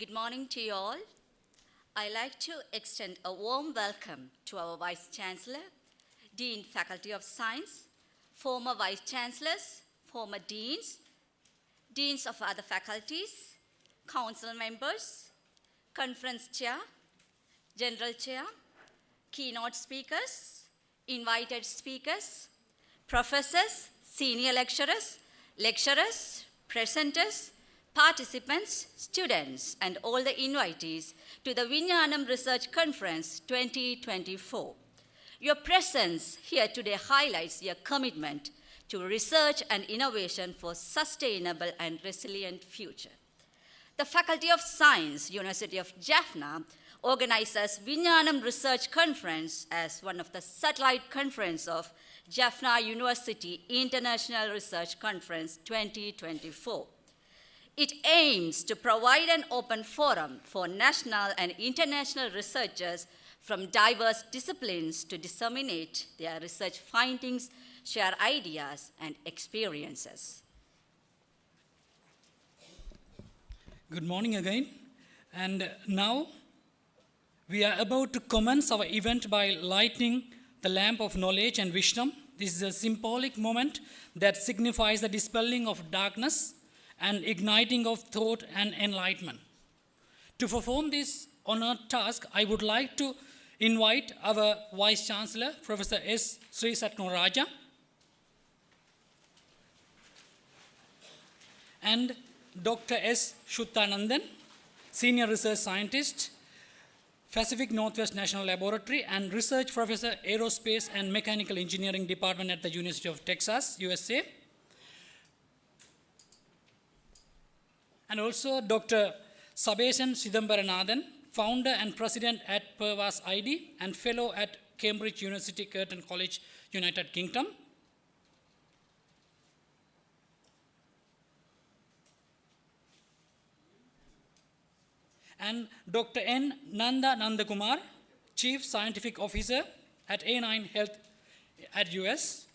Good morning to you all. I'd like to extend a warm welcome to our Vice Chancellor, Dean Faculty of Science, former Vice Chancellors, former Deans, Deans of other faculties, Council members, Conference Chair, General Chair, Keynote speakers, invited speakers, professors, senior lecturers, presenters, participants, students, and all the invitees to the VINGNANAM Research Conference 2024. Your presence here today highlights your commitment to research and innovation for sustainable and resilient future. The Faculty of Science, University of Jaffna, organizes VINGNANAM Research Conference as one of the satellite conferences of Jaffna University International Research Conference 2024. It aims to provide an open forum for national and international researchers from diverse disciplines to disseminate their research findings, share ideas, and experiences. Good morning again. And now we are about to commence our event by lighting the lamp of knowledge and wisdom. This is a symbolic moment that signifies the dispelling of darkness and igniting of thought and enlightenment. To perform this honored task, I would like to invite our Vice Chancellor, Professor S. Sri Satnaraja, and Dr. S. Shuthanandan, Senior Research Scientist, Pacific Northwest National Laboratory, and Research Professor, Aerospace and Mechanical Engineering Department at the University of Texas, USA. And also Dr. Sabesan Sidambaranathan, Founder and President at Pervas ID and Fellow at Cambridge University Curtin College, United Kingdom. And Dr. N. Nanda Nandakumar, Chief Scientific Officer at A9 Health at US.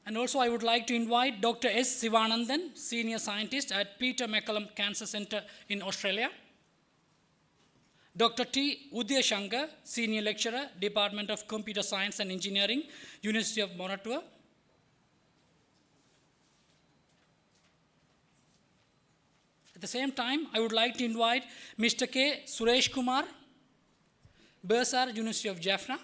And also I would like to invite Dr. S. Sivanandan, Senior Scientist at Peter MacCallum Cancer Centre in Australia. Dr. T. Udyashankar, Senior Lecturer, Department of Computer Science and Engineering, University of Moratuwa. At the same time, I would like to invite Mr. K. Suresh Kumar, Bursar, University of Jaffna.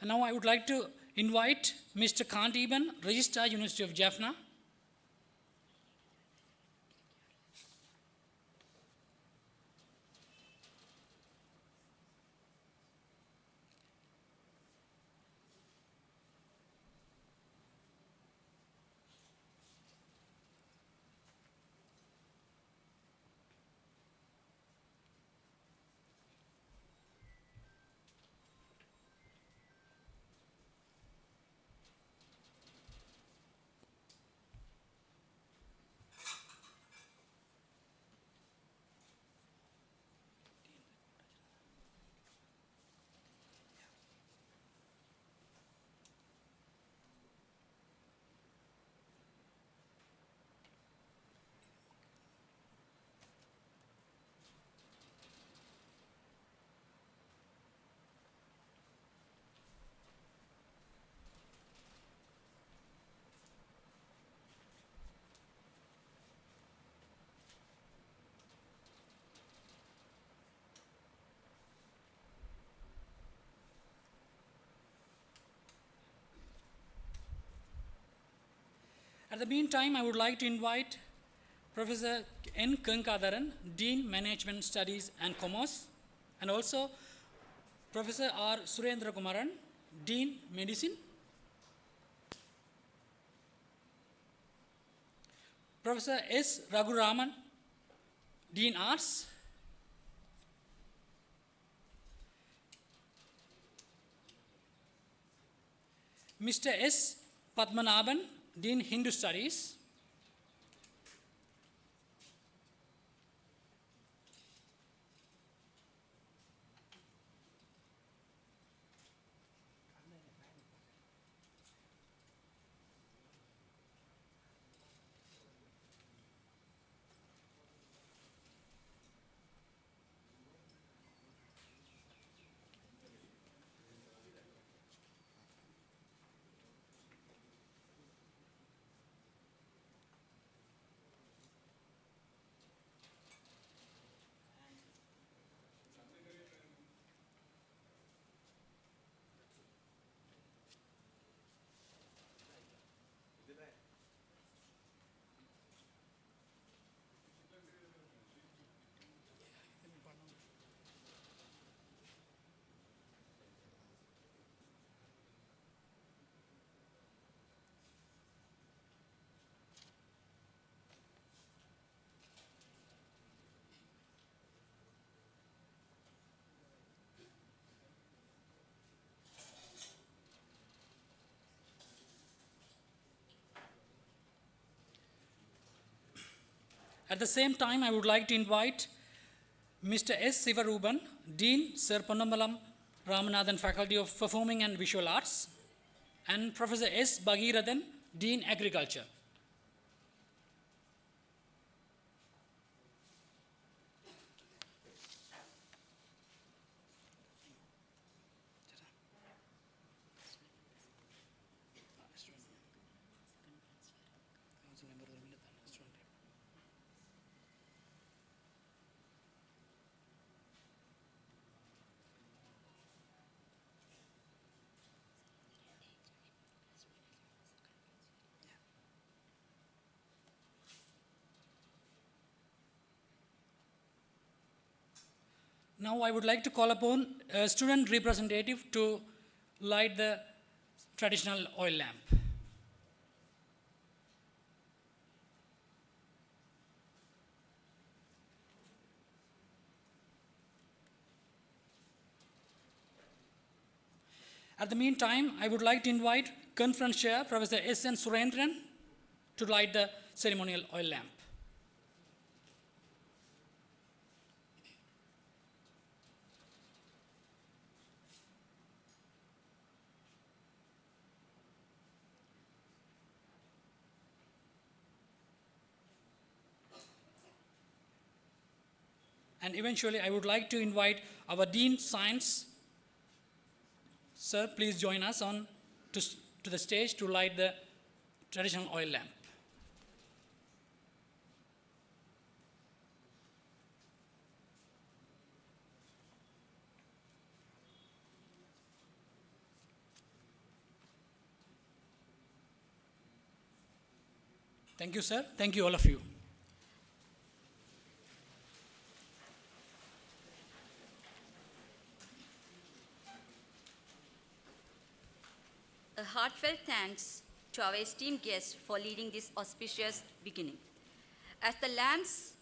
And now I would like to invite Mr. Kantiban, Registrar, University of Jaffna. At the meantime, I would like to invite Professor N. Kankadaran, Dean Management Studies and Commerce, and also Professor R. Surendra Kumaran, Dean Medicine. Professor S. Raghuraman, Dean Arts. Mr. S. Padmanabhan, Dean Hindu Studies. At the same time, I would like to invite Mr. S. Sivaruban, Dean Sir Ponnambalam Ramanathan Faculty of Performing and Visual Arts, and Professor S. Bhagirathan, Dean Agriculture. Now I would like to call upon a student representative to light the traditional oil lamp. At the meantime, I would like to invite Conference Chair Professor S. N. Surendran to light the ceremonial oil lamp. And eventually, I would like to invite our Dean Science. Sir, please join us on to the stage to light the traditional oil lamp. Thank you, sir. Thank you, all of you. A heartfelt thanks to our esteemed guests for leading this auspicious beginning. As the lamp's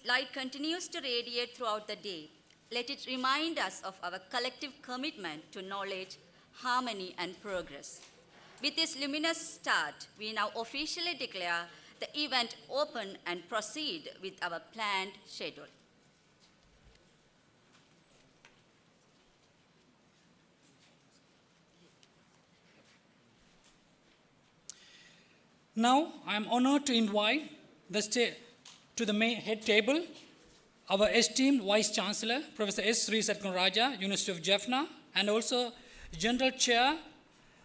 light continues to radiate throughout the day, let it remind us of our collective commitment to knowledge, harmony, and progress. With this luminous start, we now officially declare the event open and proceed with our planned schedule. Now, I am honored to invite to the head table our esteemed Vice Chancellor, Professor S. Sri Satkunaraja, University of Jaffna, and also General Chair,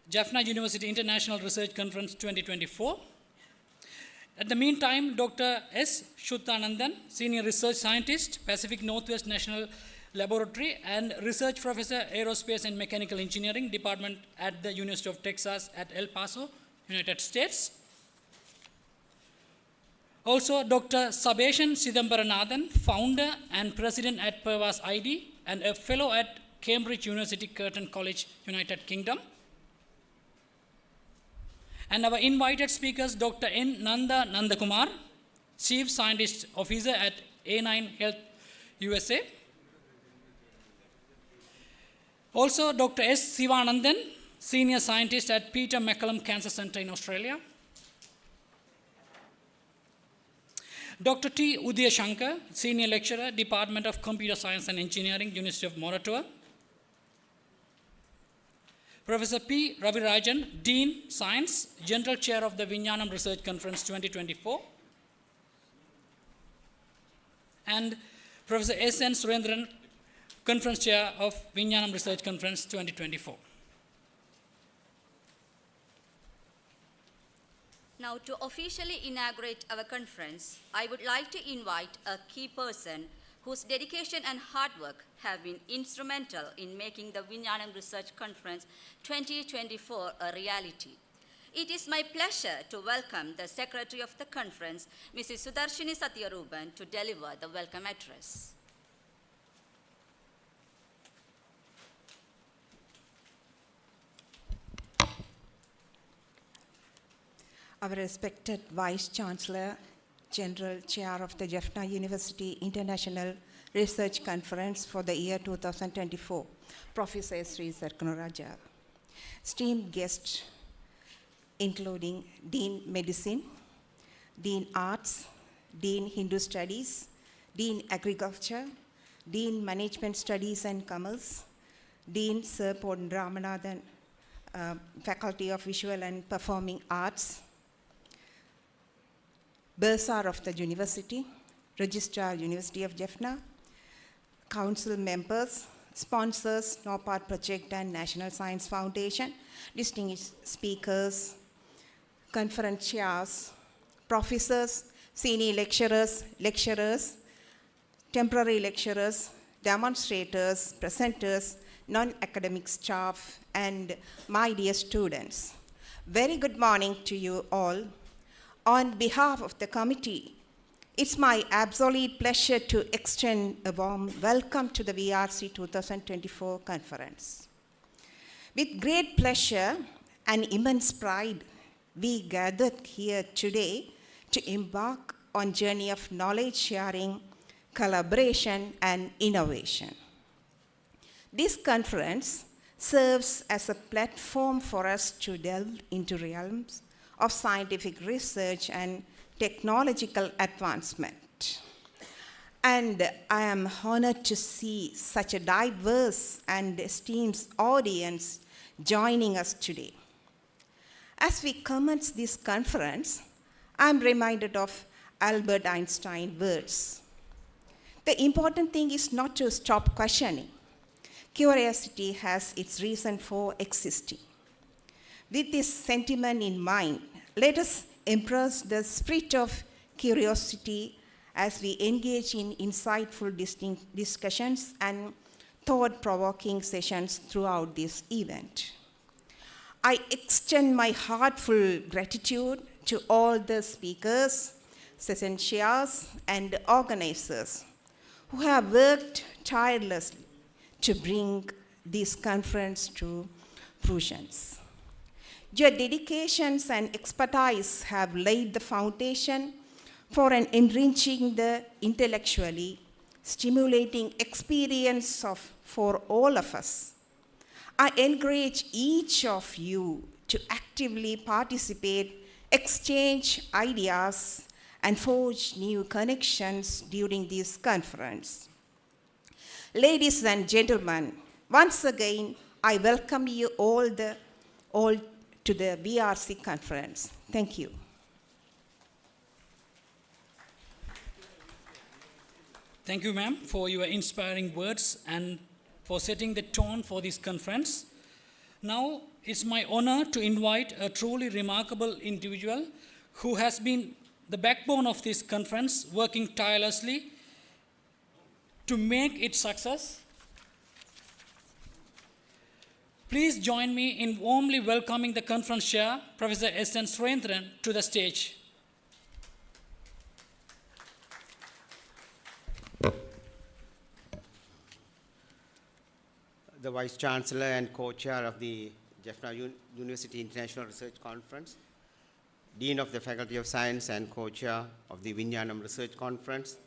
Jaffna University International Research Conference 2024. At the meantime, Dr. S. Shuthanandan, Senior Research Scientist, Pacific Northwest National Laboratory, and Research Professor, Aerospace and Mechanical Engineering Department at the University of Texas at El Paso, United States. Also, Dr. Sabeshan Sidambaranathan, founder and president at Pervas ID and a fellow at Cambridge University Curtin College, United Kingdom. And our invited speakers, Dr. N. Nanda Nandakumar, Chief Scientist Officer at A9 Health USA. Also, Dr. S. Sivanandan, Senior Scientist at Peter MacCallum Cancer Centre in Australia. Dr. T. Udaya Shankar, Senior Lecturer, Department of Computer Science and Engineering, University of Moratuwa. Professor P. Ravirajan, Dean, Science, General Chair of the VINGNANAM Research Conference 2024. And Professor S. N. Surendran, Conference Chair of VINGNANAM Research Conference 2024. Now, to officially inaugurate our conference, I would like to invite a key person whose dedication and hard work have been instrumental in making the VINGNANAM Research Conference 2024 a reality. It is my pleasure to welcome the Secretary of the conference, Mrs. Sudarshini Satyaruban, to deliver the welcome address. Our respected Vice Chancellor, General Chair of the Jaffna University International Research Conference for the year 2024, Professor Sri Sarkanaraja. Esteemed guests, including Dean Medicine, Dean Arts, Dean Hindu Studies, Dean Agriculture, Dean Management Studies and Commerce, Dean Sir Pon Ramanathan, Faculty of Visual and Performing Arts, Bursar of the University, Registrar, University of Jaffna, Council members, sponsors, NOPAD Project and National Science Foundation, distinguished speakers, conference chairs, professors, senior lecturers, temporary lecturers, demonstrators, presenters, non-academic staff, and my dear students. Very good morning to you all. On behalf of the committee, it's my absolute pleasure to extend a warm welcome to the VRC 2024 conference. With great pleasure and immense pride, we gathered here today to embark on a journey of knowledge sharing, collaboration, and innovation. This conference serves as a platform for us to delve into realms of scientific research and technological advancement. And I am honored to see such a diverse and esteemed audience joining us today. As we commence this conference, I'm reminded of Albert Einstein's words. The important thing is not to stop questioning. Curiosity has its reason for existing. With this sentiment in mind, let us embrace the spirit of curiosity as we engage in insightful discussions and thought-provoking sessions throughout this event. I extend my heartfelt gratitude to all the speakers, session chairs, and organizers who have worked tirelessly to bring this conference to fruition. Your dedications and expertise have laid the foundation for an enriching the intellectually stimulating experience for all of us. I encourage each of you to actively participate, exchange ideas, and forge new connections during this conference. Ladies and gentlemen, once again, I welcome you all to the VRC conference. Thank you. Thank you, ma'am, for your inspiring words and for setting the tone for this conference. Now, it's my honor to invite a truly remarkable individual who has been the backbone of this conference, working tirelessly to make it success. Please join me in warmly welcoming the conference chair, Professor S. N. Surendran, to the stage. The Vice Chancellor and Co-Chair of the Jaffna University International Research Conference, Dean of the Faculty of Science and co-chair of the VINGNANAM Research Conference,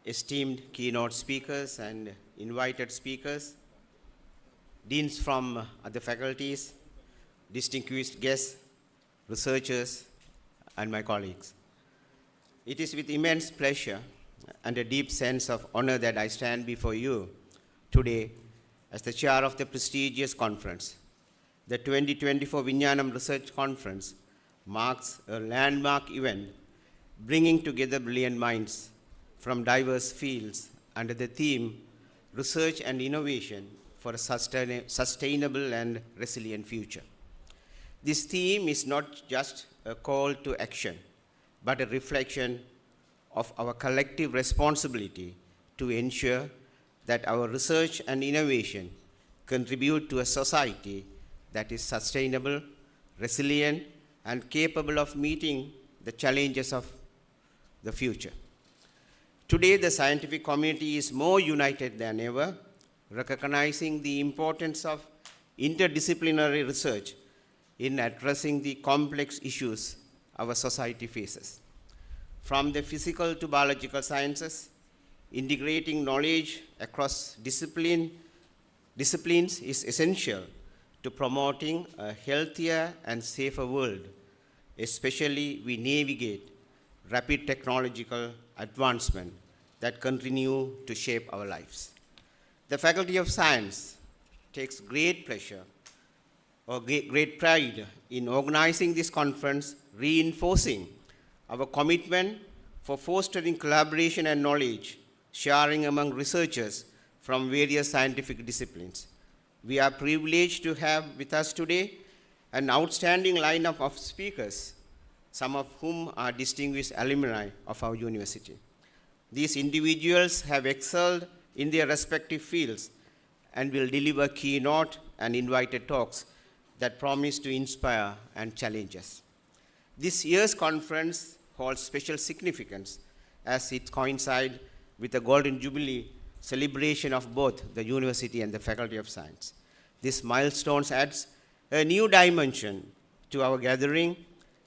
esteemed keynote speakers and invited speakers, deans from other faculties, distinguished guests, researchers, and my colleagues. It is with immense pleasure and a deep sense of honor that I stand before you today as the chair of the prestigious conference. The 2024 VINGNANAM Research Conference marks a landmark event bringing together brilliant minds from diverse fields under the theme Research and Innovation for a Sustainable and Resilient Future. This theme is not just a call to action, but a reflection of our collective responsibility to ensure that our research and innovation contribute to a society that is sustainable, resilient, and capable of meeting the challenges of the future. Today, the scientific community is more united than ever, recognizing the importance of interdisciplinary research in addressing the complex issues our society faces. From the physical to biological sciences, integrating knowledge across disciplines is essential to promoting a healthier and safer world, especially we navigate rapid technological advancement that continue to shape our lives. The Faculty of Science takes great pleasure or great pride in organizing this conference, reinforcing our commitment for fostering collaboration and knowledge sharing among researchers from various scientific disciplines. We are privileged to have with us today an outstanding lineup of speakers, some of whom are distinguished alumni of our university. These individuals have excelled in their respective fields and will deliver keynote and invited talks that promise to inspire and challenge us. This year's conference holds special significance as it coincides with the Golden Jubilee celebration of both the university and the Faculty of Science. This milestone adds a new dimension to our gathering,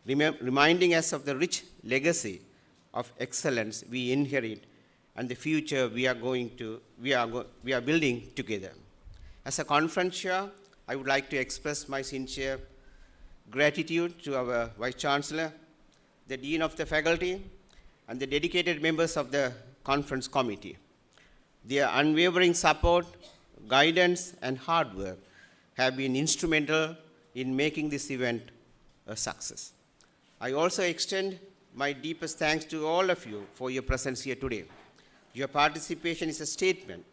reminding us of the rich legacy of excellence we inherit and the future we are building together. As a conference chair, I would like to express my sincere gratitude to our Vice Chancellor, the Dean of the Faculty, and the dedicated members of the conference committee. Their unwavering support, guidance, and hard work have been instrumental in making this event a success. I also extend my deepest thanks to all of you for your presence here today. Your participation is a statement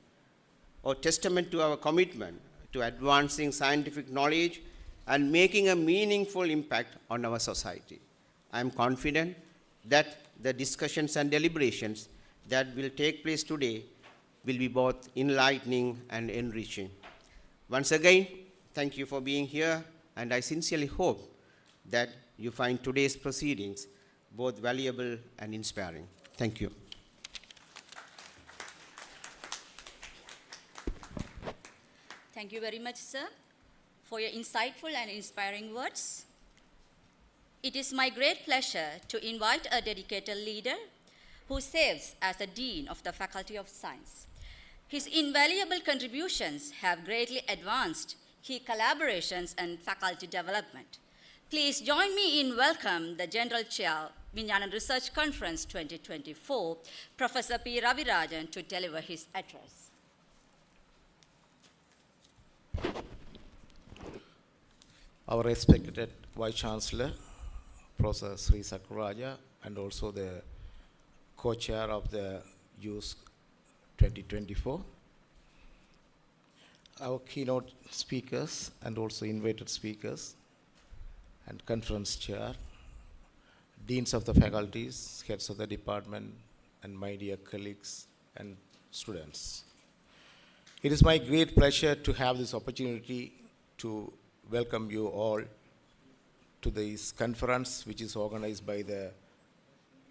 or testament to our commitment to advancing scientific knowledge and making a meaningful impact on our society. I am confident that the discussions and deliberations that will take place today will be both enlightening and enriching. Once again, thank you for being here, and I sincerely hope that you find today's proceedings both valuable and inspiring. Thank you. Thank you very much, sir, for your insightful and inspiring words. It is my great pleasure to invite a dedicated leader who serves as the Dean of the Faculty of Science. His invaluable contributions have greatly advanced key collaborations and faculty development. Please join me in welcome the General Chair, VINGNANAM Research Conference 2024, Professor P. Ravirajan, to deliver his address. Our respected Vice Chancellor, Professor Sri Sakuraja, and also the co-chair of the USE 2024, our keynote speakers and also invited speakers, and conference chair, deans of the faculties, heads of the department, and my dear colleagues and students. It is my great pleasure to have this opportunity to welcome you all to this conference, which is organized by the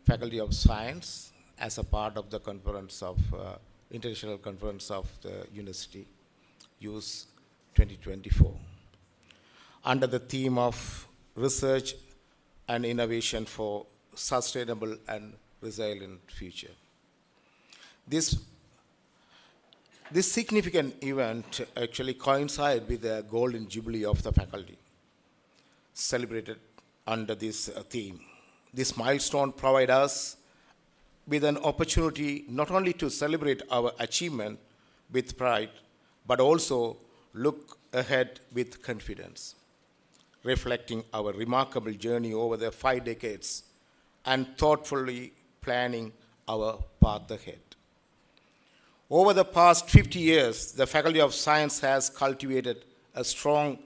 Faculty of Science as a part of the conference of International Conference of the University, USE 2024. Under the theme of Research and innovation for sustainable and resilient future. This significant event actually coincides with the Golden Jubilee of the faculty, celebrated under this theme. This milestone provides us with an opportunity not only to celebrate our achievement with pride, but also look ahead with confidence, reflecting our remarkable journey over the 5 decades and thoughtfully planning our path ahead. Over the past 50 years, the Faculty of Science has cultivated a strong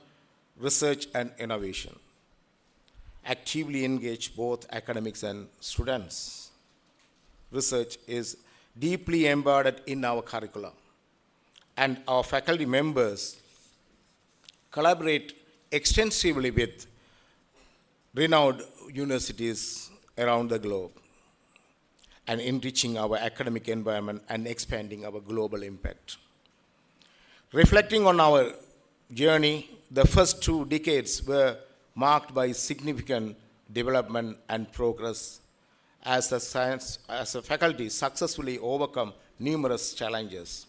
research and innovation, actively engage both academics and students. Research is deeply embedded in our curriculum, and our faculty members collaborate extensively with renowned universities around the globe, and enriching our academic environment and expanding our global impact. Reflecting on our journey, the first 2 decades were marked by significant development and progress as a faculty successfully overcome numerous challenges.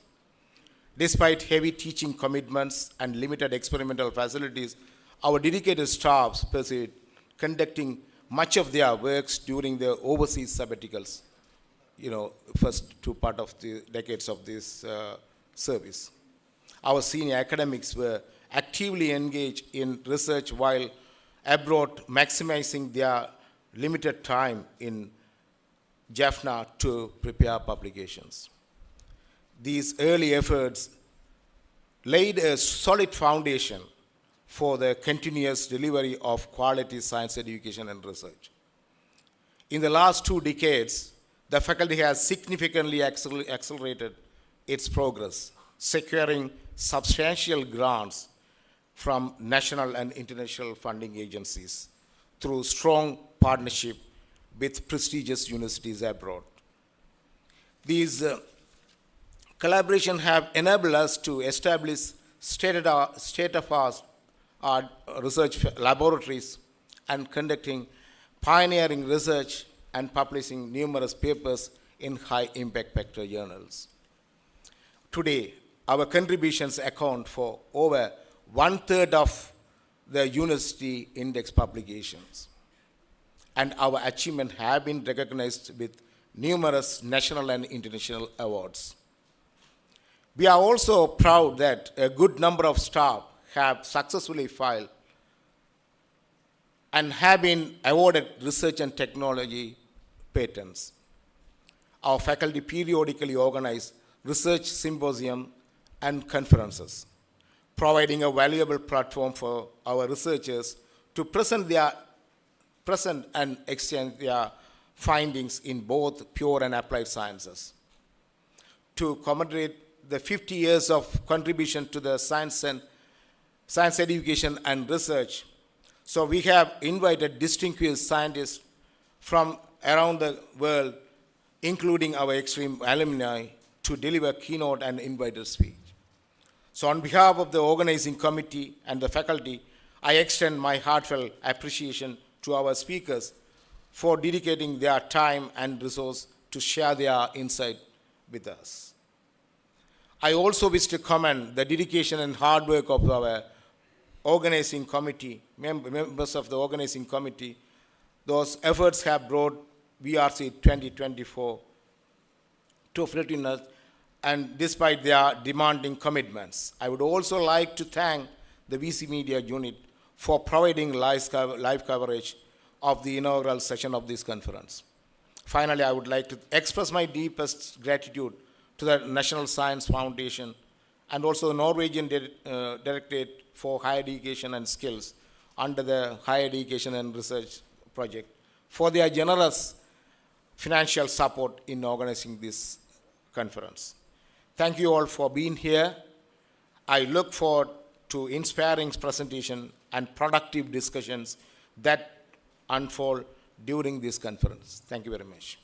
Despite heavy teaching commitments and limited experimental facilities, our dedicated staffs pursued conducting much of their works during their overseas sabbaticals, first 2 of the decades of this service. Our senior academics were actively engaged in research while abroad, maximizing their limited time in Jaffna to prepare publications. These early efforts laid a solid foundation for the continuous delivery of quality science education and research. In the last 2 decades, the faculty has significantly accelerated its progress, securing substantial grants from national and international funding agencies through strong partnership with prestigious universities abroad. These collaborations have enabled us to establish state-of-the-art research laboratories and conducting pioneering research and publishing numerous papers in high-impact factor journals. Today, our contributions account for over 1/3 of the university index publications, and our achievements have been recognized with numerous national and international awards. We are also proud that a good number of staff have successfully filed and have been awarded research and technology patents. Our faculty periodically organize research symposiums and conferences, providing a valuable platform for our researchers to present and exchange their findings in both pure and applied sciences. To commemorate the 50 years of contribution to the science education and research, so we have invited distinguished scientists from around the world, including our extreme alumni, to deliver keynote and invited speech. So on behalf of the organizing committee and the faculty, I extend my heartfelt appreciation to our speakers for dedicating their time and resource to share their insight with us. I also wish to commend the dedication and hard work of our organizing committee, members of the organizing committee. Those efforts have brought VRC 2024 to fruition, and despite their demanding commitments. I would also like to thank the VC Media Unit for providing live coverage of the inaugural session of this conference. Finally, I would like to express my deepest gratitude to the National Science Foundation and also the Norwegian Directorate for Higher Education and Skills under the Higher Education and Research Project for their generous financial support in organizing this conference. Thank you all for being here. I look forward to inspiring presentation and productive discussions that unfold during this conference. Thank you very much.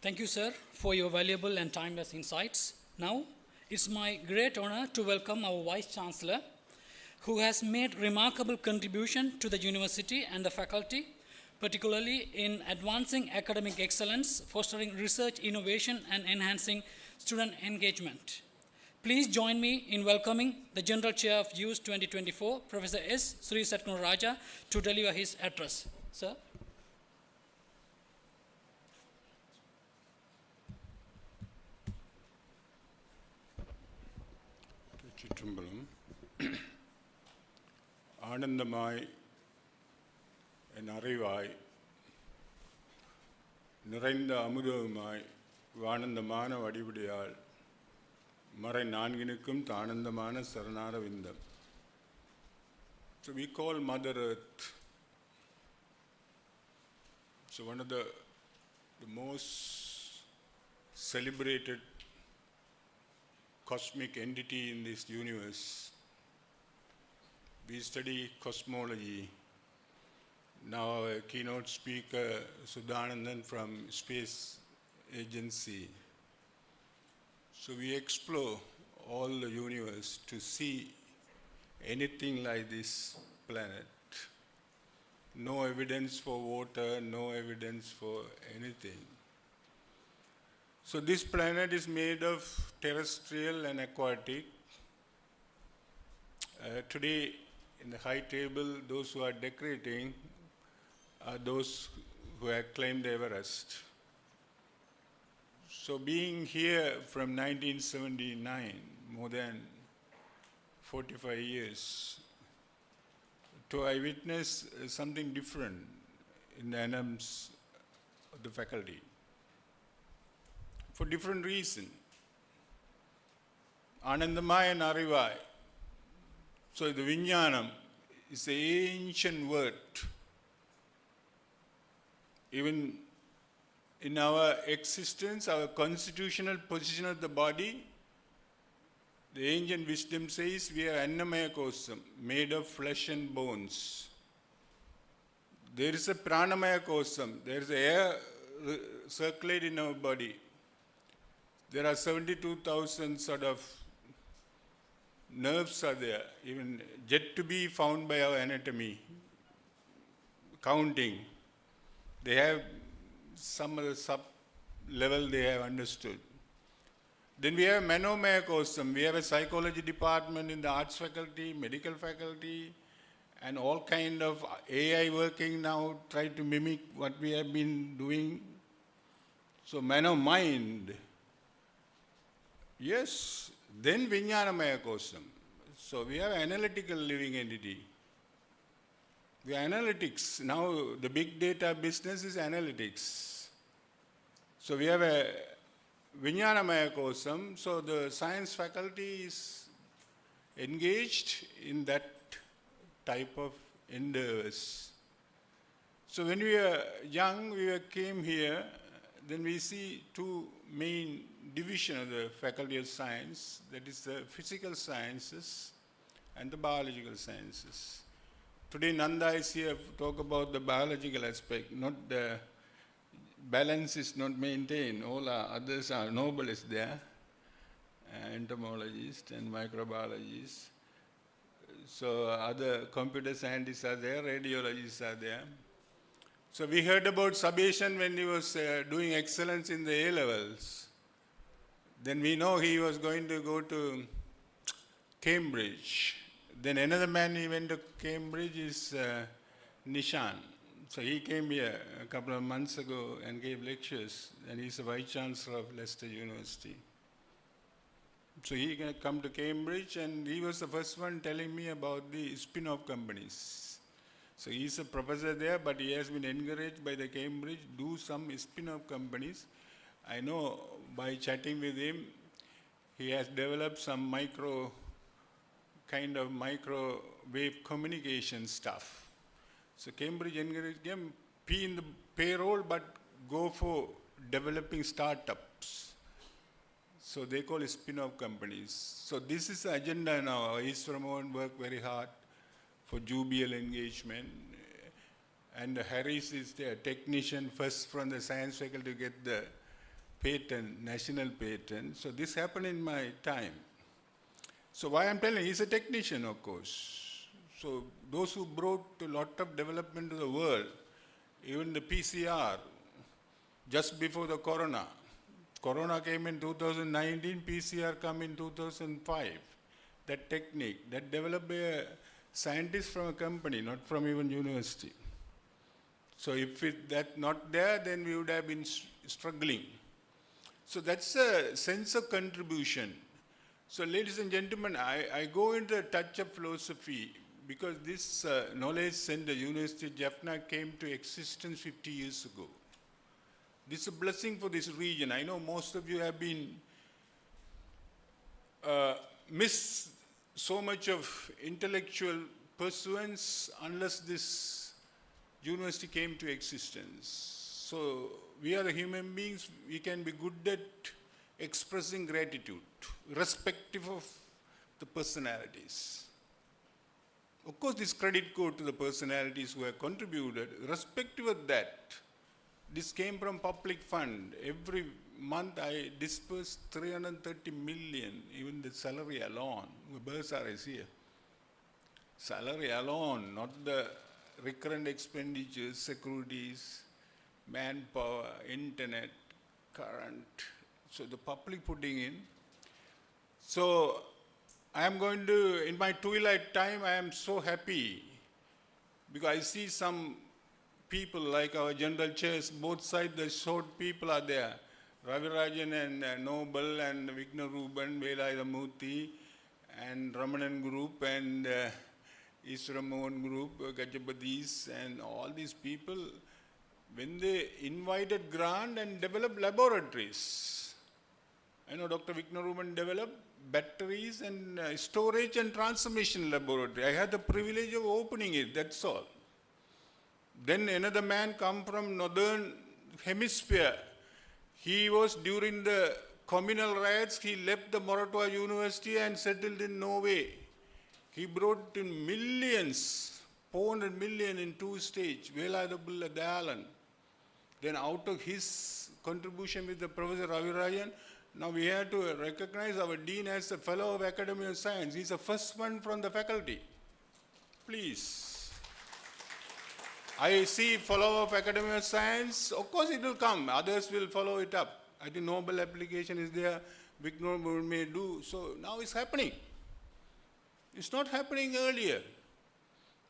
Thank you, sir, for your valuable and timeless insights. Now, it's my great honor to welcome our Vice Chancellor, who has made remarkable contribution to the university and the faculty, particularly in advancing academic excellence, fostering research innovation, and enhancing student engagement. Please join me in welcoming the General Chair of JUICE 2024, Professor S. Sri Satguru Raja, to deliver his address. Sir. Chitrambalam ஆனந்தமாய் என் அறிவாய் நிறைந்த அமுதவுமாய் ஆனந்தமான வடிவுடையால் மறை நான்கினுக்கும் தானந்தமான சரணார விந்தம். So we call Mother Earth. So one of the most celebrated cosmic entity in this universe. We study cosmology. Now our keynote speaker, Sudanandan from Space Agency. So we explore all the universe to see anything like this planet. No evidence for water, no evidence for anything. So this planet is made of terrestrial and aquatic. Today in the high table, those who are decorating are those who have climbed Everest. So being here from 1979, more than 45 years, I witnessed something different in the annals of the faculty. For different reasons. Anandamaya and Arivai. So the Vingnanam is an ancient word. Even in our existence, our constitutional position of the body, the ancient wisdom says we are Annamaya Kosam, made of flesh and bones. There is a Pranamaya Kosam, there is air circulating in our body. There are 72,000 sort of nerves are there, even yet to be found by our anatomy. Counting. They have some of the sub-level they have understood. Then we have Manomaya Kosam. We have a psychology department in the arts faculty, medical faculty, and all kind of AI working now, try to mimic what we have been doing. So Mano-mind. Yes, then Vingnanamaya Kosam. So we have analytical living entity. We are analytics. Now the big data business is analytics. So we have a Vingnanamaya Kosam. So the science faculty is engaged in that type of endeavors. So when we were young, came here, then we see two main division of the Faculty of Science, that is the physical sciences and the biological sciences. Today Nanda is here to talk about the biological aspect, not the balance is not maintained. All our others are nobelists there, entomologists and microbiologists. So other computer scientists are there, radiologists are there. So we heard about Sabeshan when he was doing excellence in the A-levels. Then we know he was going to go to Cambridge. Then another man he went to Cambridge is Nishan. So he came here a couple of months ago and gave lectures, and he's the Vice Chancellor of Leicester University. So he can come to Cambridge, and he was the first one telling me about the spin-off companies. So he's a professor there, but he has been encouraged by the Cambridge to do some spin-off companies. I know by chatting with him, he has developed some microwave communication stuff. So Cambridge encouraged him, be in the payroll, but go for developing startups. So they call it spin-off companies. So this is the agenda now. East Vermont worked very hard for Jubial engagement. And Harris is the technician first from the science faculty to get the patent, national patent. So this happened in my time. So why I'm telling you, he's a technician, of course. So those who brought a lot of development to the world, even the PCR, just before the corona. Corona came in 2019, PCR come in 2005. That technique, that developed by a scientist from a company, not from even university. So if that not there, then we would have been struggling. So that's a sense of contribution. So ladies and gentlemen, I go into a touch of philosophy because this knowledge center, University of Jaffna, came to existence 50 years ago. This is a blessing for this region. I know most of you have been missed so much of intellectual pursuance unless this university came to existence. So we are the human beings, we can be good at expressing gratitude, irrespective of the personalities. Of course, this credit goes to the personalities who have contributed. Irrespective of that, this came from public fund. Every month I disperse 330 million, even the salary alone. Bursar is here. Salary alone, not the recurrent expenditures, securities, manpower, internet, current. So the public putting in. So I am going to, in my twilight time, I am so happy because I see some people like our general chairs, both sides, the short people are there. Ravi Rajan and Noble and Vignaruban, Velayamurthy and Ramanan group and Isramohan group, Gajapadis and all these people, when they invited grant and developed laboratories. I know Dr. Vignaruban developed batteries and storage and transmission laboratory. I had the privilege of opening it, that's all. Then another man come from northern hemisphere. He was during the communal riots, he left the Moratuwa University and settled in Norway. He brought in millions, 400 million in 2 stages, Velayadabulla Dayalan. Then out of his contribution with the Professor Ravi Rajan, now we have to recognize our dean as a fellow of Academy of Science. He's the first one from the faculty. Please. I see follow of Academy of Science. Of course it will come. Others will follow it up. I think Nobel application is there. Vignaruban may do. So now it's happening. It's not happening earlier.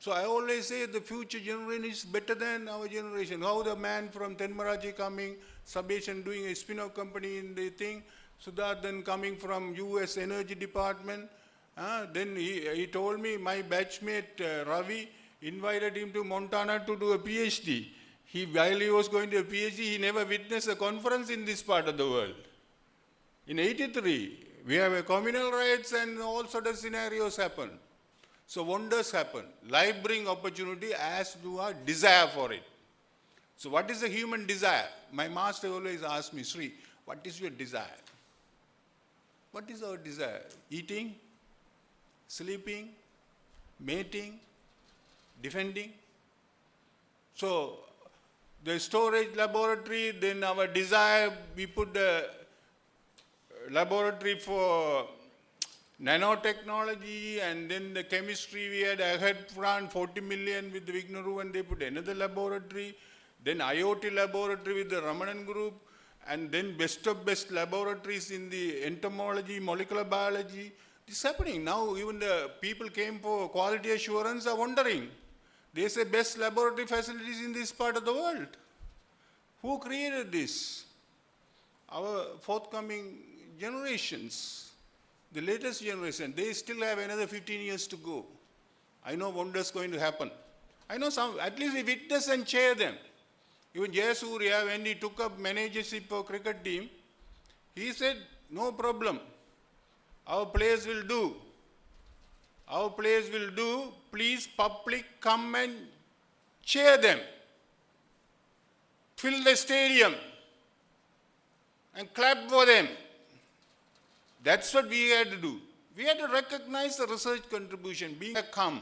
So I always say the future generation is better than our generation. How the man from Tenmaraji coming, Sabeshan doing a spin-off company in the thing, Siddharthan coming from US Energy Department. Then he told me my batchmate Ravi invited him to Montana to do a PhD. While he was going to a PhD, he never witnessed a conference in this part of the world. In '83, we have a communal riots and all sort of scenarios happen. So wonders happen. Life bring opportunity as do our desire for it. So what is the human desire? My master always asks me, Sri, what is your desire? What is our desire? Eating, sleeping, mating, defending. So the storage laboratory, then our desire, we put the laboratory for nanotechnology, and then the chemistry we had around 40 million with the Vignaruban, they put another laboratory, then IoT laboratory with the Ramanan group, and then best of best laboratories in the entomology, molecular biology. This is happening. Now even the people came for quality assurance are wondering. They say best laboratory facilities in this part of the world. Who created this? Our forthcoming generations. The latest generation, they still have another 15 years to go. I know wonders going to happen. I know some, at least we witness and chair them. Even Jayasuriya, when he took up managership for cricket team, he said, no problem. Our players will do. Our players will do. Please, public, come and cheer them. Fill the stadium and clap for them. That's what we had to do. We had to recognize the research contribution, being a come.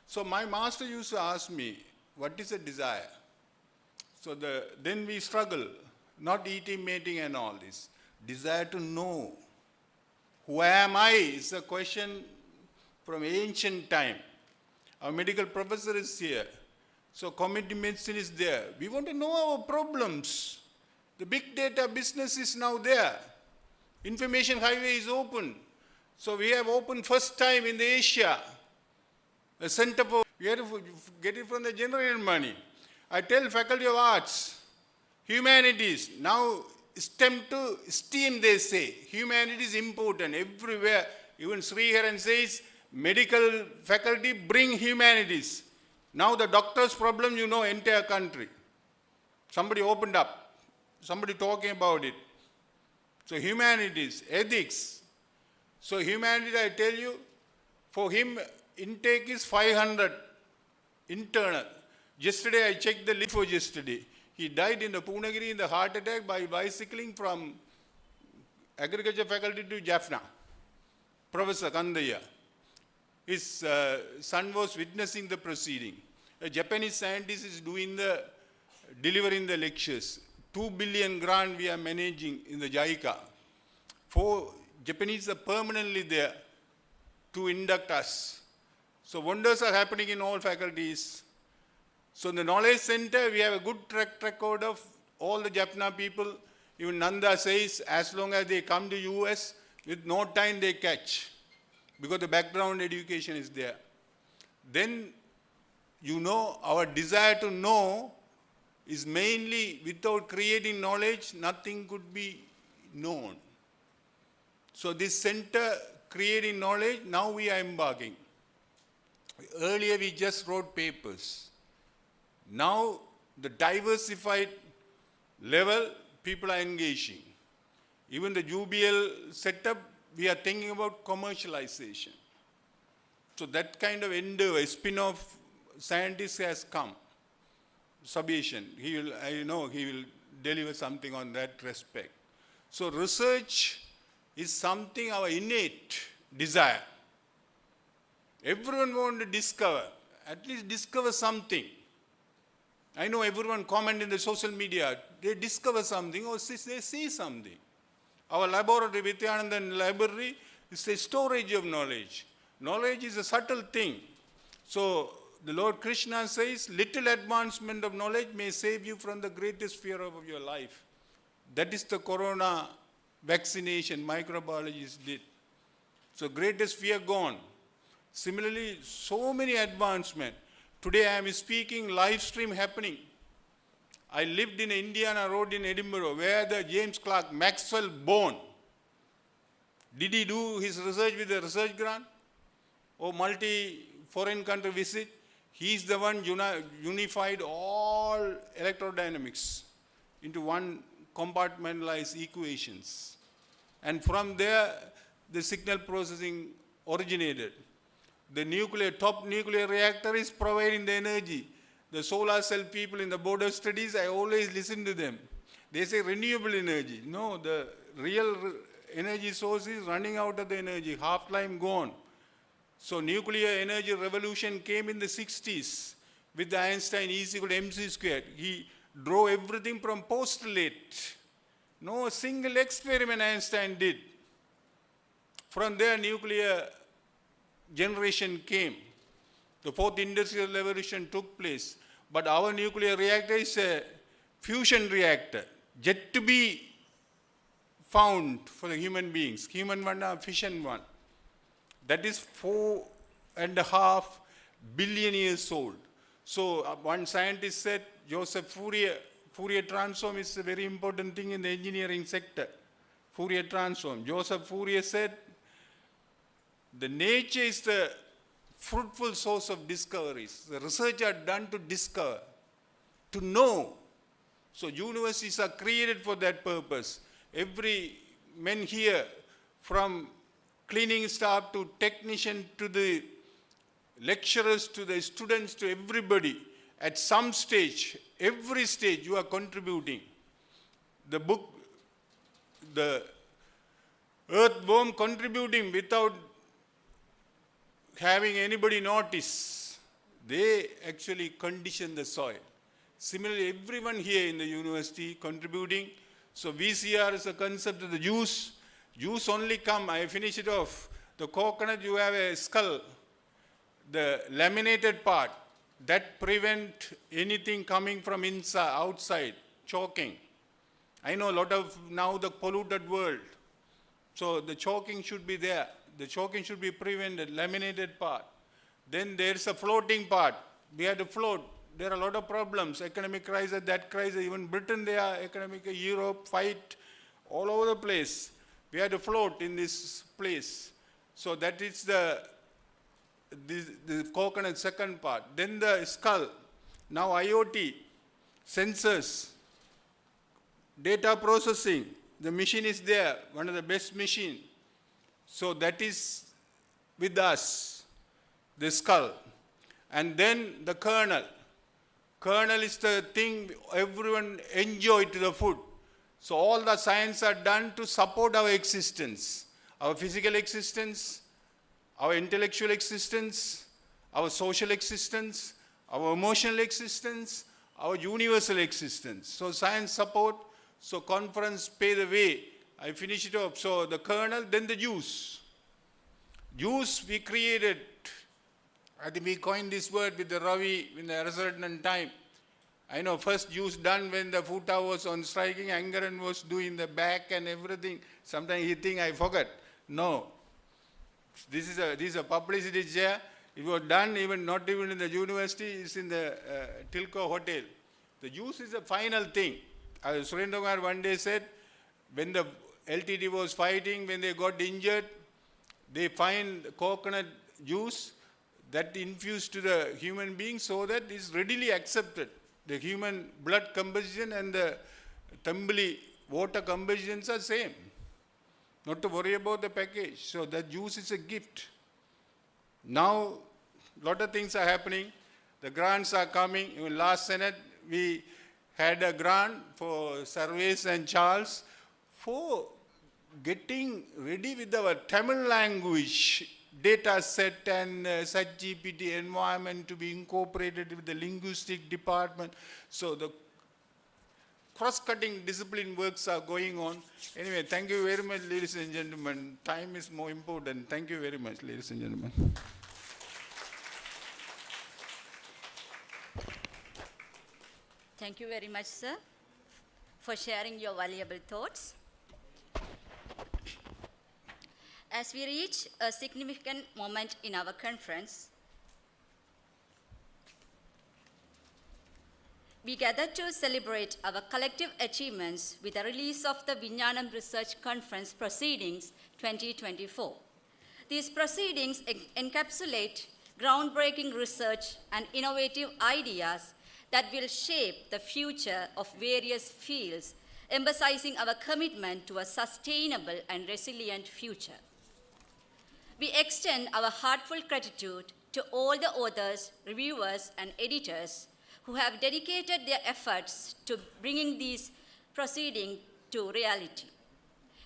So my master used to ask me, what is a desire? So then we struggle, not eating, mating and all this. Desire to know. Who am I? It's a question from ancient time. Our medical professor is here. So community medicine is there. We want to know our problems. The big data business is now there. Information highway is open. So we have opened first time in the Asia a center for, we have to get it from the generated money. I tell Faculty of Arts, humanities, now STEM to STEAM they say. Humanities is important everywhere. Even Sriharan says, medical faculty bring humanities. Now the doctor's problem, you know, entire country. Somebody opened up. Somebody talking about it. So humanities, ethics. So humanities, I tell you, for him, intake is 500 internal. Yesterday, I checked the list for yesterday. He died in the Punagiri in the heart attack by bicycling from agriculture faculty to Jaffna. Professor Kandaya. His son was witnessing the proceeding. A Japanese scientist is delivering the lectures. 2 billion grant we are managing in the JICA. 4 Japanese are permanently there to induct us. So wonders are happening in all faculties. So in the Knowledge Center, we have a good track record of all the Jaffna people. Even Nanda says, as long as they come to US, with no time they catch. Because the background education is there. Then, you know, our desire to know is mainly without creating knowledge, nothing could be known. So this center creating knowledge, now we are embarking. Earlier we just wrote papers. Now the diversified level, people are engaging. Even the UBL setup, we are thinking about commercialization. So that kind of endeavor, spin-off scientist has come. Submission, I know he will deliver something on that respect. So research is something our innate desire. Everyone wants to discover, at least discover something. I know everyone comment in the social media, they discover something or they see something. Our laboratory, Vidyanandan library, is a storage of knowledge. Knowledge is a subtle thing. So the Lord Krishna says, little advancement of knowledge may save you from the greatest fear of your life. That is the corona vaccination microbiologists did. So greatest fear gone. Similarly, so many advancement. Today I am speaking live stream happening. I lived in Indiana Road in Edinburgh, where the James Clerk Maxwell born. Did he do his research with a research grant or multi-foreign country visit? He is the one unified all electrodynamics into one compartmentalized equations. And from there, the signal processing originated. The top nuclear reactor is providing the energy. The solar cell people in the border studies, I always listen to them. They say renewable energy. No, the real energy source is running out of the energy, half-time gone. So nuclear energy revolution came in the 60s with the Einstein E = mc squared. He drove everything from postulate. No single experiment Einstein did. From there, nuclear generation came. The fourth industrial revolution took place. But our nuclear reactor is a fusion reactor, yet to be found for the human beings. Human one, fission one. That is 4.5 billion years old. So one scientist said, Joseph Fourier transform is a very important thing in the engineering sector. Fourier transform. Joseph Fourier said, the nature is the fruitful source of discoveries. The research are done to discover, to know. So universities are created for that purpose. Every man here, from cleaning staff to technician to the lecturers to the students to everybody, at some stage, every stage you are contributing. The book, the earthworm contributing without having anybody notice, they actually condition the soil. Similarly, everyone here in the university contributing. So VCR is a concept of the juice. Juice only come, I finish it off. The coconut, you have a skull. the laminated part, that prevent anything coming from inside, outside, choking. I know a lot of now the polluted world, so the choking should be there. The choking should be prevented, laminated part. Then there's a floating part. We had to float. There are a lot of problems, economic crisis, that crisis, even Britain, they are economic, Europe, fight, all over the place. We had to float in this place. So that is the coconut second part. Then the skull. Now IoT, sensors, data processing. The machine is there, one of the best machine. So that is with us, the skull. And then the kernel. Kernel is the thing everyone enjoy to the food. So all the science are done to support our existence, our physical existence, our intellectual existence, our social existence, our emotional existence, our universal existence. So science support, so conference pay the way. I finish it off. So the kernel, then the juice. Juice we created, I think we coined this word with the Ravi in the uncertain time. I know first juice done when the Futa was on striking, Angaran was doing the back and everything. Sometimes he think I forgot. No. This is a publicity chair. It was done even not even in the university, it's in the Tilco Hotel. The juice is the final thing. Surendra one day said, when the LTD was fighting, when they got injured, they find coconut juice that infused to the human being so that it's readily accepted. The human blood composition and the Tambali water compositions are same. Not to worry about the package. So the juice is a gift. Now, lot of things are happening. The grants are coming. Even last Senate, we had a grant for Surveys and Charles for getting ready with our Tamil language data set and such GPT environment to be incorporated with the linguistic department. So the cross-cutting discipline works are going on. Anyway, thank you very much, ladies and gentlemen. Time is more important. Thank you very much, ladies and gentlemen. Thank you very much, sir, for sharing your valuable thoughts. As we reach a significant moment in our conference, we gather to celebrate our collective achievements with the release of the VINGNANAM Research Conference Proceedings 2024. These proceedings encapsulate groundbreaking research and innovative ideas that will shape the future of various fields, emphasizing our commitment to a sustainable and resilient future. We extend our heartfelt gratitude to all the authors, reviewers, and editors who have dedicated their efforts to bringing these proceedings to reality.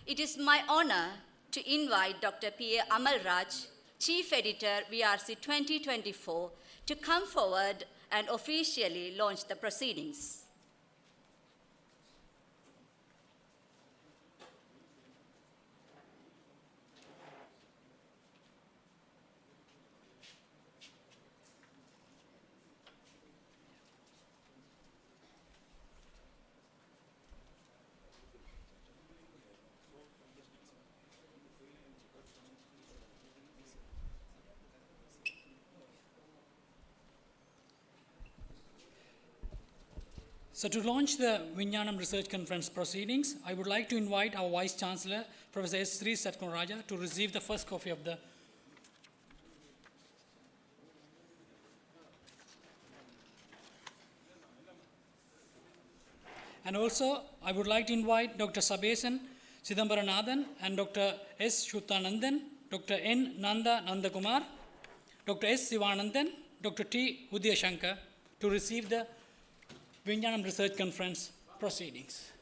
It is my honor to invite Dr. P.A. Amalraj, Chief Editor, VRC 2024, to come forward and officially launch the proceedings. So to launch the VINGNANAM Research Conference proceedings, I would like to invite our Vice Chancellor, Professor S. Sri Satkunaraja, to receive the first copy of the and also I would like to invite Dr. Sabesan Sidambaranathan and Dr. S. Shuthanandan, Dr. N. Nanda Nandakumar, Dr. S. Sivanandan, Dr. T. Udyashankar to receive the VINGNANAM Research Conference proceedings.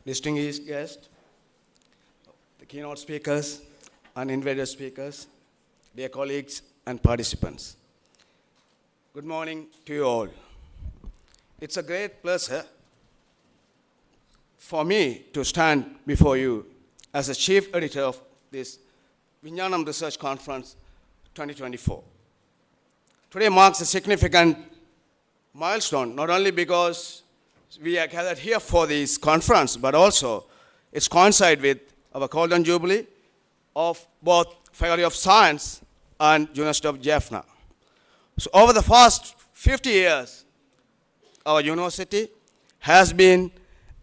distinguished guests, the keynote speakers and invited speakers, dear colleagues and participants. Good morning to you all. It's a great pleasure for me to stand before you as the chief editor of this VINGNANAM Research Conference 2024. Today marks a significant milestone, not only because we are gathered here for this conference, but also it's coincide with our Golden Jubilee of both Faculty of Science and University of Jaffna. So over the past 50 years, our university has been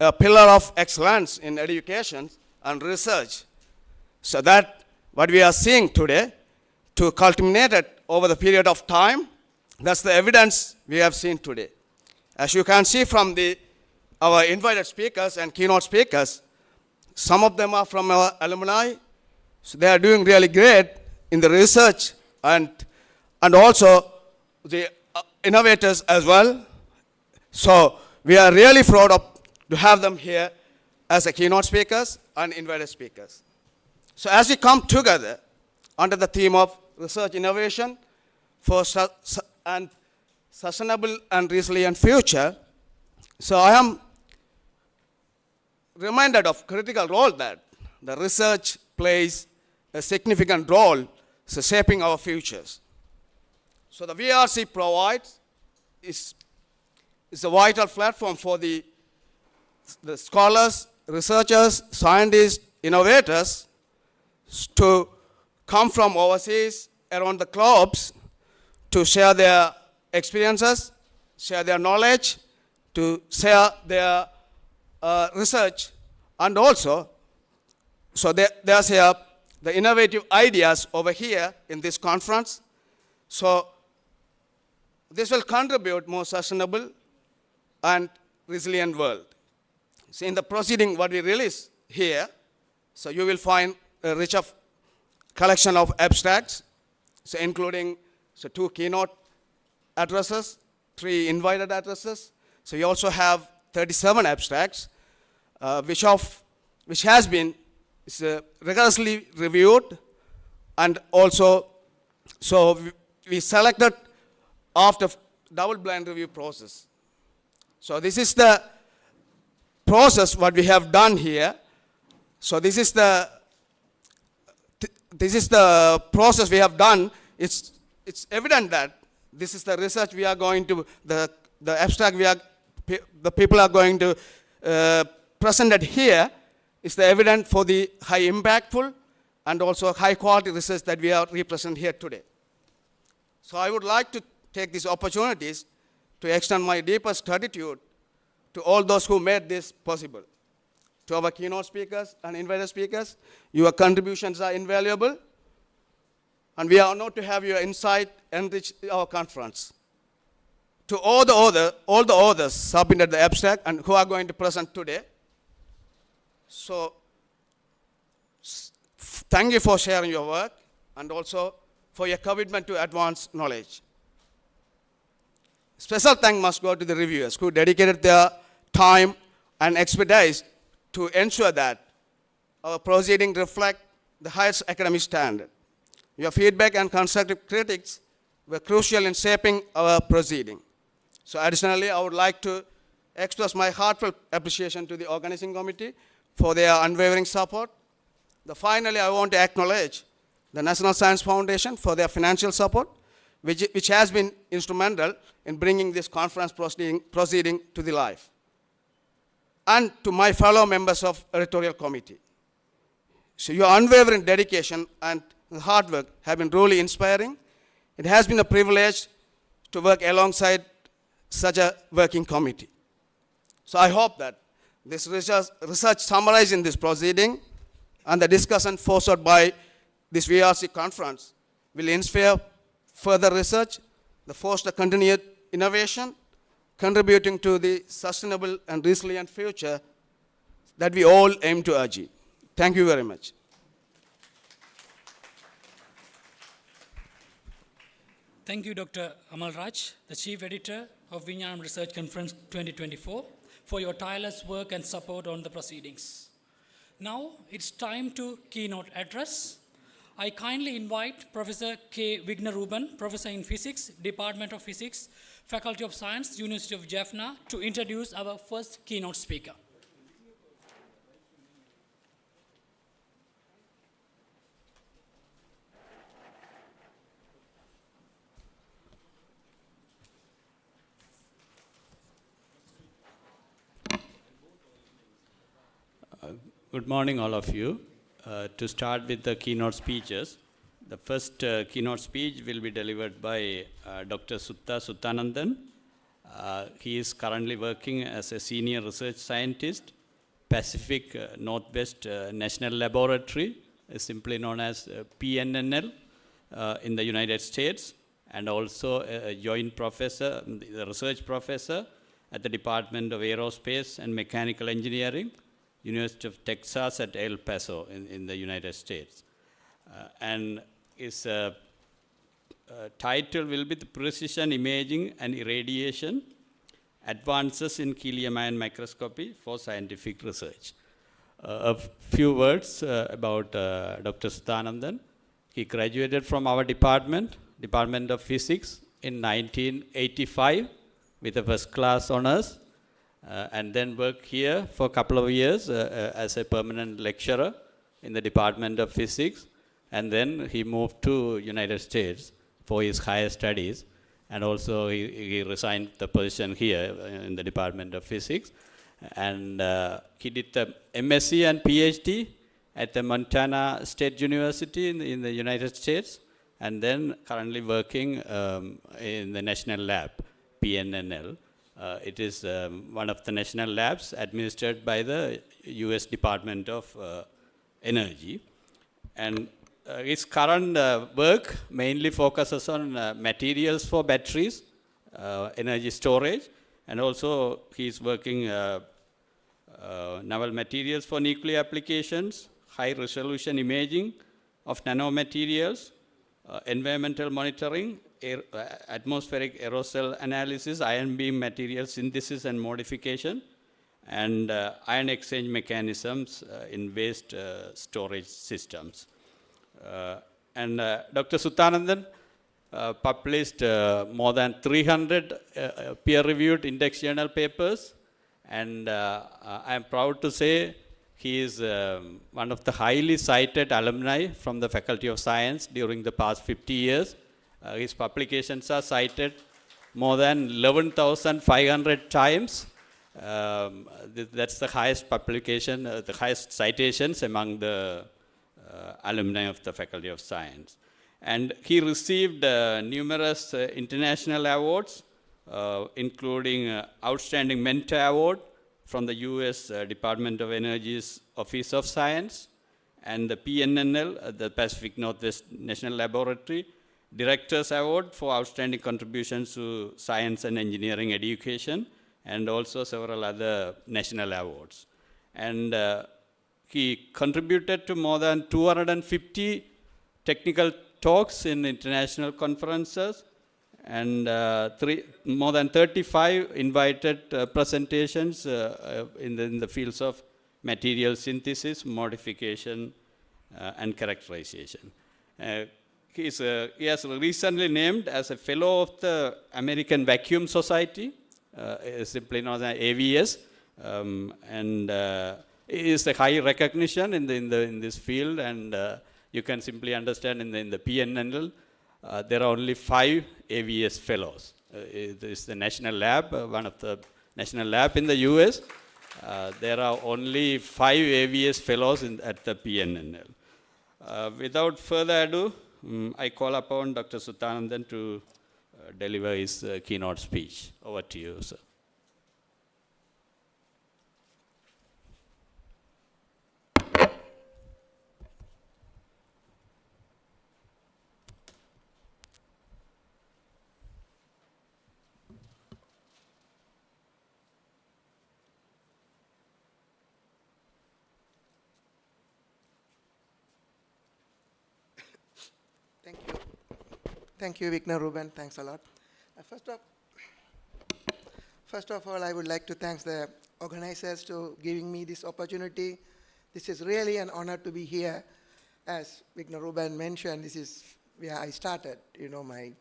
a pillar of excellence in education and research. So that what we are seeing today, to culminate it over the period of time, that's the evidence we have seen today. As you can see from our invited speakers and keynote speakers, some of them are from our alumni, so they are doing really great in the research and also the innovators as well. So we are really proud to have them here as a keynote speakers and invited speakers. So as we come together under the theme of research innovation for sustainable and resilient future, so I am reminded of critical role that the research plays a significant role in shaping our futures. So the VRC provides is a vital platform for the scholars, researchers, scientists, innovators to come from overseas around the globes to share their experiences, share their knowledge, to share their research, and also, so there's here the innovative ideas over here in this conference. So this will contribute more sustainable and resilient world. So in the proceeding what we release here, so you will find a rich of collection of abstracts, so including 2 keynote addresses, 3 invited addresses. So we also have 37 abstracts, which has been rigorously reviewed, and also, so we selected after double-blind review process. So this is the process what we have done here. So this is the process we have done. It's evident that this is the research we are going to, the abstract the people are going to present it here is the evidence for the high impactful and also high quality research that we are represent here today. So I would like to take these opportunities to extend my deepest gratitude to all those who made this possible. To our keynote speakers and invited speakers, your contributions are invaluable, and we are honored to have your insight enrich our conference. To all the authors submitted the abstract and who are going to present today, so thank you for sharing your work and also for your commitment to advance knowledge. Special thanks must go to the reviewers who dedicated their time and expertise to ensure that our proceedings reflect the highest academic standard. Your feedback and constructive critics were crucial in shaping our proceeding. So additionally, I would like to express my heartfelt appreciation to the organizing committee for their unwavering support. Finally, I want to acknowledge the National Science Foundation for their financial support, which has been instrumental in bringing this conference proceeding to the life. And to my fellow members of editorial committee. So your unwavering dedication and hard work have been truly inspiring. It has been a privilege to work alongside such a working committee. So I hope that this research summarized in this proceeding and the discussion fostered by this VRC conference will inspire further research, foster continued innovation, contributing to the sustainable and resilient future that we all aim to achieve. Thank you very much. Thank you, Dr. Amal Raj, the Chief Editor of VINGNANAM Research Conference 2024, for your tireless work and support on the proceedings. Now it's time to keynote address. I kindly invite Professor K. Vignaruban, Professor in Physics, Department of Physics, Faculty of Science, University of Jaffna, to introduce our first keynote speaker. Good morning, all of you. To start with the keynote speeches, the first keynote speech will be delivered by Dr. Sutta Suthanandan. He is currently working as a senior research scientist, Pacific Northwest National Laboratory, simply known as PNNL, in the United States, and also a joint professor, the research professor at the Department of Aerospace and Mechanical Engineering, University of Texas at El Paso in the United States. And his title will be the Precision Imaging and Irradiation, Advances in Helium Ion Microscopy for Scientific Research. A few words about Dr. Suthanandan. He graduated from our Department of Physics in 1985 with a first class honors. And then worked here for a couple of years as a permanent lecturer in the Department of Physics. And then he moved to United States for his higher studies. And also he resigned the position here in the Department of Physics. And he did the MSc and PhD at the Montana State University in the United States. And then currently working in the National Lab, PNNL. It is one of the national labs administered by the US Department of Energy. And his current work mainly focuses on materials for batteries, energy storage, and also he's working novel materials for nuclear applications, high resolution imaging of nanomaterials, environmental monitoring, atmospheric aerosol analysis, ion beam material synthesis and modification, and ion exchange mechanisms in waste storage systems. And Dr. Suthanandan published more than 300 peer-reviewed index journal papers, and I am proud to say he is one of the highly cited alumni from the Faculty of Science during the past 50 years. His publications are cited more than 11,500 times. That's the highest publication, the highest citations among the alumni of the Faculty of Science. And he received numerous international awards, including Outstanding Mentor Award from the US Department of Energy's Office of Science, and the PNNL, the Pacific Northwest National Laboratory, Director's Award for Outstanding Contributions to Science and Engineering Education, and also several other national awards. And he contributed to more than 250 technical talks in international conferences, and more than 35 invited presentations in the fields of material synthesis, modification, and characterization. He has recently named as a fellow of the American Vacuum Society, simply known as AVS, and it is a high recognition in this field, and you can simply understand in the PNNL, there are only 5 AVS fellows. It is the national lab, one of the national lab in the US. There are only 5 AVS fellows at the PNNL. Without further ado, I call upon Dr. Suthanandan to deliver his keynote speech. Over to you, sir. Thank you, Vignaruban. Thanks a lot. First of all, I would like to thank the organizers to giving me this opportunity. This is really an honor to be here. As Vigna Ruben mentioned, this is where I started, my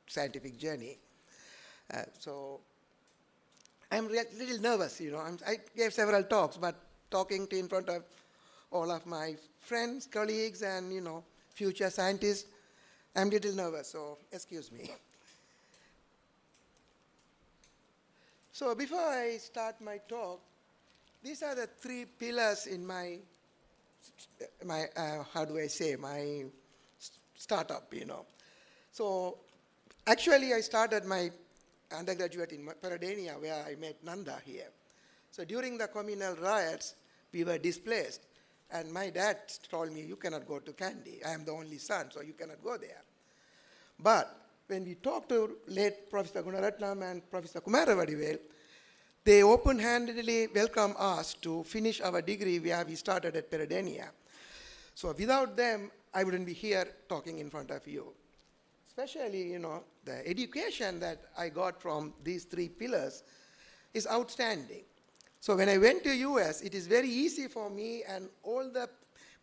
scientific journey. So I'm a little nervous, I gave several talks, but talking in front of all of my friends, colleagues, and, future scientists, I'm a little nervous, so excuse me. So before I start my talk, these are the three pillars in my startup, So actually I started my undergraduate in Peradeniya, where I met Nanda here. So during the communal riots, we were displaced. And my dad told me, you cannot go to Kandy. I am the only son, so you cannot go there. But when we talked to late Professor Gunaratnam and Professor Kumaravadivel, they open-handedly welcomed us to finish our degree where we started at Peradeniya. So without them, I wouldn't be here talking in front of you. Especially, the education that I got from these three pillars is outstanding. So when I went to US, it is very easy for me and all the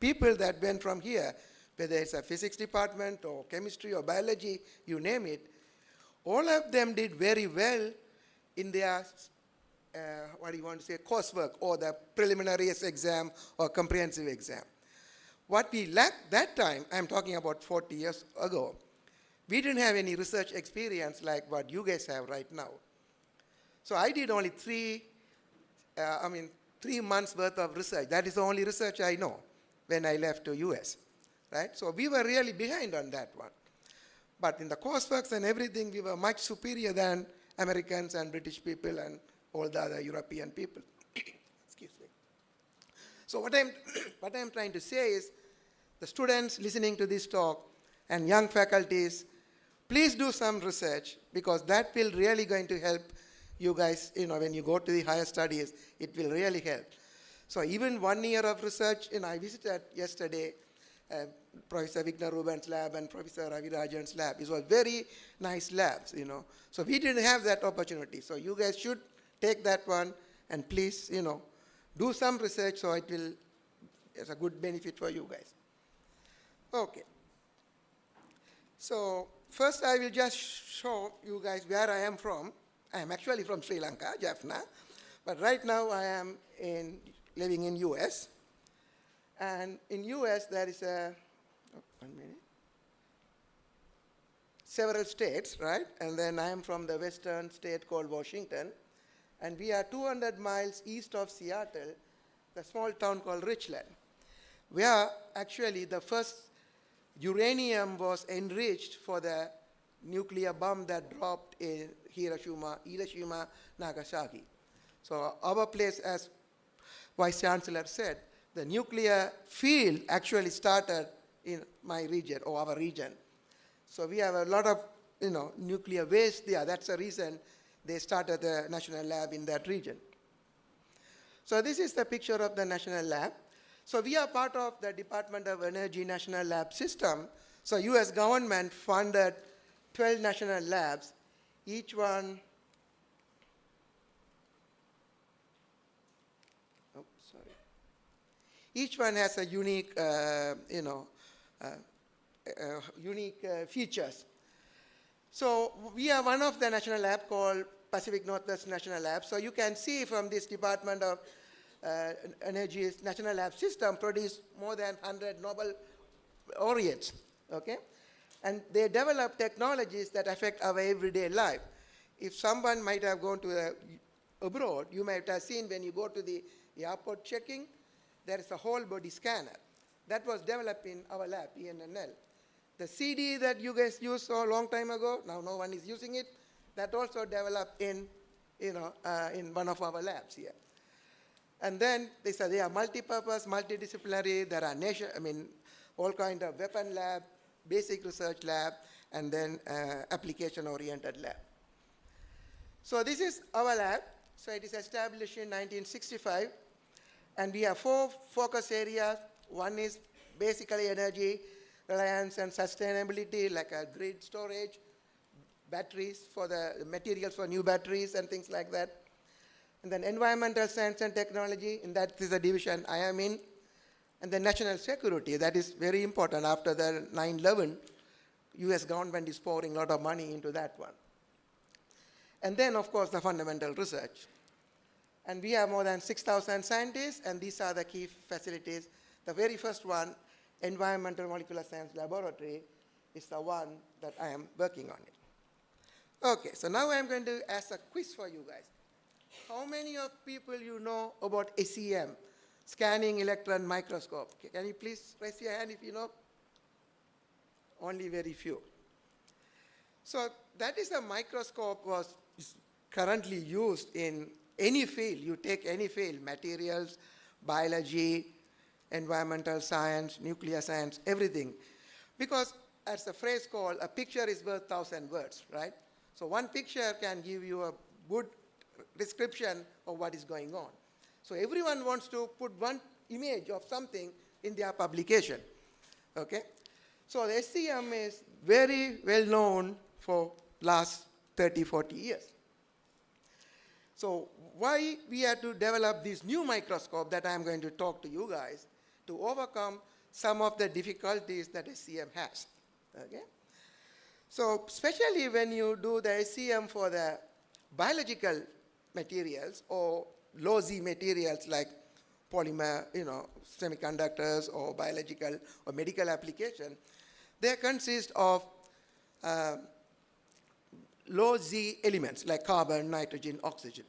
people that went from here, whether it's a physics department or chemistry or biology, you name it, all of them did very well in their, coursework or the preliminary exam or comprehensive exam. What we lacked that time, I'm talking about 40 years ago, we didn't have any research experience like what you guys have right now. So I did only 3 months worth of research. That is the only research I know when I left to US, right? So we were really behind on that one. But in the courseworks and everything, we were much superior than Americans and British people and all the other European people. Excuse me. So what I'm trying to say is, the students listening to this talk and young faculties, please do some research, because that will really going to help you guys, when you go to the higher studies, it will really help. So even 1 year of research, I visited yesterday Professor Vigna Ruben's lab and Professor Ravi Rajan's lab. It was very nice labs, So we didn't have that opportunity. So you guys should take that one and please, do some research so it's a good benefit for you guys. Okay. So first I will just show you guys where I am from. I am actually from Sri Lanka, Jaffna, but right now I am living in US. And in US there is several states, right? And then I am from the western state called Washington. And we are 200 miles east of Seattle, the small town called Richland, where actually the first uranium was enriched for the nuclear bomb that dropped in Hiroshima, Nagasaki. So our place, as Vice Chancellor said, the nuclear field actually started in my region, or our region. So we have a lot of, nuclear waste there. That's the reason they started the national lab in that region. So this is the picture of the national lab. So we are part of the Department of Energy National Lab System. So US government funded 12 national labs, each one, each one has a unique, unique features. So we are one of the national lab called Pacific Northwest National Lab. So you can see from this Department of Energy's National Lab System produced more than 100 Nobel laureates, okay? And they develop technologies that affect our everyday life. If someone might have gone to abroad, you might have seen when you go to the airport checking, there is a whole body scanner. That was developed in our lab, ENNL. The CD that you guys used a long time ago, now no one is using it, that also developed in one of our labs here. And then they say they are multi-purpose, multidisciplinary. There are all kind of weapon lab, basic research lab, and then application-oriented lab. So this is our lab. So it is established in 1965, and we have 4 focus areas. One is basically energy, reliance, and sustainability, like a grid storage, batteries for the materials for new batteries and things like that. And then environmental science and technology, and that is the division I am in. And then national security, that is very important. After the 9/11, US government is pouring a lot of money into that one. And then, of course, the fundamental research. And we have more than 6,000 scientists, and these are the key facilities. The very first one, Environmental Molecular Science Laboratory, is the one that I am working on it. Okay, so now I'm going to ask a quiz for you guys. How many of people you know about SEM, scanning electron microscope? Can you please raise your hand if you know? Only very few. So that is a microscope is currently used in any field. You take any field, materials, biology, environmental science, nuclear science, everything. Because as the phrase called, a picture is worth 1,000 words, right? So one picture can give you a good description of what is going on. So everyone wants to put one image of something in their publication, okay? So the SEM is very well known for last 30, 40 years. So why we had to develop this new microscope that I'm going to talk to you guys to overcome some of the difficulties that SEM has, okay? So especially when you do the SEM for the biological materials or low Z materials like polymer, semiconductors or biological or medical application, they consist of low Z elements like carbon, nitrogen, oxygen.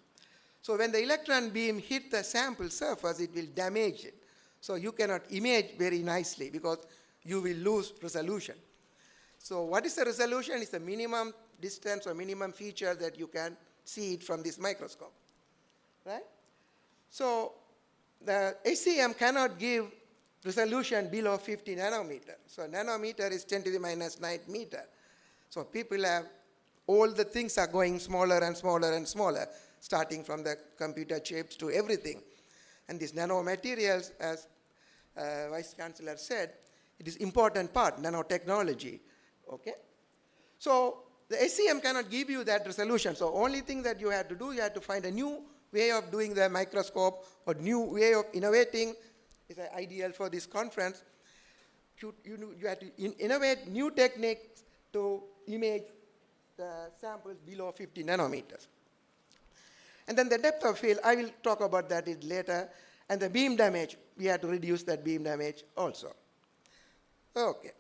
So when the electron beam hits the sample surface, it will damage it. So you cannot image very nicely because you will lose resolution. So what is the resolution? It's the minimum distance or minimum feature that you can see it from this microscope, right? So the SEM cannot give resolution below 50 nanometer. So nanometer is 10 to the minus 9 meter. So people have, all the things are going smaller and smaller and smaller, starting from the computer chips to everything. And these nanomaterials, as Vice Chancellor said, it is important part, nanotechnology, okay? So the SEM cannot give you that resolution. So only thing that you have to do, you have to find a new way of doing the microscope or new way of innovating. Is ideal for this conference. You have to innovate new techniques to image the samples below 50 nanometers. And then the depth of field, I will talk about that later. And the beam damage, we have to reduce that beam damage also. Okay.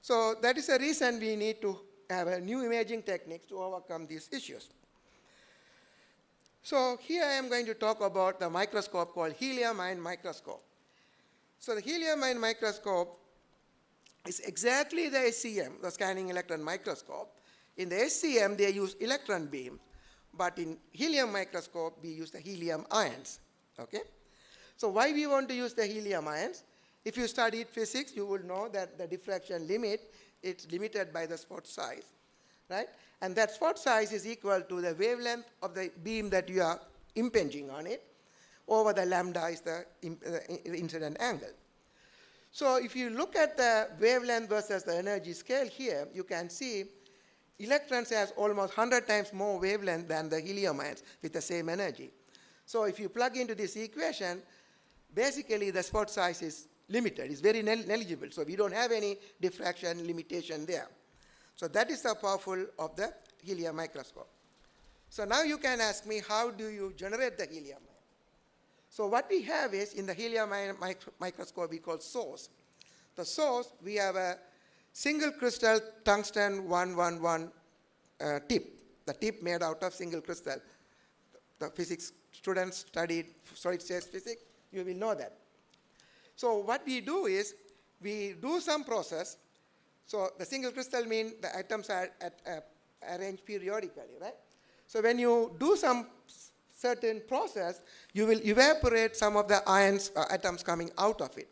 So that is the reason we need to have a new imaging techniques to overcome these issues. So here I am going to talk about the microscope called helium ion microscope. So the helium ion microscope is exactly the SEM, the scanning electron microscope. In the SEM, they use electron beam, but in helium microscope, we use the helium ions, okay? So why we want to use the helium ions? If you studied physics, you will know that the diffraction limit, it's limited by the spot size, right? And that spot size is equal to the wavelength of the beam that you are impinging on it, over the lambda is the incident angle. So if you look at the wavelength versus the energy scale here, you can see electrons has almost 100 times more wavelength than the helium ions with the same energy. So if you plug into this equation, basically the spot size is limited. It's very negligible. So we don't have any diffraction limitation there. So that is the powerful of the helium microscope. So now you can ask me, how do you generate the helium ion? So what we have is, in the helium ion microscope, we call source. The source, we have a single crystal tungsten 111 tip. The tip made out of single crystal. The physics students studied solid state physics, you will know that. So what we do is, we do some process. So the single crystal means the atoms are arranged periodically, right? So when you do some certain process, you will evaporate some of the ions atoms coming out of it.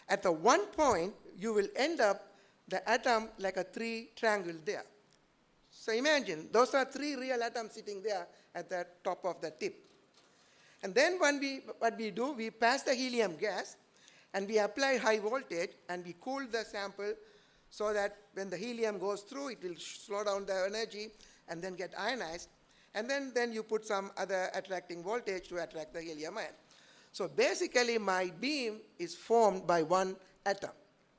At the one point, you will end up the atom like a 3 triangle there. So imagine, those are 3 real atoms sitting there at the top of the tip. And then what we do, we pass the helium gas, and we apply high voltage, and we cool the sample so that when the helium goes through, it will slow down the energy and then get ionized. and then you put some other attracting voltage to attract the helium ion. So basically my beam is formed by one atom.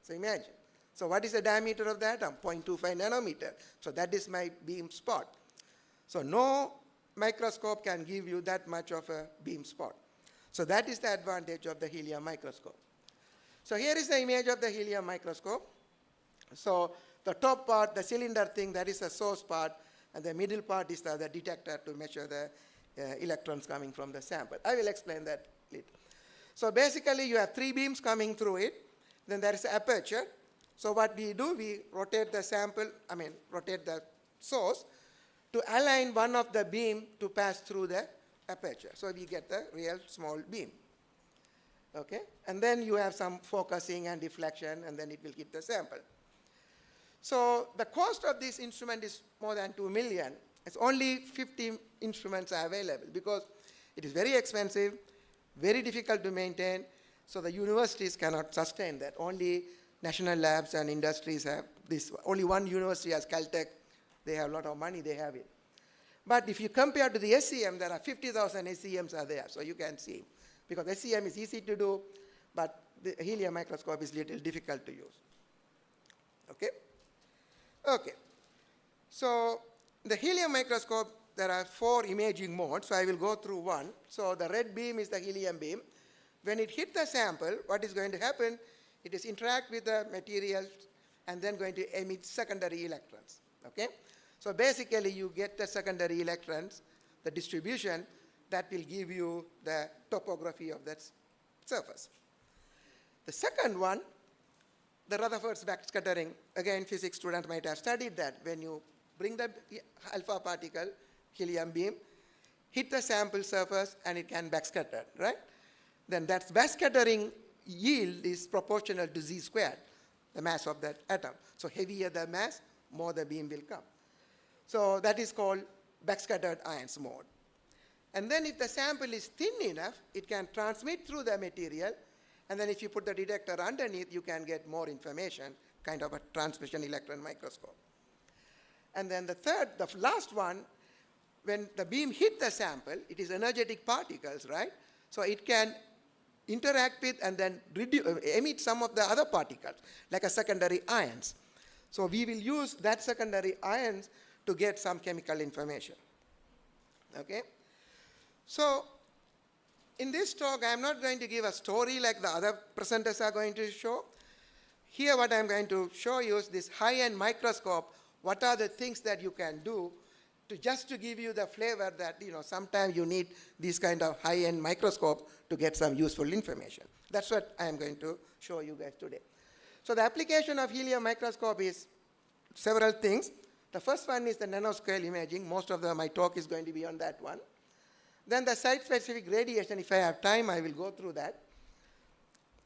So imagine. So what is the diameter of the atom? 0.25 nanometer. So that is my beam spot. So no microscope can give you that much of a beam spot. So that is the advantage of the helium microscope. So here is the image of the helium microscope. So the top part, the cylinder thing, that is the source part, and the middle part is the detector to measure the electrons coming from the sample. I will explain that later. So basically you have three beams coming through it. Then there is an aperture. So what we do, we rotate the sample, rotate the source to align one of the beam to pass through the aperture. So we get the real small beam. Okay? And then you have some focusing and deflection, and then it will hit the sample. So the cost of this instrument is more than 2 million. It's only 50 instruments are available because it is very expensive, very difficult to maintain, so the universities cannot sustain that. Only national labs and industries have this. Only one university has Caltech. They have a lot of money, they have it. But if you compare to the SEM, there are 50,000 SEMs are there, so you can see. Because SEM is easy to do, but the helium microscope is a little difficult to use. Okay? Okay. So the helium microscope, there are 4 imaging modes, so I will go through one. So the red beam is the helium beam. When it hits the sample, what is going to happen? It is interact with the materials and then going to emit secondary electrons. Okay? So basically you get the secondary electrons, the distribution, that will give you the topography of that surface. The second one, the Rutherford's backscattering. Again, physics students might have studied that. When you bring the alpha particle, helium beam, hit the sample surface and it can backscatter, right? Then that backscattering yield is proportional to z squared, the mass of that atom. So heavier the mass, more the beam will come. So that is called backscattered ions mode. And then if the sample is thin enough, it can transmit through the material, and then if you put the detector underneath, you can get more information, kind of a transmission electron microscope. And then the last one, when the beam hit the sample, it is energetic particles, right? So it can interact with and then emit some of the other particles, like a secondary ions. So we will use that secondary ions to get some chemical information. Okay? So in this talk, I am not going to give a story like the other presenters are going to show. Here what I am going to show you is this high-end microscope. What are the things that you can do just to give you the flavor that, sometimes you need this kind of high-end microscope to get some useful information. That's what I am going to show you guys today. So the application of helium microscope is several things. The first one is the nanoscale imaging. Most of my talk is going to be on that one. Then the site-specific radiation, if I have time, I will go through that.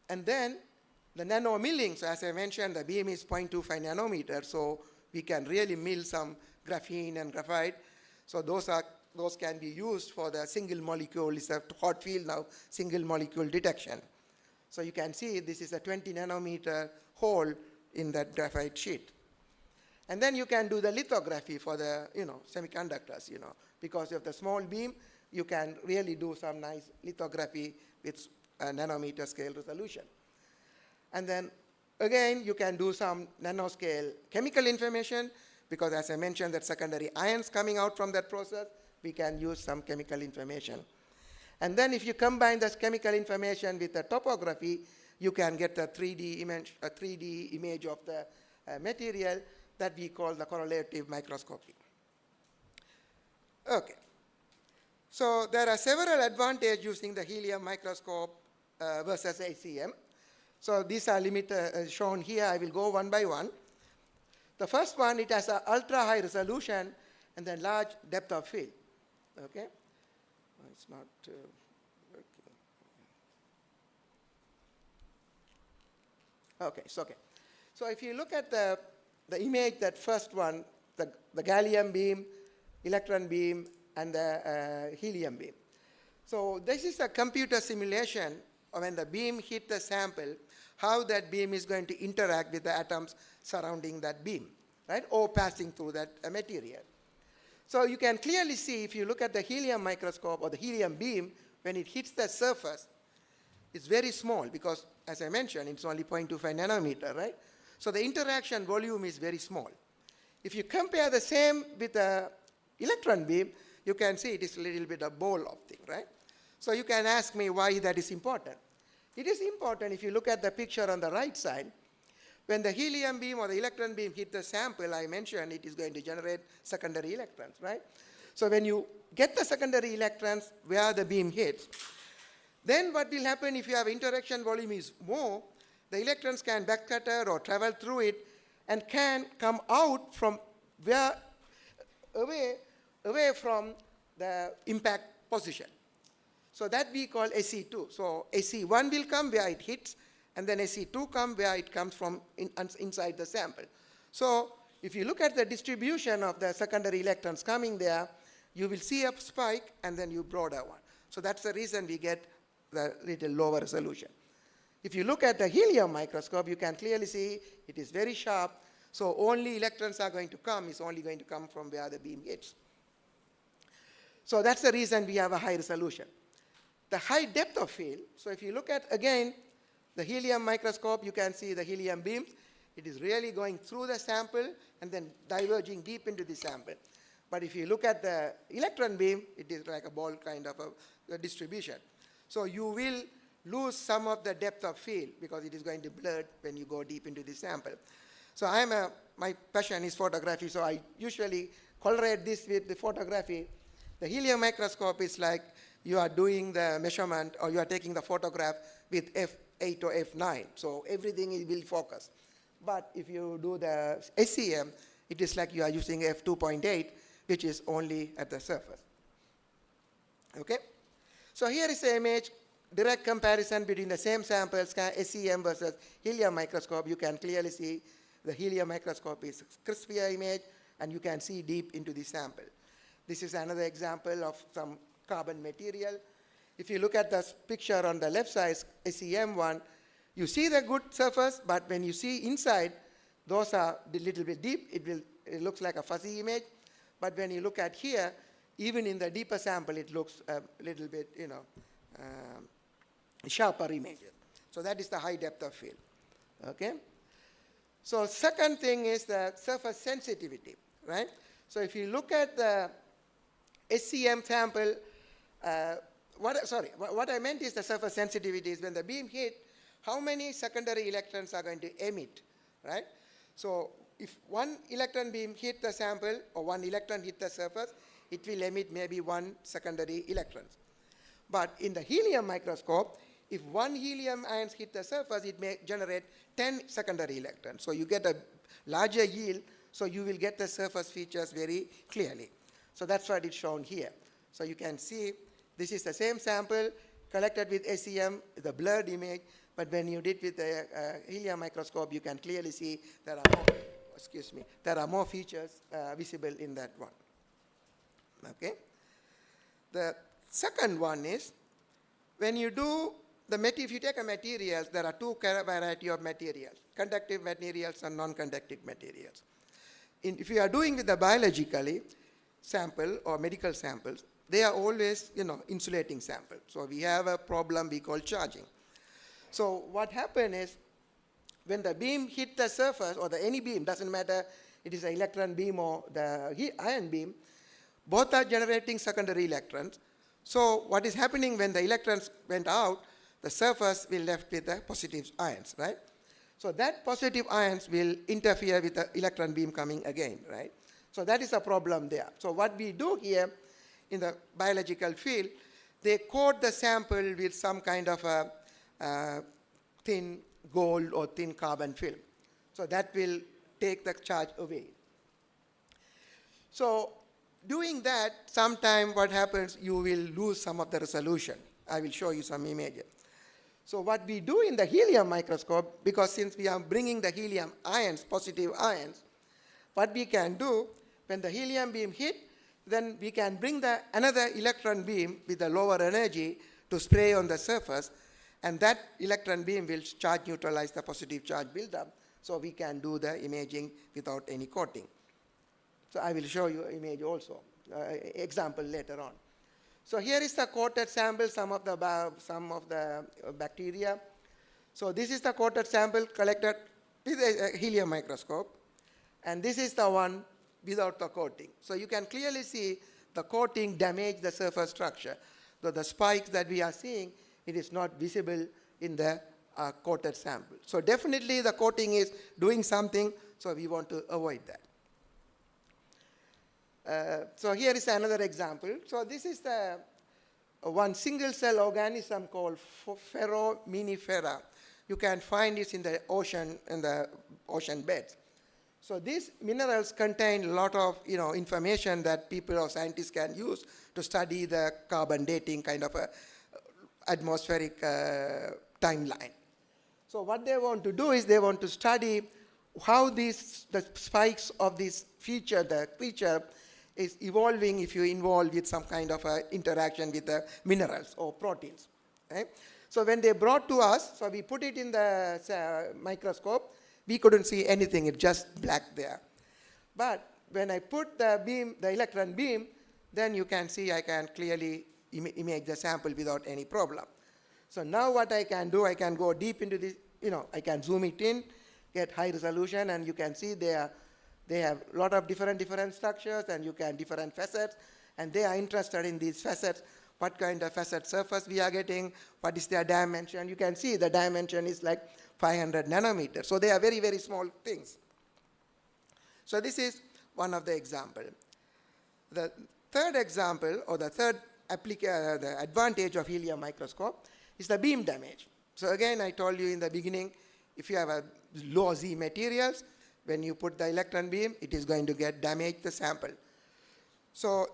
And then the nanomilling. So as I mentioned, the beam is 0.25 nanometer, so we can really mill some graphene and graphite. So those can be used for the single molecule. It's a hot field now, single molecule detection. So you can see this is a 20 nanometer hole in that graphite sheet. And then you can do the lithography for the semiconductors, because of the small beam, you can really do some nice lithography with a nanometer scale resolution. And then again, you can do some nanoscale chemical information, because as I mentioned, that secondary ions coming out from that process, we can use some chemical information. And then if you combine this chemical information with the topography, you can get a 3D image of the material that we call the correlative microscopy. Okay. So there are several advantages using the helium microscope versus ACM. So these are shown here. I will go one by one. The first one, it has an ultra-high resolution and then large depth of field. Okay? It's not working. Okay, it's okay. So if you look at the image, that first one, the gallium beam, electron beam, and the helium beam. So this is a computer simulation of when the beam hit the sample, how that beam is going to interact with the atoms surrounding that beam, right, or passing through that material. So you can clearly see if you look at the helium microscope or the helium beam, when it hits the surface, it's very small because, as I mentioned, it's only 0.25 nanometer, right? So the interaction volume is very small. If you compare the same with the electron beam, you can see it is a little bit a ball of thing, right? So you can ask me why that is important. It is important if you look at the picture on the right side. When the helium beam or the electron beam hit the sample, I mentioned it is going to generate secondary electrons, right? So when you get the secondary electrons where the beam hits, then what will happen if you have interaction volume is more, the electrons can backscatter or travel through it and can come out from where, away from the impact position. So that we call SE2. So SE1 will come where it hits, and then SE2 come where it comes from inside the sample. So if you look at the distribution of the secondary electrons coming there, you will see a spike and then you broader one. So that's the reason we get the little lower resolution. If you look at the helium microscope, you can clearly see it is very sharp, so only electrons are going to come, is only going to come from where the beam hits. So that's the reason we have a high resolution. The high depth of field, so if you look at, again, the helium microscope, you can see the helium beams. It is really going through the sample and then diverging deep into the sample. But if you look at the electron beam, it is like a ball kind of a distribution. So you will lose some of the depth of field because it is going to blur when you go deep into the sample. So my passion is photography, so I usually correlate this with the photography. The helium microscope is like you are doing the measurement or you are taking the photograph with f8 or f9, so everything will focus. But if you do the SEM, it is like you are using f2.8, which is only at the surface. Okay? So here is the image, direct comparison between the same samples, SEM versus helium microscope. You can clearly see the helium microscope is crispier image, and you can see deep into the sample. This is another example of some carbon material. If you look at this picture on the left side, SEM1, you see the good surface, but when you see inside, those are a little bit deep. It looks like a fuzzy image. But when you look at here, even in the deeper sample, it looks a little bit, sharper image. So that is the high depth of field. Okay? So second thing is the surface sensitivity, right? So if you look at the SEM sample, what I meant is the surface sensitivity is when the beam hit, how many secondary electrons are going to emit, right? So if one electron beam hit the sample or one electron hit the surface, it will emit maybe one secondary electrons. But in the helium microscope, if one helium ions hit the surface, it may generate 10 secondary electrons. So you get a larger yield, so you will get the surface features very clearly. So that's what is shown here. So you can see this is the same sample collected with SEM, the blurred image, but when you did with the helium microscope, you can clearly see there are more features visible in that one. Okay? The second one is when you do if you take a materials, there are two variety of materials, conductive materials and non-conductive materials. If you are doing with the biologically sample or medical samples, they are always, insulating samples. So we have a problem we call charging. So what happened is when the beam hit the surface, or any beam, doesn't matter, it is an electron beam or the ion beam, both are generating secondary electrons. So what is happening when the electrons went out, the surface will left with the positive ions, right? So that positive ions will interfere with the electron beam coming again, right? So that is a problem there. So what we do here in the biological field, they coat the sample with some kind of a thin gold or thin carbon film. So that will take the charge away. So doing that, sometime what happens, you will lose some of the resolution. I will show you some images. So what we do in the helium microscope, because since we are bringing the helium ions, positive ions, what we can do, when the helium beam hit, then we can bring another electron beam with a lower energy to spray on the surface, and that electron beam will charge neutralize the positive charge buildup, so we can do the imaging without any coating. So I will show you an image also. example later on. So here is the coated sample, some of the bacteria. So this is the coated sample collected with a helium microscope, and this is the one without the coating. So you can clearly see the coating damage the surface structure. So the spikes that we are seeing, it is not visible in the coated sample. So definitely the coating is doing something, so we want to avoid that. So here is another example. So this is the one single cell organism called Ferrominifera. You can find this in the ocean beds. So these minerals contain a lot of information that people or scientists can use to study the carbon dating kind of a atmospheric timeline. So what they want to do is they want to study how the spikes of this feature, the creature, is evolving if you involve with some kind of interaction with the minerals or proteins. Right? So when they brought to us, so we put it in the microscope, we couldn't see anything, it's just black there. But when I put the beam, the electron beam, then you can see I can clearly image the sample without any problem. So now what I can do, I can go deep into this, I can zoom it in, get high resolution, and you can see they have a lot of different structures, and you can different facets, and they are interested in these facets, what kind of facet surface we are getting, what is their dimension. You can see the dimension is like 500 nanometers. So they are very, very small things. So this is one of the examples. The third example, or the third the advantage of helium microscope is the beam damage. So again, I told you in the beginning, if you have a low Z materials, when you put the electron beam, it is going to get damage the sample. So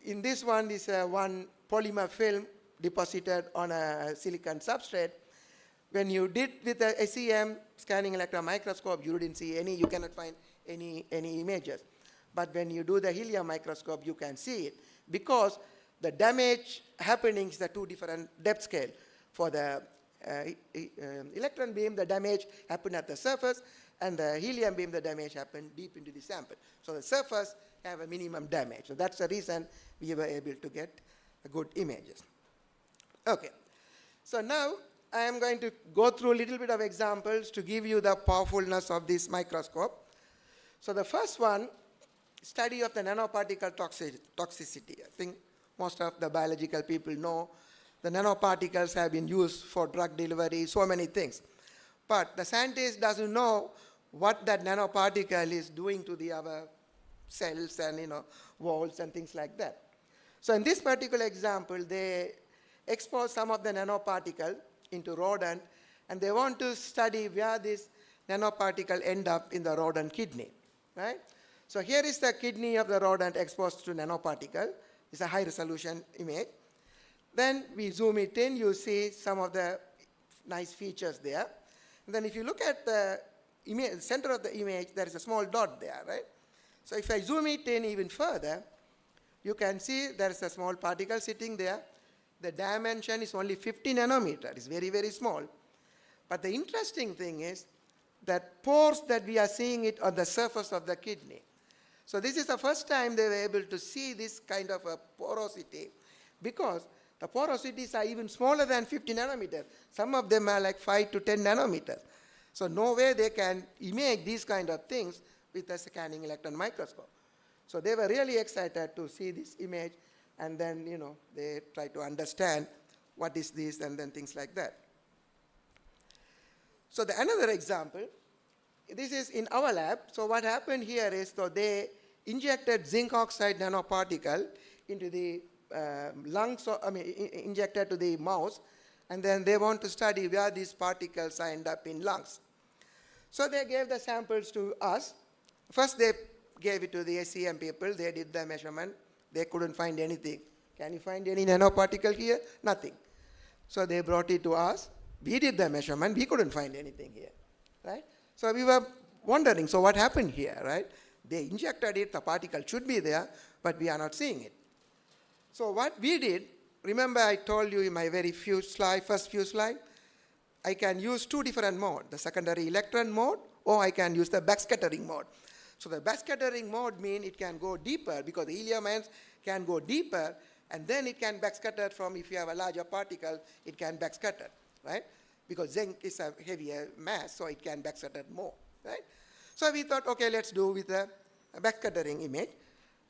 in this one is one polymer film deposited on a silicon substrate. When you did with the SEM scanning electron microscope, you didn't see any, you cannot find any images. But when you do the helium microscope, you can see it, because the damage happening is the two different depth scale. For the electron beam, the damage happened at the surface, and the helium beam, the damage happened deep into the sample. So the surface have a minimum damage. So that's the reason we were able to get good images. Okay, so now I am going to go through a little bit of examples to give you the powerfulness of this microscope. So the first one, study of the nanoparticle toxicity. I think most of the biological people know the nanoparticles have been used for drug delivery, so many things. But the scientist doesn't know what that nanoparticle is doing to the other cells and walls and things like that. So in this particular example, they expose some of the nanoparticle into rodent, and they want to study where this nanoparticle end up in the rodent kidney, right? So here is the kidney of the rodent exposed to nanoparticle. It's a high resolution image. Then we zoom it in, you see some of the nice features there. And then if you look at the image, center of the image, there is a small dot there, right? So if I zoom it in even further, you can see there is a small particle sitting there. The dimension is only 50 nanometer. It's very, very small. But the interesting thing is that pores that we are seeing it on the surface of the kidney. So this is the first time they were able to see this kind of a porosity, because the porosities are even smaller than 50 nanometers. Some of them are like 5 to 10 nanometers. So no way they can image these kind of things with a scanning electron microscope. So they were really excited to see this image, and then they try to understand what is this and then things like that. So another example, this is in our lab. So what happened here is, so they injected zinc oxide nanoparticle into the lungs, injected to the mouse, and then they want to study where these particles end up in lungs. So they gave the samples to us. First they gave it to the SEM people. They did the measurement. They couldn't find anything. Can you find any nanoparticle here? Nothing. So they brought it to us. We did the measurement. We couldn't find anything here, right? So we were wondering, so what happened here, right? They injected it, the particle should be there, but we are not seeing it. So what we did, remember I told you in my first few slides, I can use two different modes, the secondary electron mode, or I can use the backscattering mode. So the backscattering mode means it can go deeper because the helium ions can go deeper, and then it can backscatter from, if you have a larger particle, it can backscatter, right? Because zinc is a heavier mass, so it can backscatter more, right? So we thought, okay, let's do with a backscattering image.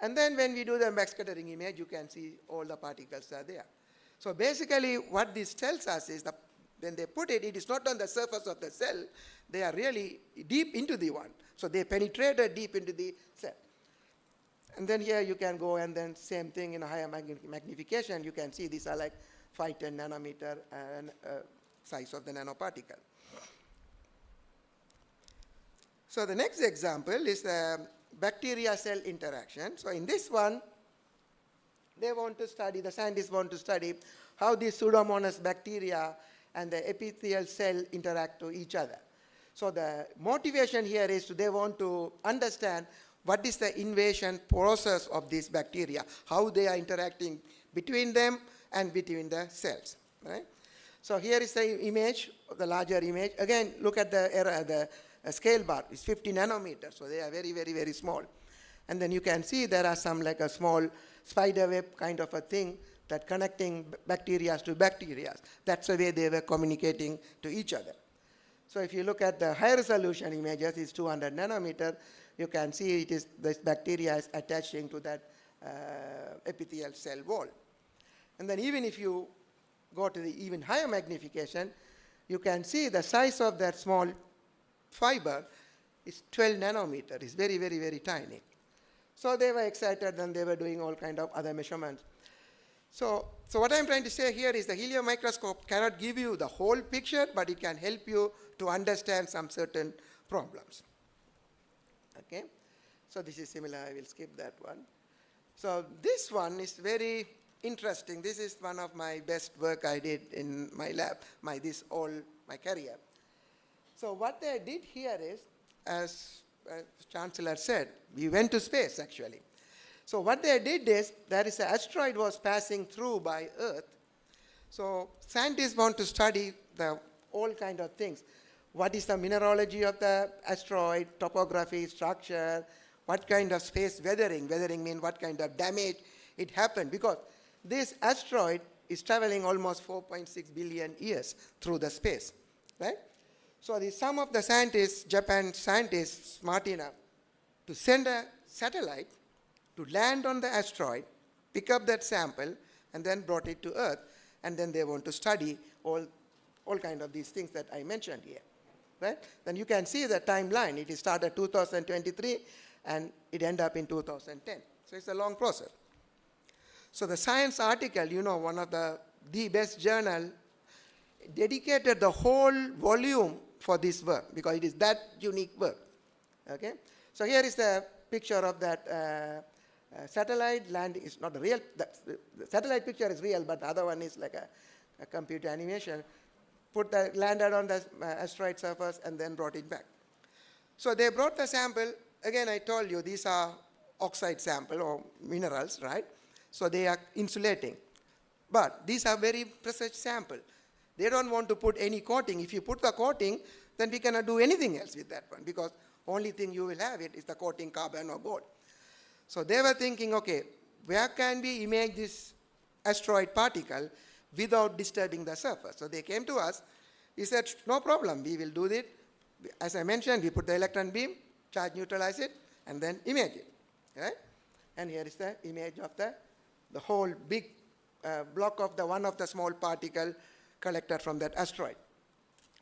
And then when we do the backscattering image, you can see all the particles are there. So basically what this tells us is that when they put it, it is not on the surface of the cell, they are really deep into the one. So they penetrated deep into the cell. And then here you can go, and then same thing in a higher magnification, you can see these are like 5-10 nanometer size of the nanoparticle. So the next example is the bacteria-cell interaction. So in this one, they want to study, the scientists want to study how these Pseudomonas bacteria and the epithelial cell interact to each other. So the motivation here is they want to understand what is the invasion process of these bacteria, how they are interacting between them and between the cells, right? So here is the image, the larger image. Again, look at the scale bar. It's 50 nanometers, so they are very, very, very small. And then you can see there are some like a small spider web kind of a thing that connecting bacteria to bacteria. That's the way they were communicating to each other. So if you look at the high resolution images, it's 200 nanometer. You can see it is this bacteria is attaching to that epithelial cell wall. And then even if you go to the even higher magnification, you can see the size of that small fiber is 12 nanometer. It's very, very, very tiny. So they were excited, and they were doing all kind of other measurements. So what I'm trying to say here is the helium microscope cannot give you the whole picture, but it can help you to understand some certain problems. Okay? So this is similar. I will skip that one. So this one is very interesting. This is one of my best work I did in my lab, my career. So what they did here is, as Chancellor said, we went to space actually. So what they did is, there is an asteroid was passing through by Earth. So scientists want to study all kind of things. What is the mineralogy of the asteroid, topography, structure, what kind of space weathering. Weathering means what kind of damage it happened, because this asteroid is traveling almost 4.6 billion years through the space, right? So some of the scientists, Japan scientists, smart enough to send a satellite to land on the asteroid, pick up that sample, and then brought it to Earth. And then they want to study all kind of these things that I mentioned here, right? Then you can see the timeline. It started 2023, and it ended up in 2010. So it's a long process. So the science article, one of the best journal, dedicated the whole volume for this work, because it is that unique work, okay? So here is the picture of that satellite land. Is not real. The satellite picture is real, but the other one is like a computer animation. Landed on the asteroid surface and then brought it back. So they brought the sample. Again, I told you these are oxide sample or minerals, right? So they are insulating. But these are very precise sample. They don't want to put any coating. If you put the coating, then we cannot do anything else with that one, because only thing you will have is the coating carbon or gold. So they were thinking, okay, where can we image this asteroid particle without disturbing the surface? So they came to us. We said, no problem, we will do it. As I mentioned, we put the electron beam, charge neutralize it, and then image it, right? And here is the image of the whole big block of one of the small particle collected from that asteroid.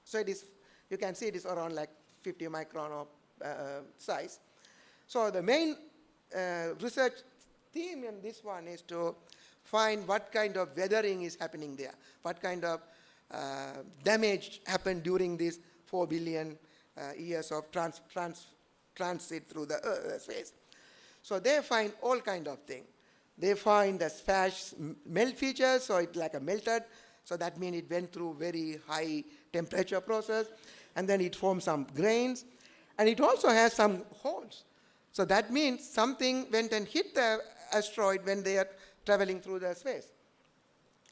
So it is, you can see it is around like 50 micron of size. So the main research theme in this one is to find what kind of weathering is happening there, what kind of damage happened during these 4 billion years of transit through the space. So they find all kind of things. They find the splash melt features, so it's like a melted, so that means it went through very high temperature process, and then it formed some grains, and it also has some holes. So that means something went and hit the asteroid when they are traveling through the space.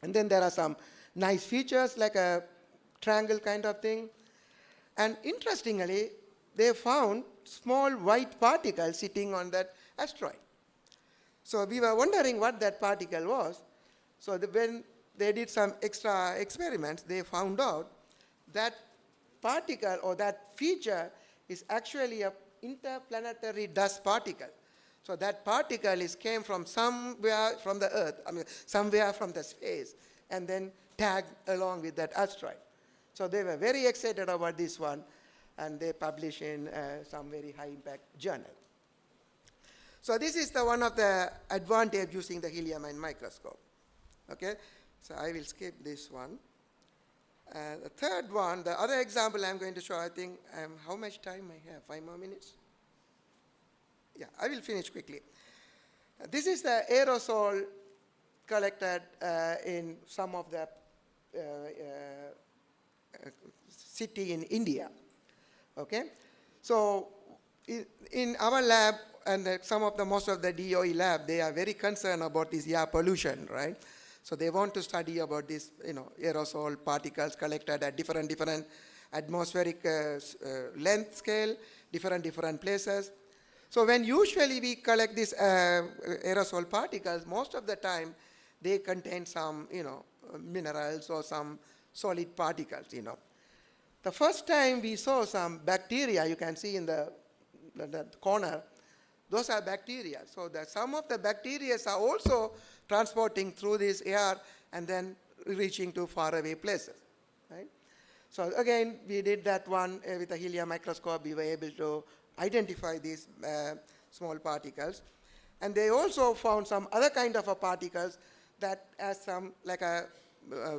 And then there are some nice features like a triangle kind of thing. And interestingly, they found small white particle sitting on that asteroid. So we were wondering what that particle was. So when they did some extra experiments, they found out that particle or that feature is actually a interplanetary dust particle. So that particle came from somewhere from the Earth, somewhere from the space, and then tagged along with that asteroid. So they were very excited about this one, and they published in some very high-impact journal. So this is one of the advantages using the helium ion microscope. Okay, so I will skip this one. The third one, the other example I'm going to show, I think, how much time I have? 5 more minutes? Yeah, I will finish quickly. This is the aerosol collected in some of the city in India. Okay, so in our lab and most of the DOE lab, they are very concerned about this air pollution, right? So they want to study about this, aerosol particles collected at different atmospheric length scale, different places. So when usually we collect these aerosol particles, most of the time they contain some, minerals or some solid particles, The first time we saw some bacteria, you can see in the corner, those are bacteria. So some of the bacteria are also transporting through this air and then reaching to faraway places, right? So again, we did that one with a helium microscope. We were able to identify these small particles. And they also found some other kind of particles that has some, like a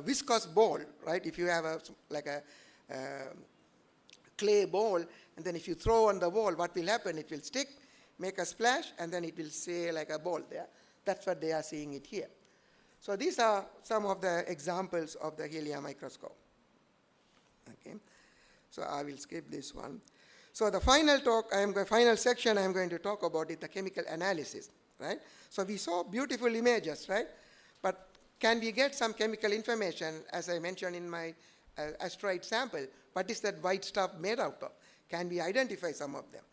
viscous ball, right? If you have a clay ball, and then if you throw on the wall, what will happen? It will stick, make a splash, and then it will stay like a ball there. That's what they are seeing it here. So these are some of the examples of the helium microscope. Okay, so I will skip this one. So the final final section I'm going to talk about is the chemical analysis, right? So we saw beautiful images, right? But can we get some chemical information, as I mentioned in my asteroid sample? What is that white stuff made out of? Can we identify some of them,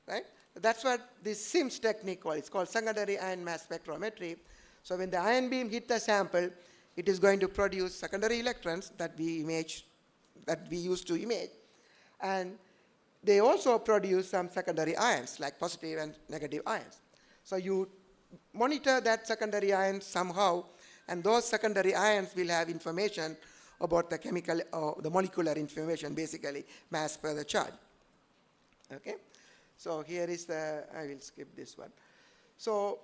right? That's what this SIMS technique calls. It's called secondary ion mass spectrometry. So when the ion beam hits the sample, it is going to produce secondary electrons that we use to image. And they also produce some secondary ions, like positive and negative ions. So you monitor that secondary ions somehow, and those secondary ions will have information about the chemical or the molecular information, basically mass per the charge. Okay, so here is I will skip this one. So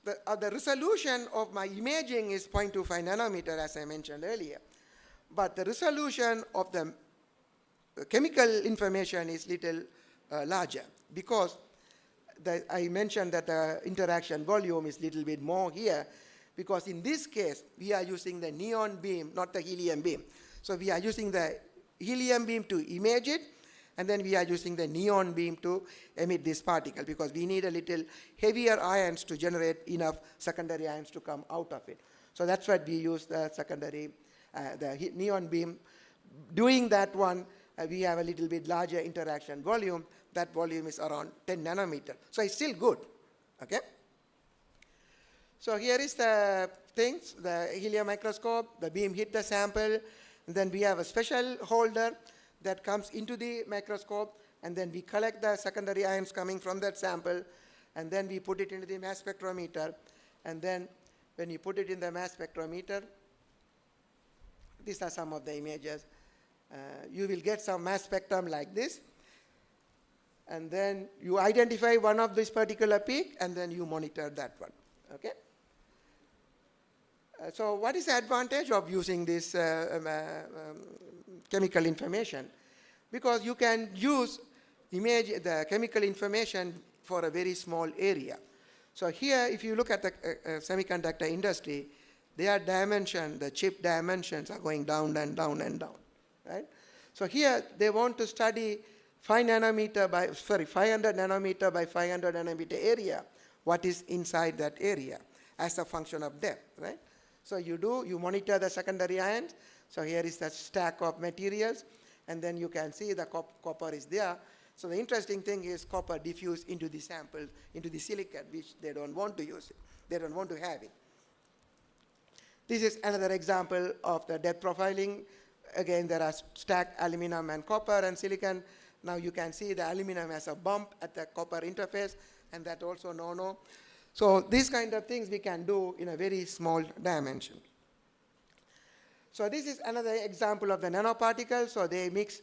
the resolution of my imaging is 0.25 nanometer, as I mentioned earlier, but the resolution of the chemical information is little larger, because I mentioned that the interaction volume is little bit more here, because in this case, we are using the neon beam, not the helium beam. So we are using the helium beam to image it, and then we are using the neon beam to emit this particle, because we need a little heavier ions to generate enough secondary ions to come out of it. So that's what we use the secondary, the neon beam. Doing that one, we have a little bit larger interaction volume. That volume is around 10 nanometer. So it's still good, okay? So here is the things, the helium microscope, the beam hit the sample, and then we have a special holder that comes into the microscope, and then we collect the secondary ions coming from that sample, and then we put it into the mass spectrometer, and then when you put it in the mass spectrometer, these are some of the images. You will get some mass spectrum like this, and then you identify one of this particular peak, and then you monitor that one, okay? So what is the advantage of using this chemical information? Because you can use the chemical information for a very small area. So here, if you look at the semiconductor industry, their dimension, the chip dimensions are going down and down and down, right? So here, they want to study 500 nanometer by 500 nanometer area, what is inside that area as a function of depth, right? So you monitor the secondary ions. So here is the stack of materials, and then you can see the copper is there. So the interesting thing is copper diffused into the sample, into the silicate, which they don't want to use it. They don't want to have it. This is another example of the depth profiling. Again, there are stacked aluminum and copper and silicon. Now you can see the aluminum has a bump at the copper interface, and that also no. So these kind of things we can do in a very small dimension. So this is another example of the nanoparticle. So they mix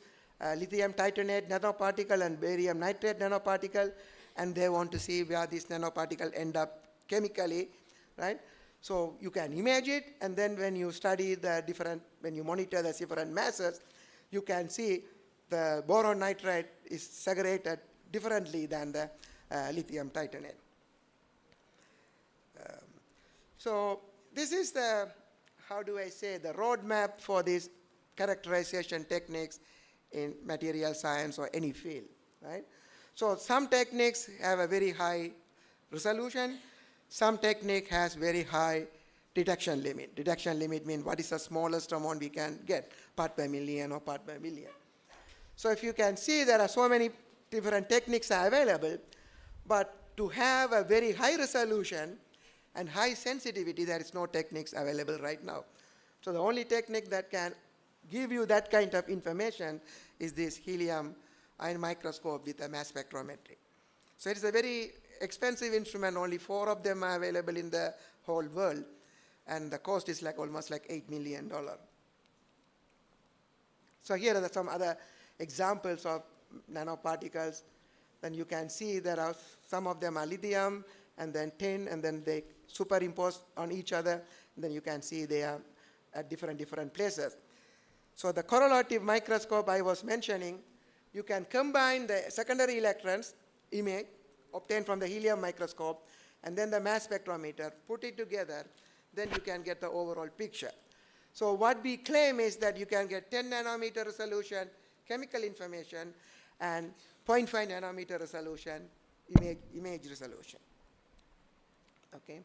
lithium titanate nanoparticle and barium nitrate nanoparticle, and they want to see where this nanoparticle end up chemically, right? So you can image it, and then when you study the different, when you monitor the different masses, you can see the boron nitride is segregated differently than the lithium titanate. So this is the, how do I say, the roadmap for these characterization techniques in material science or any field, right? So some techniques have a very high resolution. Some technique has very high detection limit. Detection limit means what is the smallest amount we can get, part per million or part per million. So if you can see, there are so many different techniques are available, but to have a very high resolution and high sensitivity, there is no techniques available right now. So the only technique that can give you that kind of information is this helium ion microscope with a mass spectrometry. So it is a very expensive instrument. Only 4 of them are available in the whole world, and the cost is like almost like $8 million. So here are some other examples of nanoparticles. Then you can see there are some of them are lithium and then tin, and then they superimpose on each other, and then you can see they are at different places. So the correlative microscope I was mentioning, you can combine the secondary electrons image obtained from the helium microscope and then the mass spectrometer, put it together, then you can get the overall picture. So what we claim is that you can get 10 nanometer resolution chemical information and 0.5 nanometer resolution image resolution. Okay.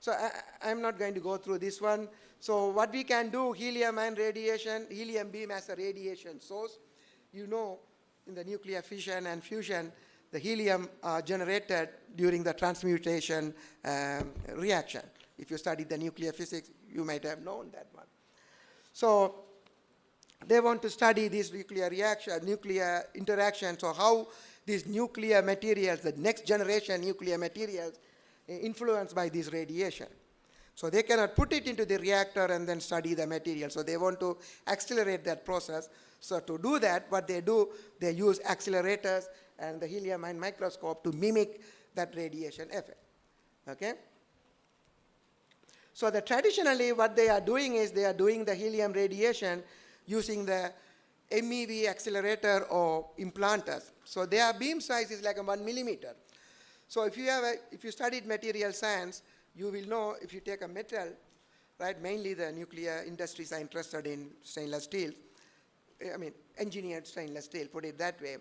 So I'm not going to go through this one. So what we can do, helium ion radiation, helium beam as a radiation source. You know, in the nuclear fission and fusion, the helium are generated during the transmutation reaction. If you studied the nuclear physics, you might have known that one. So they want to study this nuclear reaction, nuclear interaction, so how these nuclear materials, the next generation nuclear materials, influenced by this radiation. So they cannot put it into the reactor and then study the material. So they want to accelerate that process. So to do that, what they do, they use accelerators and the helium ion microscope to mimic that radiation effect. Okay? So traditionally what they are doing is they are doing the helium radiation using the MEV accelerator or implanters. So their beam size is like a 1 millimeter. So if you studied material science, you will know if you take a metal, right, mainly the nuclear industries are interested in stainless steel, I mean engineered stainless steel, put it that way.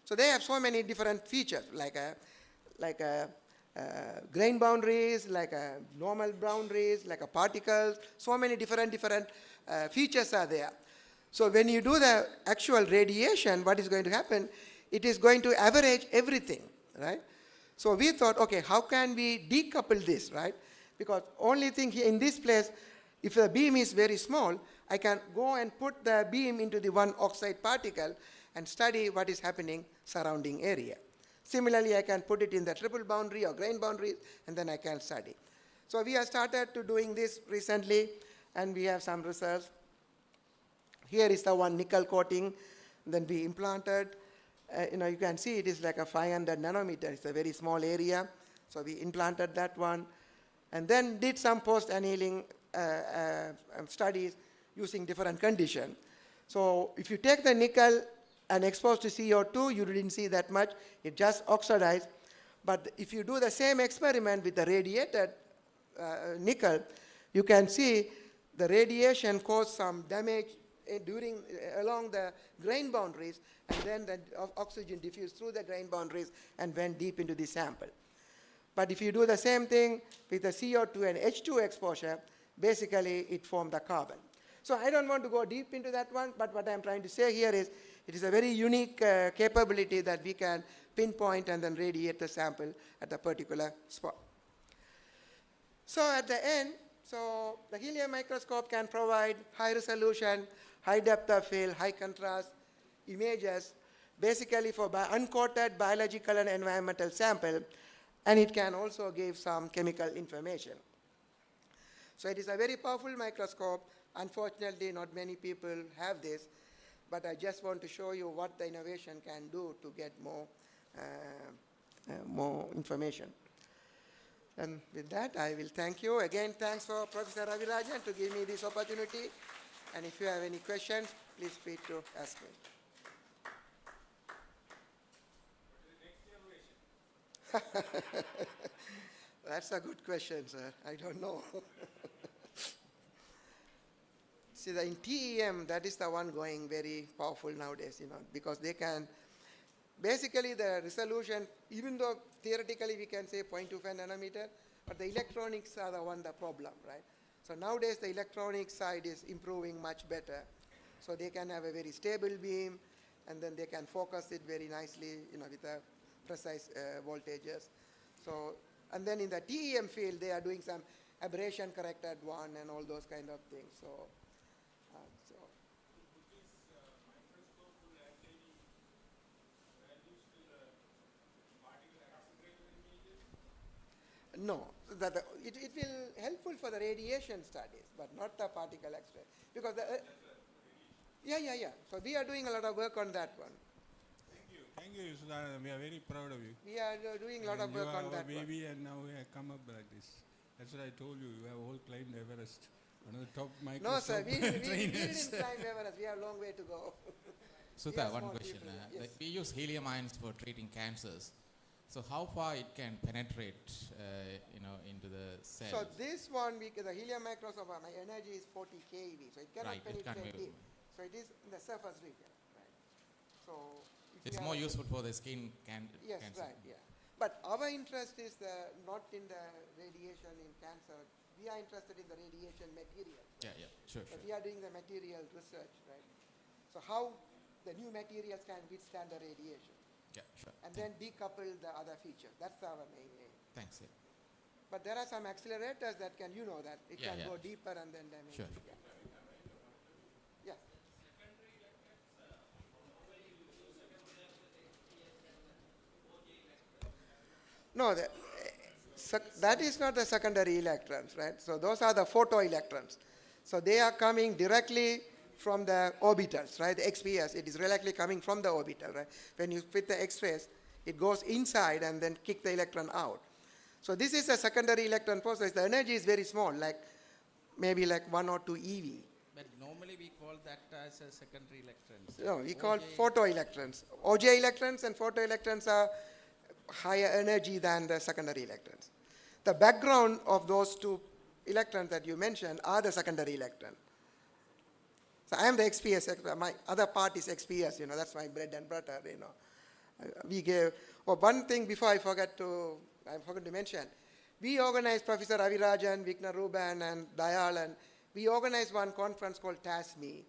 So they have so many different features, like grain boundaries, like normal boundaries, like particles, so many different features are there. So when you do the actual radiation, what is going to happen? It is going to average everything, right? So we thought, okay, how can we decouple this, right? Because only thing here in this place, if the beam is very small, I can go and put the beam into the one oxide particle and study what is happening surrounding area. Similarly, I can put it in the triple boundary or grain boundaries, and then I can study. So we have started to doing this recently, and we have some results. Here is the one nickel coating, then we implanted. You can see it is like a 500 nanometer. It's a very small area. So we implanted that one, and then did some post-annealing studies using different conditions. So if you take the nickel and expose to CO2, you didn't see that much. It just oxidized. But if you do the same experiment with the radiated nickel, you can see the radiation caused some damage along the grain boundaries, and then the oxygen diffused through the grain boundaries and went deep into the sample. But if you do the same thing with the CO2 and H2 exposure, basically it formed the carbon. So I don't want to go deep into that one, but what I'm trying to say here is it is a very unique capability that we can pinpoint and then radiate the sample at a particular spot. So at the end, so the helium microscope can provide high resolution, high depth of field, high contrast images, basically for uncoated biological and environmental sample, and it can also give some chemical information. So it is a very powerful microscope. Unfortunately, not many people have this, but I just want to show you what the innovation can do to get more information. And with that, I will thank you. Again, thanks for Professor Ravirajan to give me this opportunity. And if you have any questions, please feel free to ask me. That's a good question, sir. I don't know. See, in TEM, that is the one going very powerful nowadays, because they can, basically the resolution, even though theoretically we can say 0.25 nanometer, but the electronics are the problem, right? So nowadays the electronic side is improving much better. So they can have a very stable beam, and then they can focus it very nicely, with the precise voltages. So, and then in the TEM field, they are doing some aberration corrected one and all those kind of things. So, no, it will helpful for the radiation studies, but not the particle X-ray. Because yeah. So we are doing a lot of work on that one. Thank you, Sudhana. We are very proud of you. We are doing a lot of work on that You are one. baby, and now we have come up like this. That's what I told you. You have all climbed Everest. One of the top Microsoft No, sir, we trainers. didn't climb Everest. We have a long way to go. Sudha, Yes, one small question. people, yes. We use helium ions for treating cancers. So how far it can penetrate, into the cell? So this one, the helium microscope, my energy is 40 keV, so it cannot Right, it can't penetrate be- deep. So it is in the surface region, right? So if It's you more have- useful for the skin Yes, cancer. right, yeah. But our interest is not in the radiation in cancer. We are interested in the radiation material. Yeah, sure. So we are doing the material research, right? So how the new materials can withstand the radiation, Yeah, sure. and then decouple the other features. That's our main aim. Thanks. Yeah. But there are some accelerators that can, that it Yeah, can yeah. go deeper and then damage. Sure. it, Yeah. No, that is not the secondary electrons, right? So those are the photoelectrons. So they are coming directly from the orbitals, right? The XPS, it is directly coming from the orbital, right? When you fit the X-rays, it goes inside and then kick the electron out. So this is a secondary electron process. The energy is very small, maybe 1 or 2 eV. But normally we call that as a secondary electrons. No, we call OJ photoelectrons. OJ electrons and photoelectrons are higher energy than the secondary electrons. The background of those two electrons that you mentioned are the secondary electron. So I am the XPS, my other part is XPS, that's my bread and butter, We gave, one thing before I forgot to mention, we organized Professor Ravirajan, Vikna Ruban, and Dayal, and we organized one conference called TASME.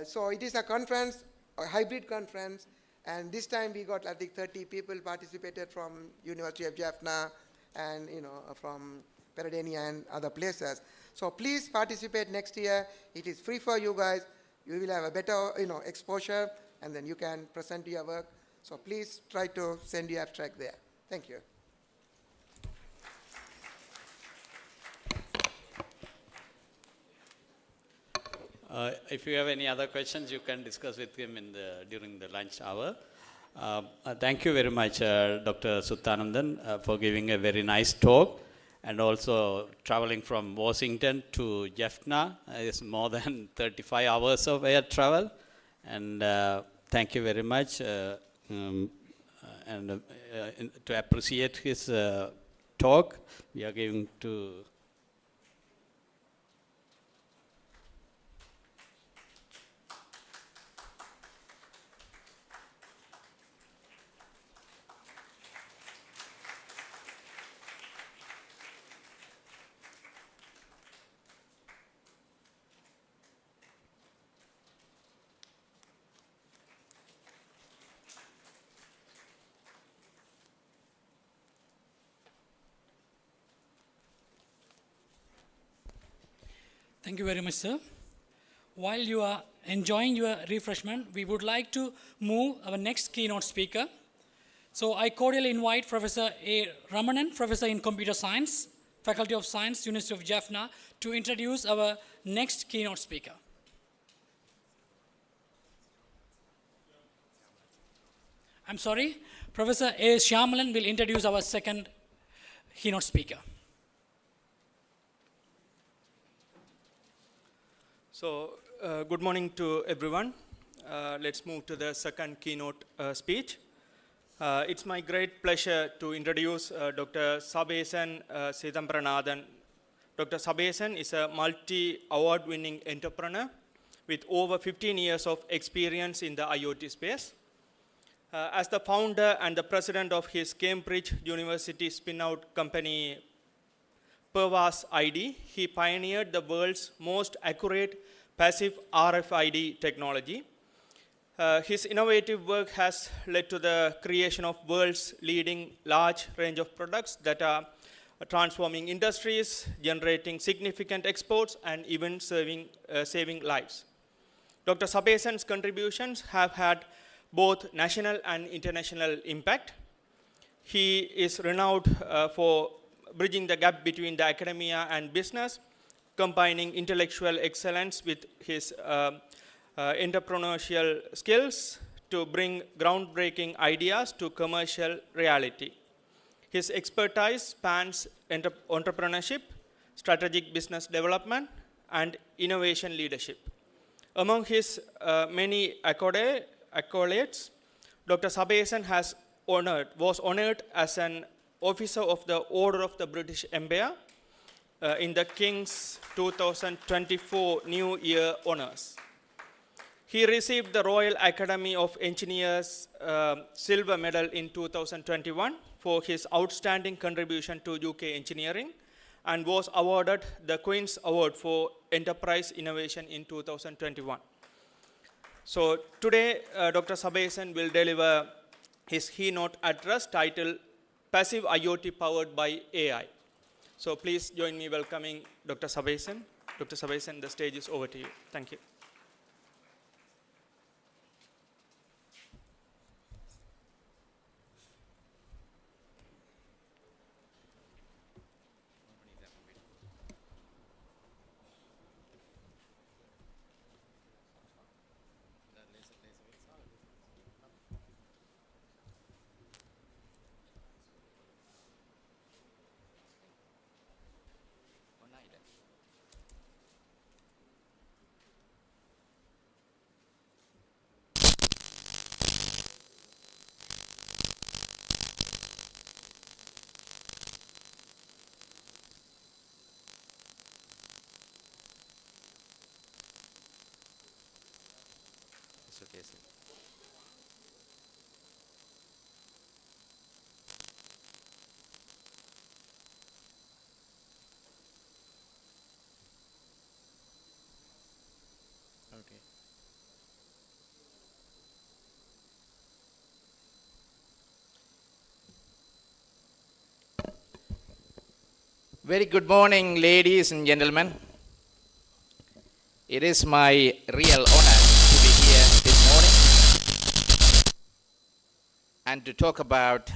So it is a conference, a hybrid conference, and this time we got, I think, 30 people participated from University of Jaffna and, from Peradeniya and other places. So please participate next year. It is free for you guys. You will have a better, exposure, and then you can present your work. So please try to send your abstract there. Thank you. If you have any other questions, you can discuss with him during the lunch hour. Thank you very much, Dr. Suthanandan, for giving a very nice talk, and also traveling from Washington to Jaffna is more than 35 hours of air travel. And thank you very much. And to appreciate his talk, we are going to Thank you very much, sir. While you are enjoying your refreshment, we would like to move our next keynote speaker. So I cordially invite Professor A. Ramanan, Professor in Computer Science, Faculty of Science, University of Jaffna, to introduce our next keynote speaker. I'm sorry, Professor A. Shyamalan will introduce our second keynote speaker. So, good morning to everyone. Let's move to the second keynote speech. It's my great pleasure to introduce Dr. Sabesan Sidambaranathan. Dr. Sabesan is a multi-award winning entrepreneur with over 15 years of experience in the IoT space. As the founder and the president of his Cambridge University spin-out company, Pervas ID, he pioneered the world's most accurate passive RFID technology. His innovative work has led to the creation of world's leading large range of products that are transforming industries, generating significant exports, and even saving lives. Dr. Sabesan's contributions have had both national and international impact. He is renowned for bridging the gap between the academia and business, combining intellectual excellence with his entrepreneurial skills to bring groundbreaking ideas to commercial reality. His expertise spans entrepreneurship, strategic business development, and innovation leadership. Among his many accolades, Dr. Sabesan was honored as an Officer of the Order of the British Empire in the King's 2024 New Year Honours. He received the Royal Academy of Engineers Silver Medal in 2021 for his outstanding contribution to UK engineering and was awarded the Queen's Award for Enterprise Innovation in 2021. So today, Dr. Sabesan will deliver his keynote address titled Passive IoT Powered by AI. So please join me welcoming Dr. Sabesan. Dr. Sabesan, the stage is over to you. Thank you. Okay, sir. Okay. Very good morning, ladies and gentlemen. It is my real honor to be here this morning and to talk about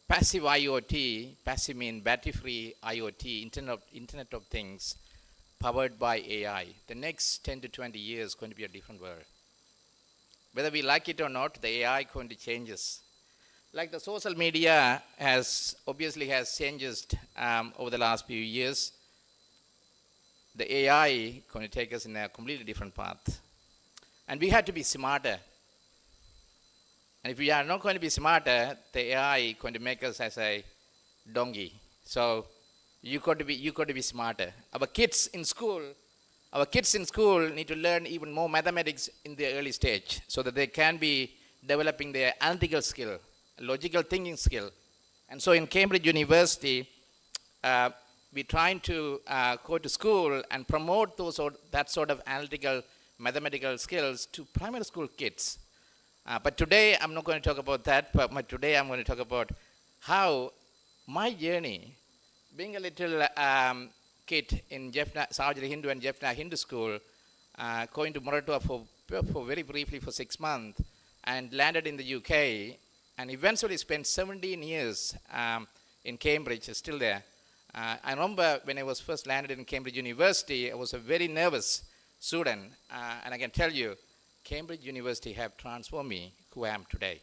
passive IoT, passive mean battery-free IoT, Internet of Things, powered by AI. The next 10 to 20 years is going to be a different world. Whether we like it or not, the AI is going to change us. Like the social media obviously has changed over the last few years, the AI is going to take us in a completely different path. And we have to be smarter. And if we are not going to be smarter, the AI is going to make us as a donkey. So you got to be smarter. Our kids in school need to learn even more mathematics in the early stage so that they can be developing their analytical skill, logical thinking skill. And so in Cambridge University, we're trying to go to school and promote that sort of analytical, mathematical skills to primary school kids. But today, I'm not going to talk about that, but today I'm going to talk about how my journey, being a little kid in Jaffna, Sarjari Hindu and Jaffna Hindu School, going to Moratuwa for very briefly for 6 months, and landed in the UK, and eventually spent 17 years in Cambridge, still there. I remember when I was first landed in Cambridge University, I was a very nervous student, and I can tell you, Cambridge University have transformed me who I am today.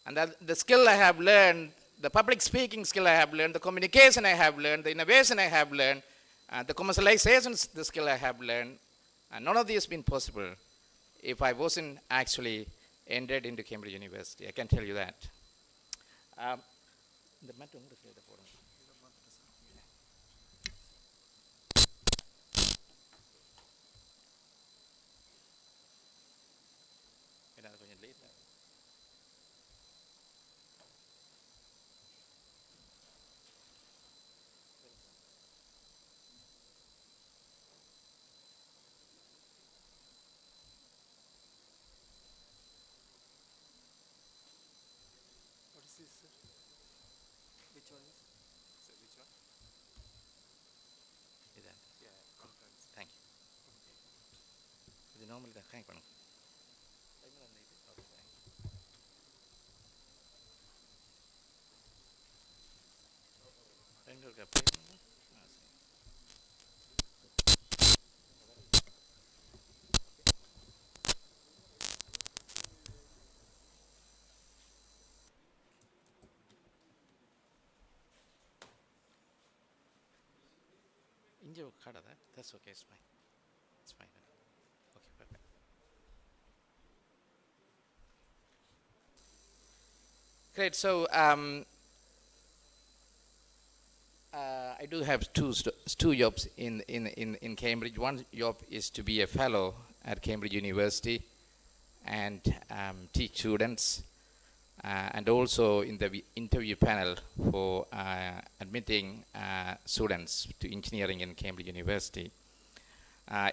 And the skill I have learned, the public speaking skill I have learned, the communication I have learned, the innovation I have learned, the commercialization, the skill I have learned, none of this has been possible if I wasn't actually entered into Cambridge University. I can tell you that. Thank you. Normally, thank you. That's okay, it's fine. It's fine. Okay, perfect. Great, so I do have two jobs in Cambridge. One job is to be a fellow at Cambridge University and teach students, and also in the interview panel for admitting students to engineering in Cambridge University.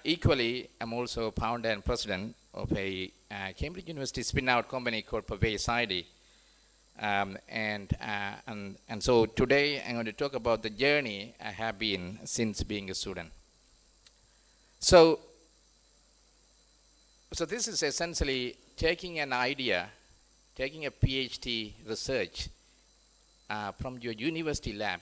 Equally, I'm also founder and president of a Cambridge University spin-out company called Pervase ID. And so today I'm going to talk about the journey I have been since being a student. So this is essentially taking an idea, taking a PhD research from your university lab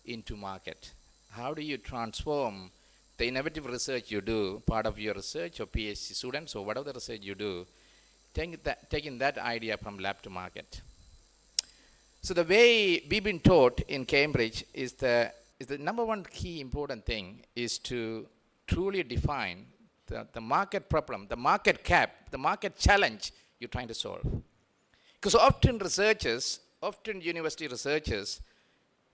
into market. How do you transform the innovative research you do, part of your research or PhD students or whatever the research you do, taking that idea from lab to market? So the way we've been taught in Cambridge is the number one key important thing is to truly define the market problem, the market cap, the market challenge you're trying to solve. Because often university researchers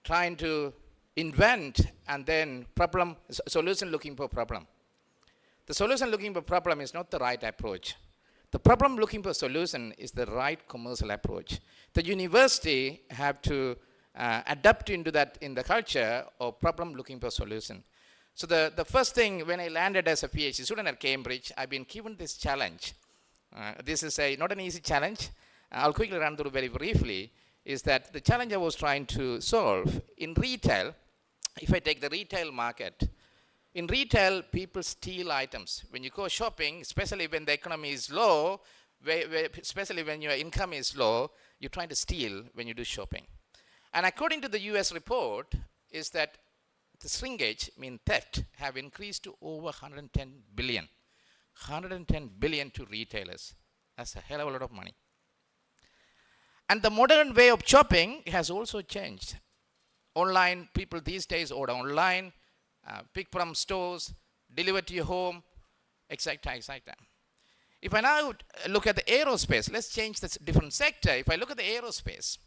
trying to invent and then solution looking for problem. The solution looking for problem is not the right approach. The problem looking for solution is the right commercial approach. The university have to adapt into that in the culture of problem looking for solution. So the first thing when I landed as a PhD student at Cambridge, I've been given this challenge. This is not an easy challenge. I'll quickly run through very briefly, is that the challenge I was trying to solve in retail, if I take the retail market, in retail, people steal items. When you go shopping, especially when the economy is low, especially when your income is low, you're trying to steal when you do shopping. And according to the US report, is that the shrinkage, theft, have increased to over 110 billion. 110 billion to retailers. That's a hell of a lot of money. And the modern way of shopping has also changed. Online, people these days order online, pick from stores, deliver to your home, etc. If I now look at the aerospace, let's change this different sector. If I look at the aerospace,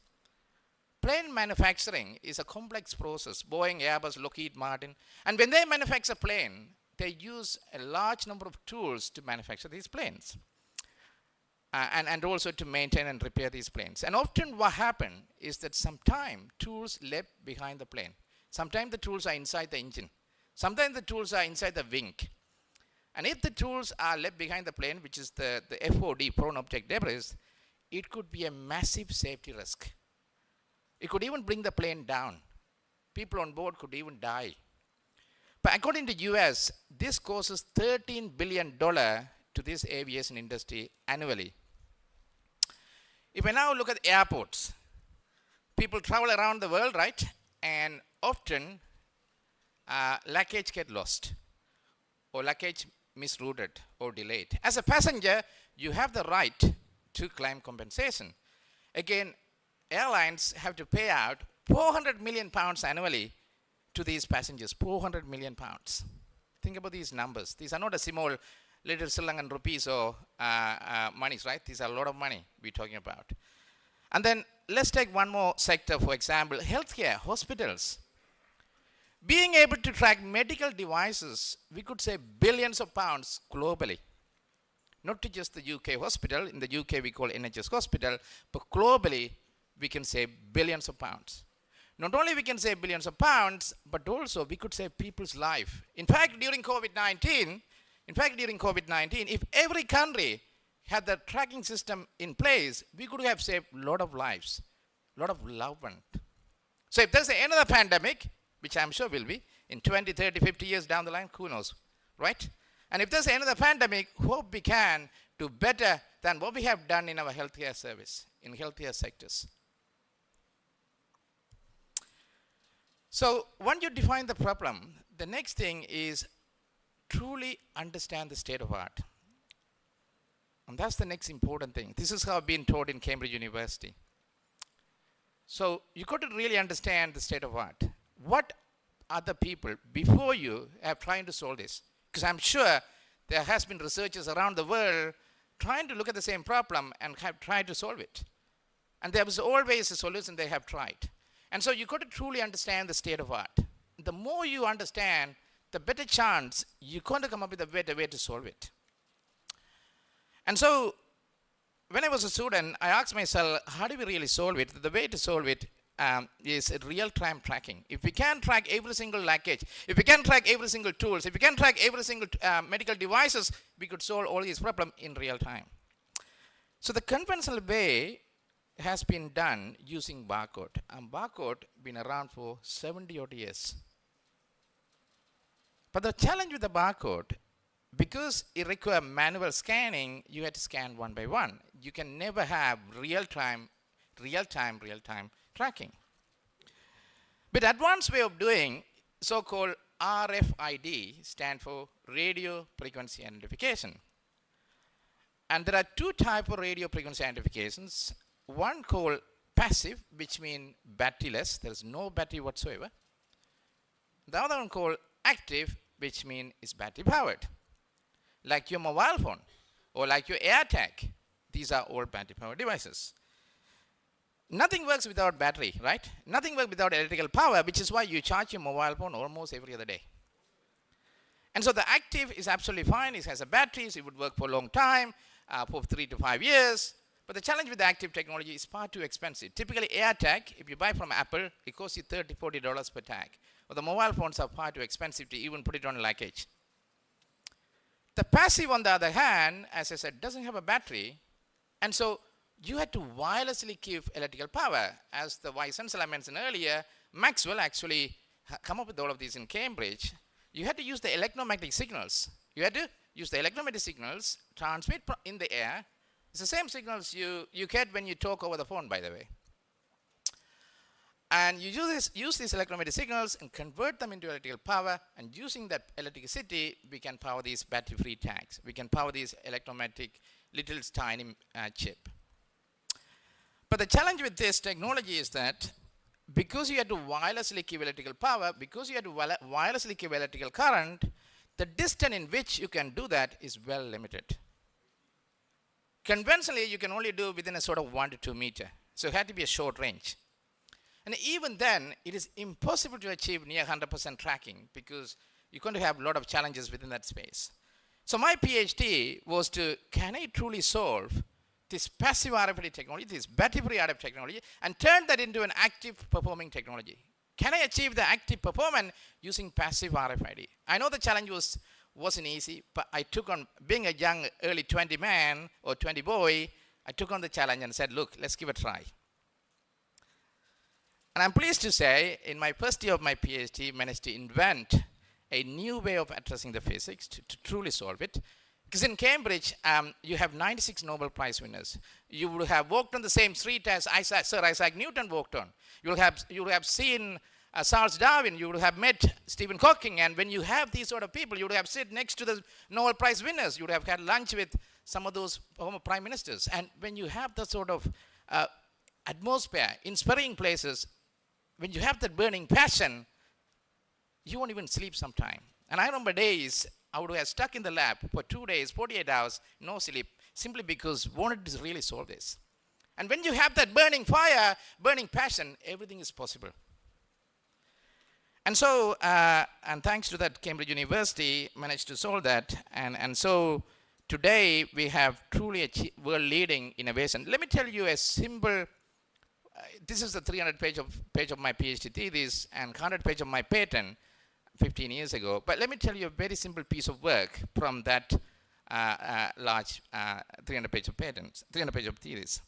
plane manufacturing is a complex process. Boeing, Airbus, Lockheed Martin. And when they manufacture a plane, they use a large number of tools to manufacture these planes. And also to maintain and repair these planes. And often what happens is that sometimes tools left behind the plane. Sometimes the tools are inside the engine. Sometimes the tools are inside the wing. And if the tools are left behind the plane, which is the FOD, prone object debris, it could be a massive safety risk. It could even bring the plane down. people on board could even die. But according to US, this causes $13 billion to this aviation industry annually. If I now look at airports, people travel around the world, right? And often luggage get lost or luggage misrouted or delayed. As a passenger, you have the right to claim compensation. Again, airlines have to pay out 400 million pounds annually to these passengers, 400 million pounds. Think about these numbers. These are not a small little Sri Lankan rupees or monies, right? These are a lot of money we're talking about. And then let's take one more sector, for example, healthcare, hospitals. Being able to track medical devices, we could say billions of pounds globally. Not to just the UK hospital, in the UK we call NHS hospital, but globally we can say billions of pounds. Not only we can say billions of pounds, but also we could save people's life. In fact, during COVID-19, if every country had the tracking system in place, we could have saved a lot of lives, a lot of loved ones. So if there's another pandemic, which I'm sure will be, in 20, 30, 50 years down the line, who knows, right? And if there's another pandemic, hope we can do better than what we have done in our healthcare service, in healthcare sectors. So once you define the problem, the next thing is truly understand the state of art. And that's the next important thing. This is how I've been taught in Cambridge University. So you got to really understand the state of art. What other people before you have trying to solve this? Because I'm sure there has been researchers around the world trying to look at the same problem and have tried to solve it. And there was always a solution they have tried. And so you got to truly understand the state of art. The more you understand, the better chance you're going to come up with a better way to solve it. And so when I was a student, I asked myself, how do we really solve it? The way to solve it is real-time tracking. If we can track every single luggage, if we can track every single tools, if we can track every single medical devices, we could solve all these problems in real time. So the conventional way has been done using barcode. And barcode been around for 70 odd years. But the challenge with the barcode, because it requires manual scanning, you had to scan one by one. You can never have real-time tracking. But advanced way of doing so-called RFID stand for radio frequency identification. And there are two types of radio frequency identifications. One called passive, which means batteryless. There is no battery whatsoever. The other one called active, which means it's battery powered. Like your mobile phone or like your AirTag. These are all battery powered devices. Nothing works without battery, right? Nothing works without electrical power, which is why you charge your mobile phone almost every other day. And so the active is absolutely fine. It has a battery, so it would work for a long time, for 3 to 5 years. But the challenge with the active technology is far too expensive. Typically, AirTag, if you buy from Apple, it costs you $30, $40 per tag. But the mobile phones are far too expensive to even put it on luggage. The passive, on the other hand, as I said, doesn't have a battery. And so you had to wirelessly give electrical power. As the Vice Chancellor mentioned earlier, Maxwell actually come up with all of these in Cambridge. You had to use the electromagnetic signals. You had to use the electromagnetic signals, transmit in the air. It's the same signals you get when you talk over the phone, by the way. And you use these electromagnetic signals and convert them into electrical power. And using that electricity, we can power these battery-free tags. We can power these electromagnetic little tiny chip. But the challenge with this technology is that because you had to wirelessly give electrical power, because you had to wirelessly give electrical current, the distance in which you can do that is well limited. Conventionally, you can only do within a sort of 1 to 2 meter. So it had to be a short range. And even then, it is impossible to achieve near 100% tracking because you're going to have a lot of challenges within that space. So my PhD was to, can I truly solve this passive RFID technology, this battery-free RF technology, and turn that into an active performing technology? Can I achieve the active performance using passive RFID? I know the challenge wasn't easy, but I took on, being a young early 20 man or 20 boy, I took on the challenge and said, look, let's give it a try. And I'm pleased to say, in my first year of my PhD, managed to invent a new way of addressing the physics to truly solve it. Because in Cambridge, you have 96 Nobel Prize winners. You would have walked on the same street as Sir Isaac Newton walked on. You would have seen Charles Darwin. You would have met Stephen Hawking. And when you have these sort of people, you would have sit next to the Nobel Prize winners. You would have had lunch with some of those former prime ministers. And when you have the sort of atmosphere, inspiring places, when you have that burning passion, you won't even sleep sometime. And I remember days I would have stuck in the lab for 2 days, 48 hours, no sleep, simply because I wanted to really solve this. And when you have that burning fire, burning passion, everything is possible. And so, and thanks to that, Cambridge University managed to solve that. And so today we have truly achieved world-leading innovation. Let me tell you a simple. This is the 300 page of my PhD thesis and 100 page of my patent 15 years ago. But let me tell you a very simple piece of work from that large 300 page of patents, 300 page of thesis.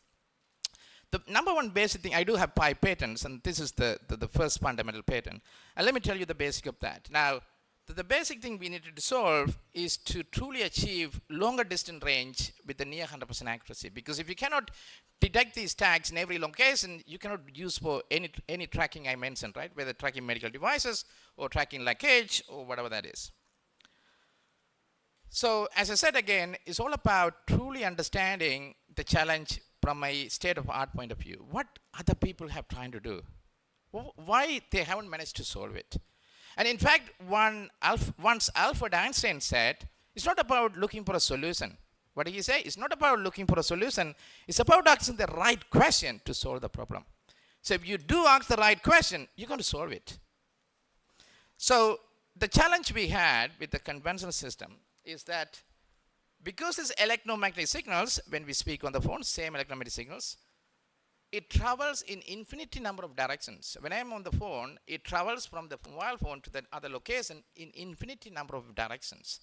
The number one basic thing, I do have 5 patents, and this is the first fundamental patent. And let me tell you the basic of that. Now, the basic thing we needed to solve is to truly achieve longer distance range with the near 100% accuracy. Because if you cannot detect these tags in every location, you cannot use for any tracking I mentioned, right? Whether tracking medical devices or tracking leakage or whatever that is. So as I said again, it's all about truly understanding the challenge from a state-of-art point of view. What other people have tried to do? Why they haven't managed to solve it? And in fact, once Albert Einstein said, it's not about looking for a solution. What did he say? It's not about looking for a solution. It's about asking the right question to solve the problem. So if you do ask the right question, you're going to solve it. So the challenge we had with the conventional system is that because it's electromagnetic signals, when we speak on the phone, same electromagnetic signals, it travels in infinity number of directions. When I'm on the phone, it travels from the mobile phone to the other location in infinity number of directions.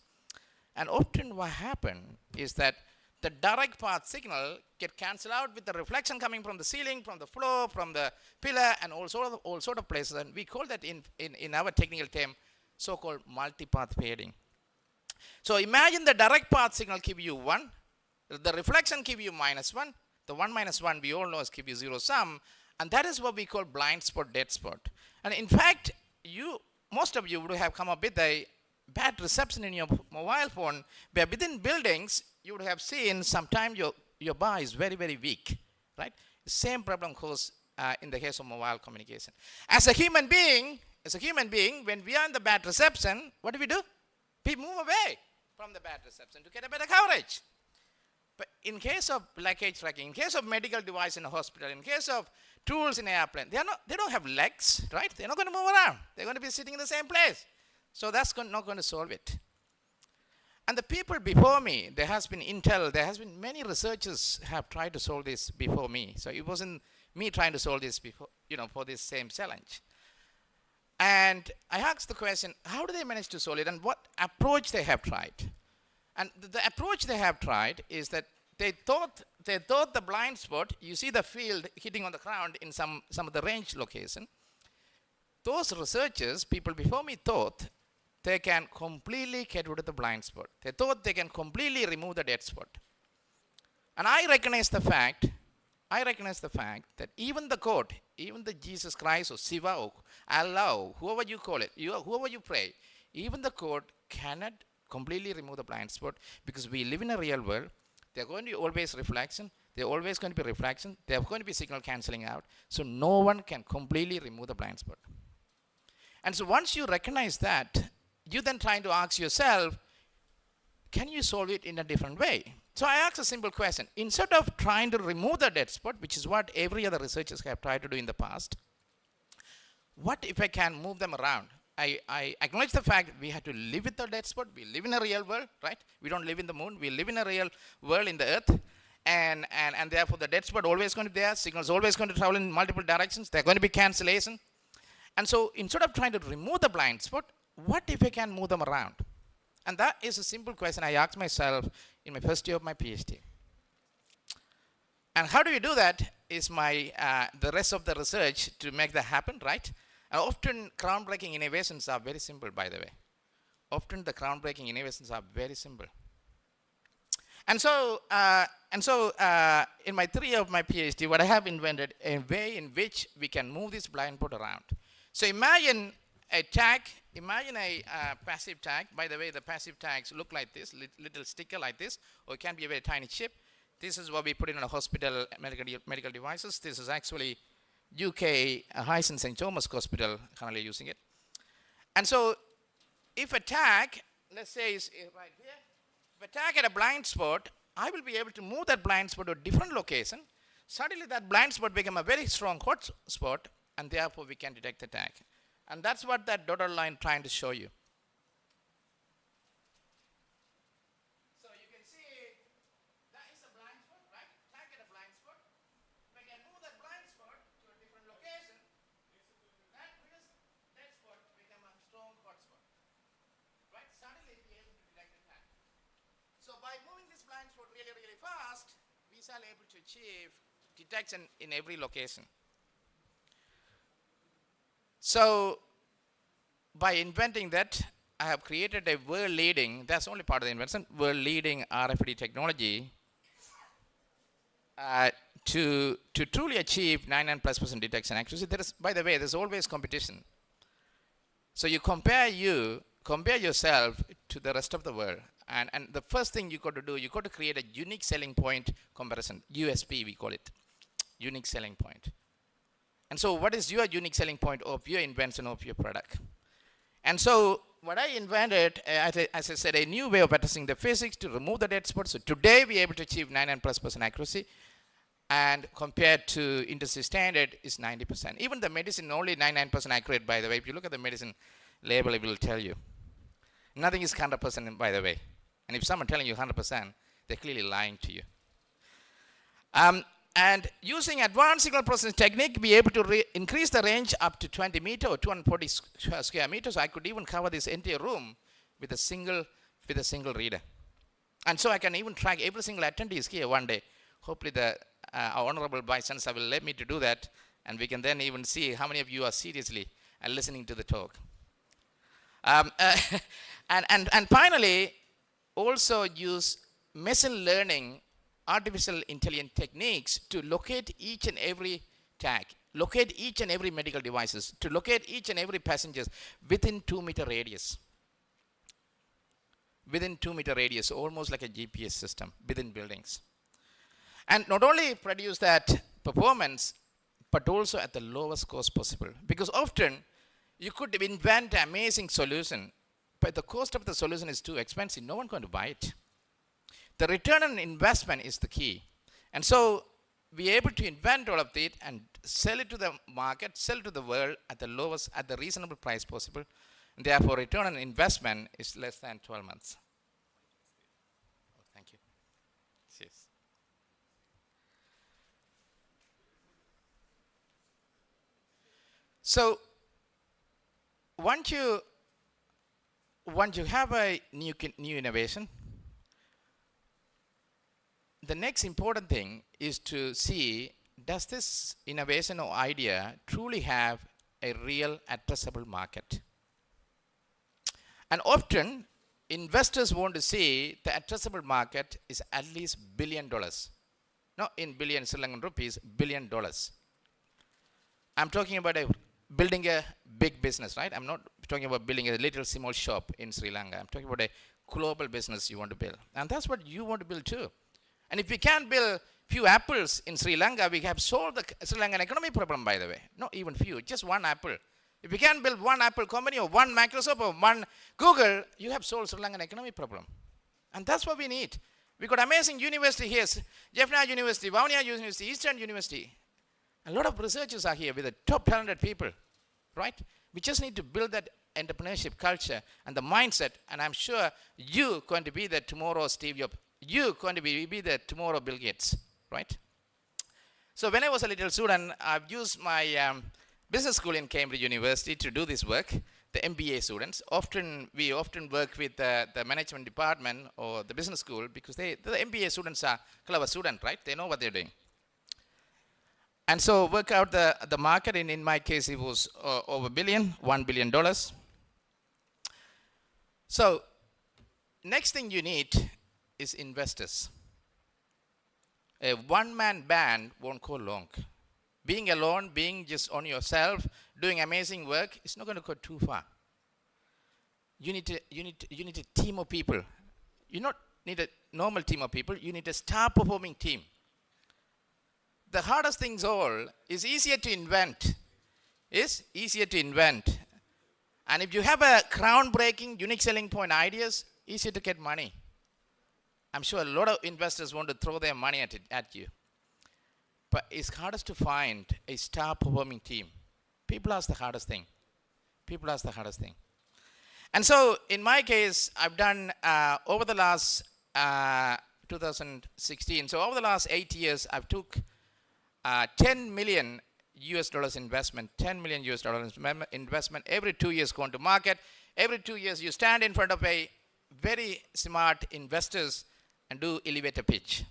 And often what happens is that the direct path signal get cancelled out with the reflection coming from the ceiling, from the floor, from the pillar, and all sort of places. And we call that in our technical term, so-called multipath fading. So imagine the direct path signal give you 1, the reflection give you -1, the 1 minus 1 we all know is give you 0 sum, and that is what we call blind spot, dead spot. And in fact, most of you would have come up with a bad reception in your mobile phone, where within buildings you would have seen sometime your bar is very, very weak, right? Same problem goes in the case of mobile communication. As a human being, when we are in the bad reception, what do? We move away from the bad reception to get a better coverage. But in case of leakage tracking, in case of medical device in a hospital, in case of tools in an airplane, they don't have legs, right? They're not going to move around. They're going to be sitting in the same place. So that's not going to solve it. And the people before me, there has been many researchers have tried to solve this before me. So it wasn't me trying to solve this before, for this same challenge. And I asked the question, how do they manage to solve it, and what approach they have tried? And the approach they have tried is that they thought the blind spot, you see the field hitting on the ground in some of the range location. Those researchers, people before me, thought they can completely get rid of the blind spot. They thought they can completely remove the dead spot. And I recognize the fact that even the God, even the Jesus Christ or Shiva or Allah, or whoever you call it, whoever you pray, even the God cannot completely remove the blind spot, because we live in a real world. There are going to be always reflection. There are always going to be reflection. There are going to be signal cancelling out. So no one can completely remove the blind spot. And so once you recognize that, you then trying to ask yourself, can you solve it in a different way? So I asked a simple question. Instead of trying to remove the dead spot, which is what every other researchers have tried to do in the past, what if I can move them around? I acknowledge the fact we have to live with the dead spot. We live in a real world, right? We don't live in the moon. We live in a real world in the earth. And therefore the dead spot always going to be there. Signals always going to travel in multiple directions. There are going to be cancellation. And so instead of trying to remove the blind spot, what if I can move them around? And that is a simple question I asked myself in my first year of my PhD. And how do we do that? is my the rest of the research to make that happen, right? And often groundbreaking innovations are very simple, by the way. Often the groundbreaking innovations are very simple. And so, in my 3 year of my PhD, what I have invented a way in which we can move this blindboard around. So imagine a tag, imagine a passive tag. By the way, the passive tags look like this, little sticker like this, or it can be a very tiny chip. This is what we put in a hospital medical devices. This is actually UK Hyson St. Thomas Hospital currently using it. And so if a tag, let's say is right here, if a tag at a blind spot, I will be able to move that blind spot to a different location. Suddenly that blind spot become a very strong hot spot, and therefore we can detect the tag. And that's what that dotted line trying to show you. So you can see that is a blind spot, right? Tag at a blind spot. If I can move that blind spot to a different location, that spot become a strong hot spot. Right? Suddenly we are able to detect the tag. So by moving this blind spot really, really fast, we are able to achieve detection in every location. So by inventing that, I have created a world-leading, that's only part of the invention, world-leading RFID technology to truly achieve 99+% detection accuracy. There is, by the way, there's always competition. So you compare yourself to the rest of the world. And the first thing you got to do, you got to create a unique selling point comparison, USP we call it, unique selling point. And so what is your unique selling point of your invention of your product? And so what I invented, as I said, a new way of addressing the physics to remove the dead spot. So today we are able to achieve 99+% accuracy, and compared to industry standard is 90%. Even the medicine only 99% accurate, by the way. If you look at the medicine label, it will tell you. Nothing is 100%, by the way. And if someone telling you 100%, they're clearly lying to you. And using advanced signal processing technique, be able to increase the range up to 20 meters or 240 square meters. So I could even cover this entire room with a single reader. And so I can even track every single attendee here one day. Hopefully our honorable vice chancellor will let me to do that, and we can then even see how many of you are seriously listening to the talk. And finally, also use machine learning, artificial intelligence techniques to locate each and every tag, locate each and every medical devices, to locate each and every passengers within 2-meter radius. Within 2-meter radius, almost like a GPS system within buildings. And not only produce that performance, but also at the lowest cost possible. Because often you could invent an amazing solution, but the cost of the solution is too expensive. No one's going to buy it. The return on investment is the key. And so we are able to invent all of it and sell it to the market, sell it to the world at the lowest, at the reasonable price possible. And therefore, return on investment is less than 12 months. Oh, thank you. Yes. So once you have a new innovation, the next important thing is to see, does this innovation or idea truly have a real addressable market? And often, investors want to see the addressable market is at least $1 billion. Not in billion Sri Lankan rupees, $1 billion. I'm talking about building a big business, right? I'm not talking about building a little small shop in Sri Lanka. I'm talking about a global business you want to build. And that's what you want to build too. And if we can build few apples in Sri Lanka, we have solved the Sri Lankan economy problem, by the way. Not even few, just one apple. If we can build one Apple company or one Microsoft or one Google, you have solved Sri Lankan economy problem. And that's what we need. We got amazing university here, Jaffna University, Vavuniya University, Eastern University. A lot of researchers are here with the top talented people, right? We just need to build that entrepreneurship culture and the mindset, and I'm sure you're going to be there tomorrow, Steve Jobs. You're going to be there tomorrow, Bill Gates, right? So when I was a little student, I've used my business school in Cambridge University to do this work, the MBA students. We often work with the management department or the business school because the MBA students are clever students, right? They know what they're doing. And so work out the market. In my case, it was over $1 billion. So next thing you need is investors. A one-man band won't go long. Being alone, being just on yourself, doing amazing work, it's not going to go too far. You need a team of people. You not need a normal team of people. You need a star-performing team. The hardest things all is easier to invent. Is easier to invent. And if you have a groundbreaking, unique selling point ideas, easier to get money. I'm sure a lot of investors want to throw their money at you. But it's hardest to find a star-performing team. People ask the hardest thing. People ask the hardest thing. And so, in my case, I've done over the last 2016. So over the last 8 years, I've took 10 million US dollars investment, 10 million US dollars investment. Every 2 years going to market. Every 2 years, you stand in front of a very smart investors and do elevator pitch.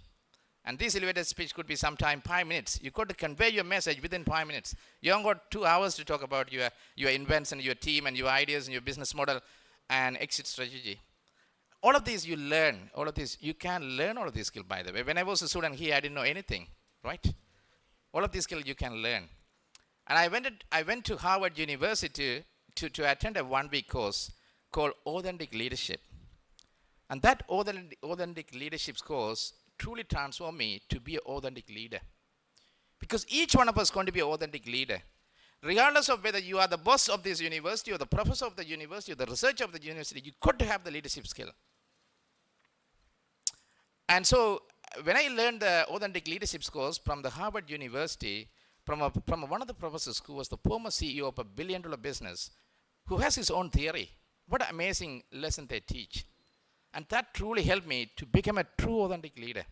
And this elevator speech could be sometime 5 minutes. You got to convey your message within 5 minutes. You haven't got 2 hours to talk about your invents and your team and your ideas and your business model and exit strategy. All of these you learn. All of these, you can learn all of these skills, by the way. When I was a student here, I didn't know anything, right? All of these skills you can learn. And I went to Harvard University to attend a one-week course called Authentic Leadership. And that authentic leadership course truly transformed me to be an authentic leader. Because each one of us is going to be an authentic leader. Regardless of whether you are the boss of this university or the professor of the university or the researcher of the university, you got to have the leadership skill. And so when I learned the authentic leadership course from the Harvard University, from one of the professors who was the former CEO of a billion-dollar business, who has his own theory, what an amazing lesson they teach. And that truly helped me to become a true authentic leader.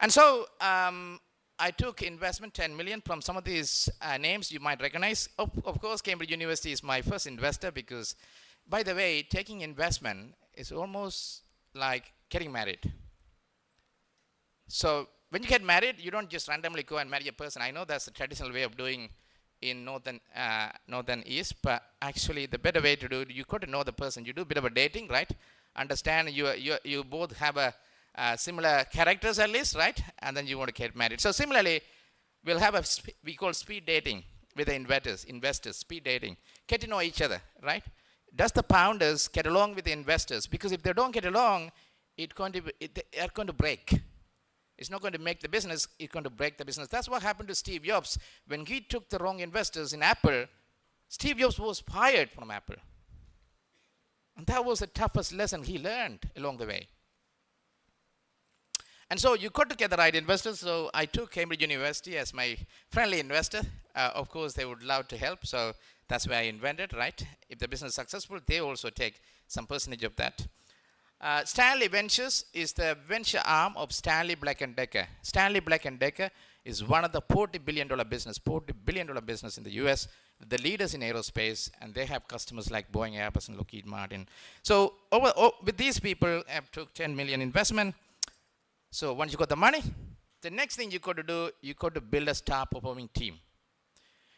And so I took investment 10 million from some of these names you might recognize. Of course, Cambridge University is my first investor because, by the way, taking investment is almost like getting married. So when you get married, you don't just randomly go and marry a person. I know that's the traditional way of doing in northern east, but actually the better way to do it, you got to know the person. You do a bit of a dating, right? Understand you both have a similar characters at least, right? And then you want to get married. So similarly, we'll have we call speed dating with the investors, speed dating. Get to know each other, right? Does the founders get along with the investors? Because if they don't get along, they're going to break. It's not going to make the business, it's going to break the business. That's what happened to Steve Jobs. When he took the wrong investors in Apple, Steve Jobs was fired from Apple. And that was the toughest lesson he learned along the way. And so you got to get the right investors. So I took Cambridge University as my friendly investor. Of course, they would love to help. So that's where I invented, right? If the business is successful, they also take some percentage of that. Stanley Ventures is the venture arm of Stanley Black & Decker. Stanley Black & Decker is one of the $40 billion business in the US, the leaders in aerospace, and they have customers like Boeing, Airbus, and Lockheed Martin. So with these people, I took 10 million investment. So once you got the money, the next thing you got to do, you got to build a star-performing team.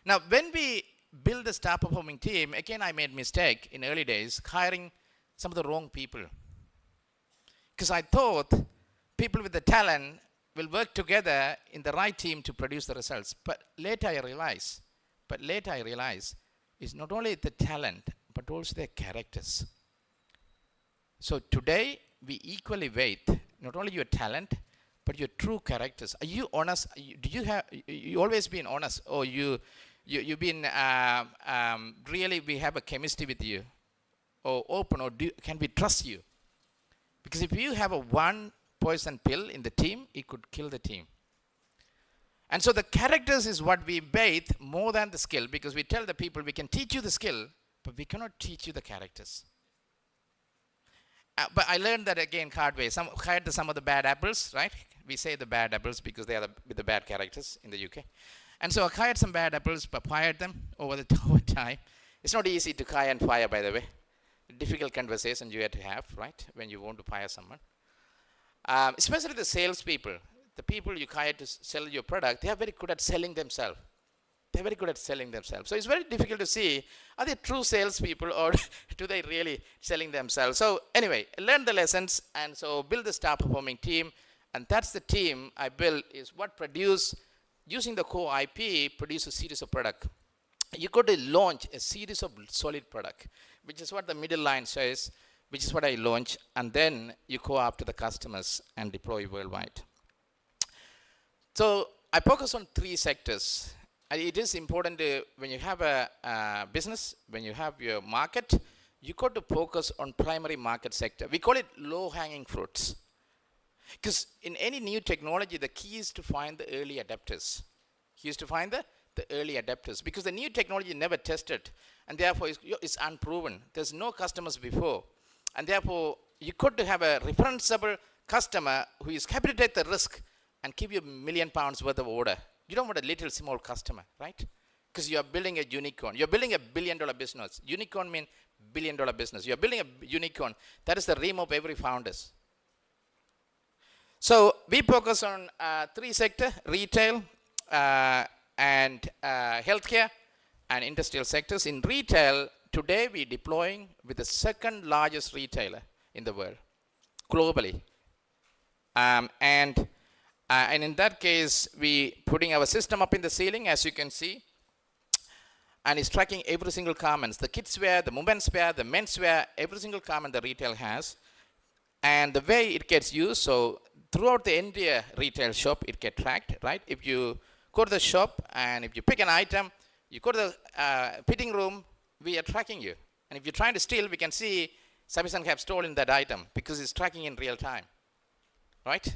Now, when we build a star-performing team, again, I made mistake in early days, hiring some of the wrong people. Because I thought people with the talent will work together in the right team to produce the results. But later I realized it's not only the talent, but also their characters. So today, we equally weight not only your talent, but your true characters. Are you honest? You always been honest? Or you've been, really we have a chemistry with you? Or open, or can we trust you? Because if you have a one poison pill in the team, it could kill the team. And so the characters is what we bathe more than the skill, because we tell the people we can teach you the skill, but we cannot teach you the characters. But I learned that again hard way. Hired some of the bad apples, right? We say the bad apples because they are with the bad characters in the UK. And so I hired some bad apples, but fired them over time. It's not easy to hire and fire, by the way. Difficult conversation you have to have, right, when you want to fire someone. Especially the salespeople. the people you hire to sell your product, they are very good at selling themselves. They're very good at selling themselves. So it's very difficult to see, are they true salespeople or do they really selling themselves? So anyway, learn the lessons and so build the star performing team. And that's the team I built is what produce, using the core IP, produce a series of product. You got to launch a series of solid product, which is what the middle line says, which is what I launch. And then you go after the customers and deploy worldwide. So I focus on 3 sectors. It is important to, when you have a business, when you have your market, you got to focus on primary market sector. We call it low-hanging fruits. Because in any new technology, the key is to find the early adapters. Key is to find the early adapters. Because the new technology never tested, and therefore it's unproven. There's no customers before. And therefore, you got to have a referenceable customer who is happy to take the risk and give you £1 million worth of order. You don't want a little small customer, right? Because you are building a unicorn. You're building a $1 billion business. Unicorn means $1 billion business. You're building a unicorn. That is the dream of every founder. So we focus on 3 sectors, retail and healthcare and industrial sectors. In retail, today we're deploying with the 2nd largest retailer in the world, globally. And in that case, we putting our system up in the ceiling, as you can see, and it's tracking every single garment. The kids wear, the women's wear, the men's wear, every single garment the retail has. And the way it gets used, so throughout the entire retail shop, it gets tracked, right? If you go to the shop and if you pick an item, you go to the fitting room, we are tracking you. And if you're trying to steal, we can see Sabisan have stolen that item because it's tracking in real time, right?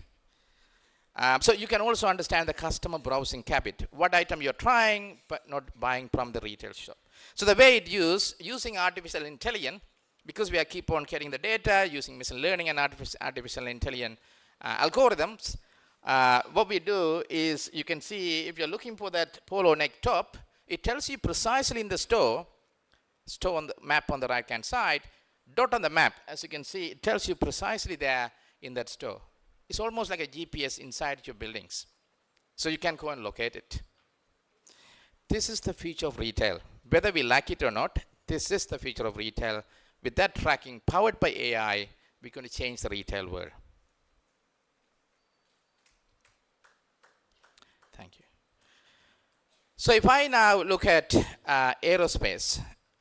So you can also understand the customer browsing habit. What item you're trying, but not buying from the retail shop. So the way it using artificial intelligence, because we are keep on getting the data, using machine learning and artificial intelligence algorithms, what we do is you can see if you're looking for that polo neck top, it tells you precisely in the store on the map on the right hand side, dot on the map, as you can see, it tells you precisely there in that store. It's almost like a GPS inside your buildings. So you can go and locate it. This is the future of retail. Whether we like it or not, this is the future of retail. With that tracking powered by AI, we're going to change the retail world. Thank you. So if I now look at aerospace,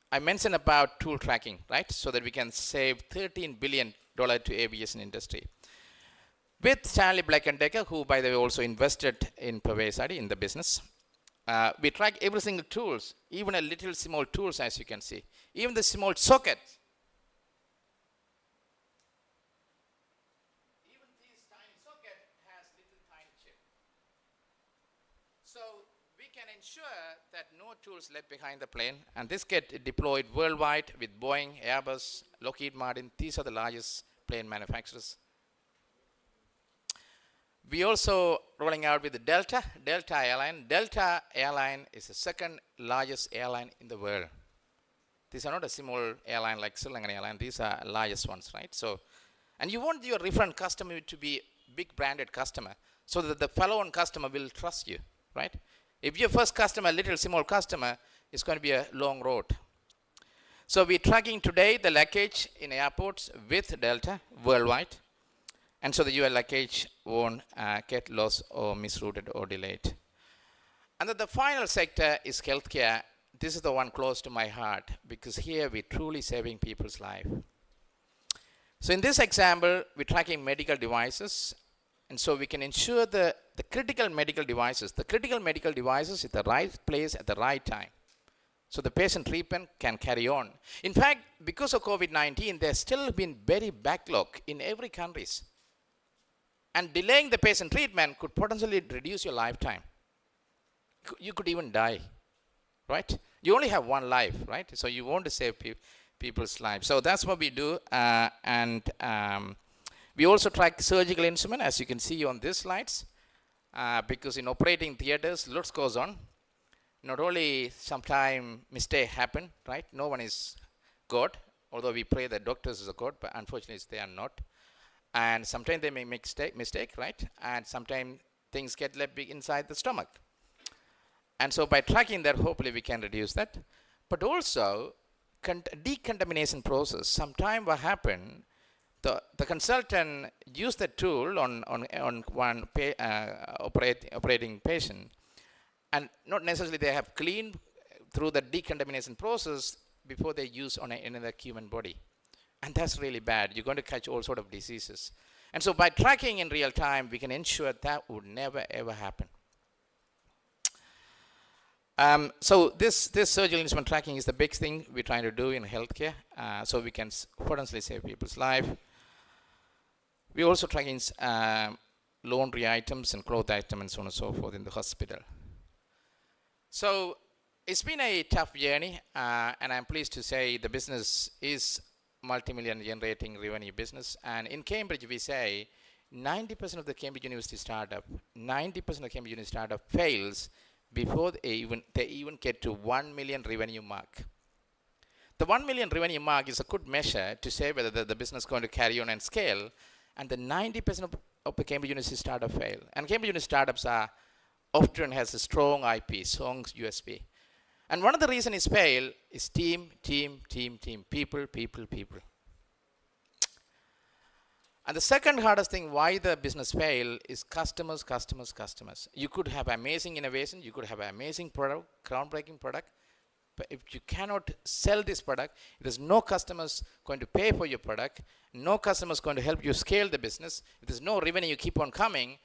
I mentioned about tool tracking, right? So that we can save $13 billion to aviation industry. With Stanley Black & Decker, who by the way also invested in Pavesadi in the business, we track every single tools, even a little small tools, as you can see. Even the small socket. Even this tiny socket has little tiny chip. So we can ensure that no tools left behind the plane, and this get deployed worldwide with Boeing, Airbus, Lockheed Martin. These are the largest plane manufacturers. We also rolling out with the Delta Airline. Delta Airline is the 2nd largest airline in the world. These are not a small airline like Sri Lankan Airline. These are largest ones, right? So, and you want your reference customer to be big branded customer so that the follow-on customer will trust you, right? If your first customer, little small customer, it's going to be a long road. So we're tracking today the luggage in airports with Delta worldwide. And so your luggage won't get lost or misrouted or delayed. And then the final sector is healthcare. This is the one close to my heart because here we're truly saving people's life. So in this example, we're tracking medical devices. And so we can ensure the critical medical devices. The critical medical devices at the right place at the right time. So the patient treatment can carry on. In fact, because of COVID-19, there's still been very backlog in every country. And delaying the patient treatment could potentially reduce your lifetime. You could even die, right? You only have one life, right? So you want to save people's lives. So that's what we do. We also track surgical instrument, as you can see on these slides, because in operating theaters, lots goes on. Not only sometime mistake happen, right? No one is God, although we pray that doctors is a God, but unfortunately they are not. And sometimes they may make mistake, right? And sometimes things get left big inside the stomach. And so by tracking that, hopefully we can reduce that. But also, decontamination process, sometime what happened, the consultant used the tool on one operating patient, and not necessarily they have cleaned through the decontamination process before they use on another human body. And that's really bad. You're going to catch all sort of diseases. And so by tracking in real time, we can ensure that would never ever happen. So this surgical instrument tracking is the big thing we're trying to do in healthcare, so we can potentially save people's life. We're also tracking laundry items and cloth items and so on and so forth in the hospital. So it's been a tough journey, and I'm pleased to say the business is multi-million generating revenue business. And in Cambridge, we say 90% of the Cambridge University startup, 90% of the Cambridge University startup fails before they even get to 1 million revenue mark. The 1 million revenue mark is a good measure to say whether the business is going to carry on and scale, and the 90% of the Cambridge University startup fail. And Cambridge University startups often has a strong IP, strong USP. And one of the reasons it's fail is team, people. And the second hardest thing why the business fail is customers. You could have amazing innovation, you could have an amazing product, groundbreaking product, but if you cannot sell this product, if there's no customers going to pay for your product, no customers going to help you scale the business, if there's no revenue keep on coming,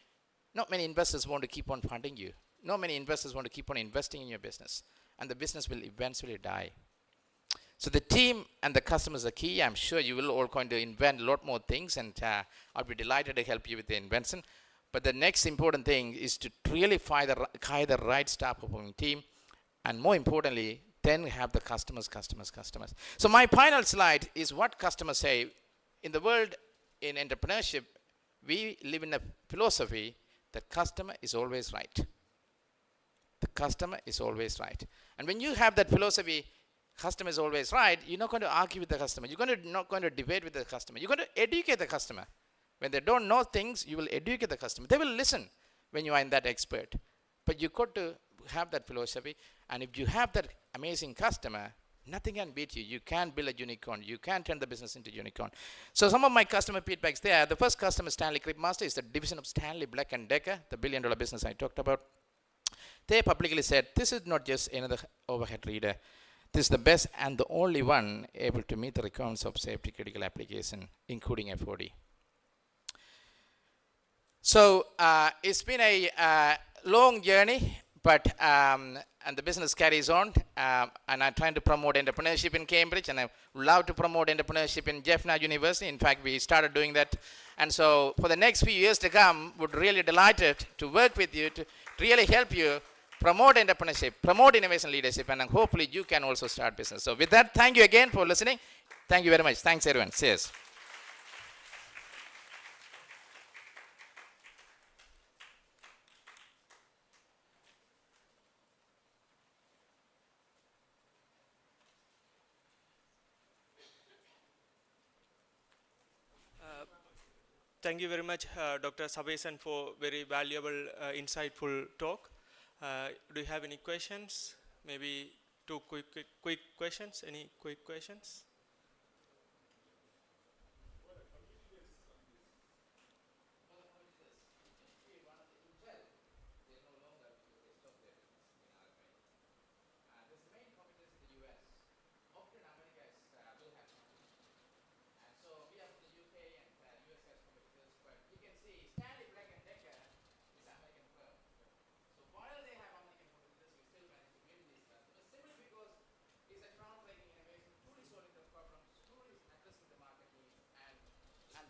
not many investors want to keep on funding you. Not many investors want to keep on investing in your business, and the business will eventually die. So the team and the customers are key. I'm sure you will all going to invent a lot more things, and I'll be delighted to help you with the invention. But the next important thing is to really hire the right staff performing team, and more importantly, then have the customers. So my final slide is what customers say. In the world, in entrepreneurship, we live in a philosophy that customer is always right. The customer is always right. And when you have that philosophy, customer is always right, you're not going to argue with the customer. You're not going to debate with the customer. You're going to educate the customer. When they don't know things, you will educate the customer. They will listen when you are in that expert. But you got to have that philosophy. And if you have that amazing customer, nothing can beat you. You can build a unicorn. You can turn the business into unicorn. So some of my customer feedbacks there. The first customer, Stanley Creepmaster, is the division of Stanley Black & Decker, the billion-dollar business I talked about. They publicly said, this is not just another overhead reader. This is the best and the only one able to meet the requirements of safety critical application, including FOD. So it's been a long journey, but and the business carries on. And I'm trying to promote entrepreneurship in Cambridge, and I love to promote entrepreneurship in Jaffna University. In fact, we started doing that. And so for the next few years to come, would really delighted to work with you to really help you promote entrepreneurship, promote innovation leadership, and hopefully you can also start business. So with that, thank you again for listening. Thank you very much. Thanks, everyone. Cheers. Thank you very much, Dr. Sabesan, for very valuable, insightful talk. Do you have any questions? Maybe two quick questions. Any quick questions?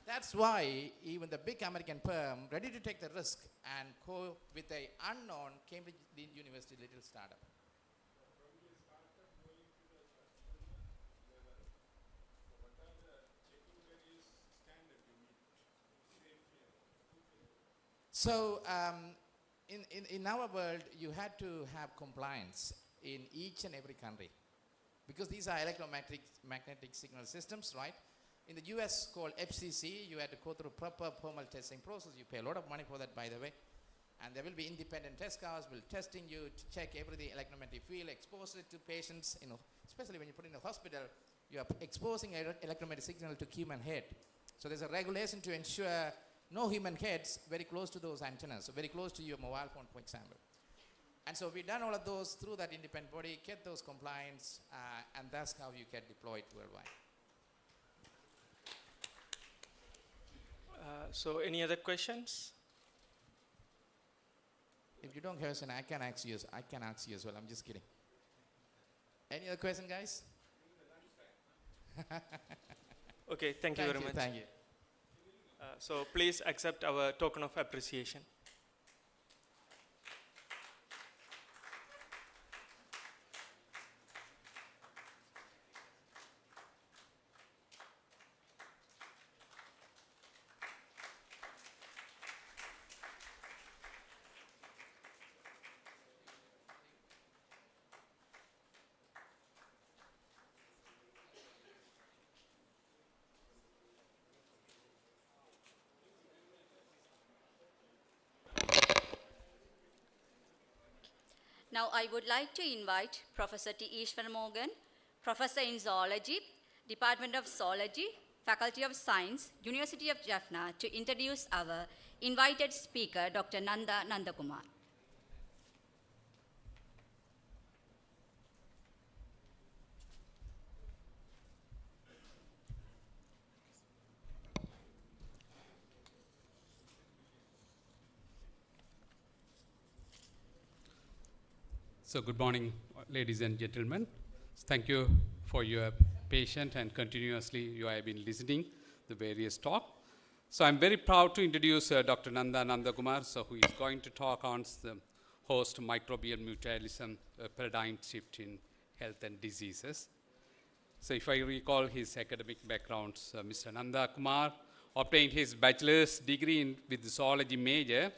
That's why even the big American firm ready to take the risk and go with a unknown Cambridge University little startup. So in our world, you had to have compliance in each and every country, because these are electromagnetic signal systems, right? In the US called FCC, you had to go through proper formal testing process. You pay a lot of money for that, by the way. And there will be independent test cars will testing you to check everything electromagnetic field, expose it to patients, especially when you put in a hospital, you are exposing electromagnetic signal to human head. So there's a regulation to ensure no human heads very close to those antennas, so very close to your mobile phone, for example. And so we've done all of those through that independent body, get those compliance, and that's how you get deployed worldwide. So any other questions? If you don't question, I can ask you as well. I'm just kidding. Any other question, guys? Okay, thank you very much. Thank you. So please accept our token of appreciation. Now I would like to invite Professor T. Ishwar Morgan, Professor in Zoology, Department of Zoology, Faculty of Science, University of Jaffna, to introduce our invited speaker, Dr. Nanda Nandakumar. So good morning, ladies and gentlemen. Thank you for your patience and continuously you have been listening the various talk. So I'm very proud to introduce Dr. Nanda Nandakumar, who is going to talk on the host microbial mutualism, paradigm shift in health and diseases. So if I recall his academic background, Mr. Nandakumar obtained his bachelor's degree with the zoology major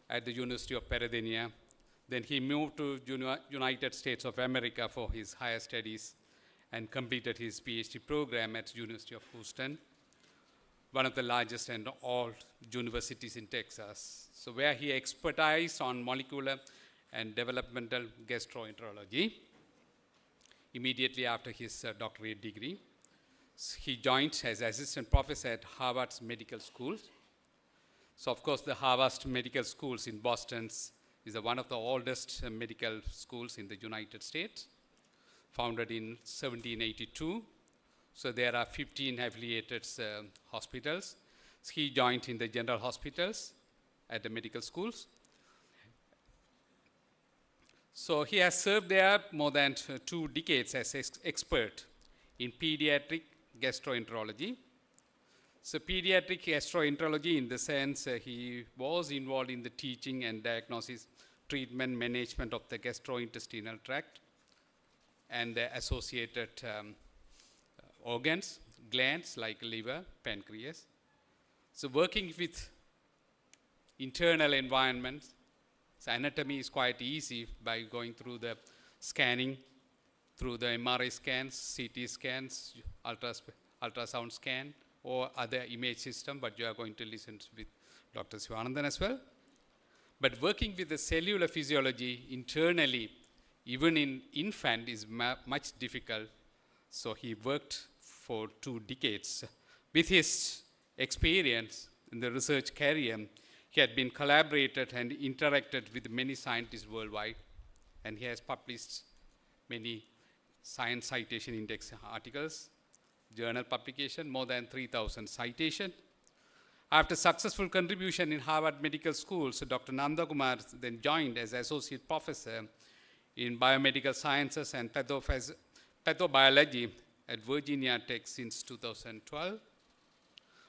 at the University of Pennsylvania. Then he moved to United States of America for his higher studies and completed his PhD program at University of Houston, one of the largest and old universities in Texas. So where he expertised on molecular and developmental gastroenterology. Immediately after his doctorate degree, he joined as assistant professor at Harvard's Medical School. So of course the Harvard Medical Schools in Boston is one of the oldest medical schools in the United States, founded in 1782. So there are 15 affiliated hospitals. So he joined in the general hospitals at the medical schools. So he has served there more than 2 decades as expert in pediatric gastroenterology. So pediatric gastroenterology, in the sense he was involved in the teaching and diagnosis, treatment, management of the gastrointestinal tract and the associated organs, glands like liver, pancreas. So working with internal environments, so anatomy is quite easy by going through the scanning, through the MRI scans, CT scans, ultrasound scan, or other image system, but you are going to listen with Dr. Sivanandan as well. But working with the cellular physiology internally, even in infant, is much difficult. So he worked for 2 decades. With his experience in the research career, he had been collaborated and interacted with many scientists worldwide, and he has published many science citation index articles, journal publication, more than 3,000 citations. After successful contribution in Harvard Medical School, so Dr. Nandakumar then joined as associate professor in biomedical sciences and pathobiology at Virginia Tech since 2012.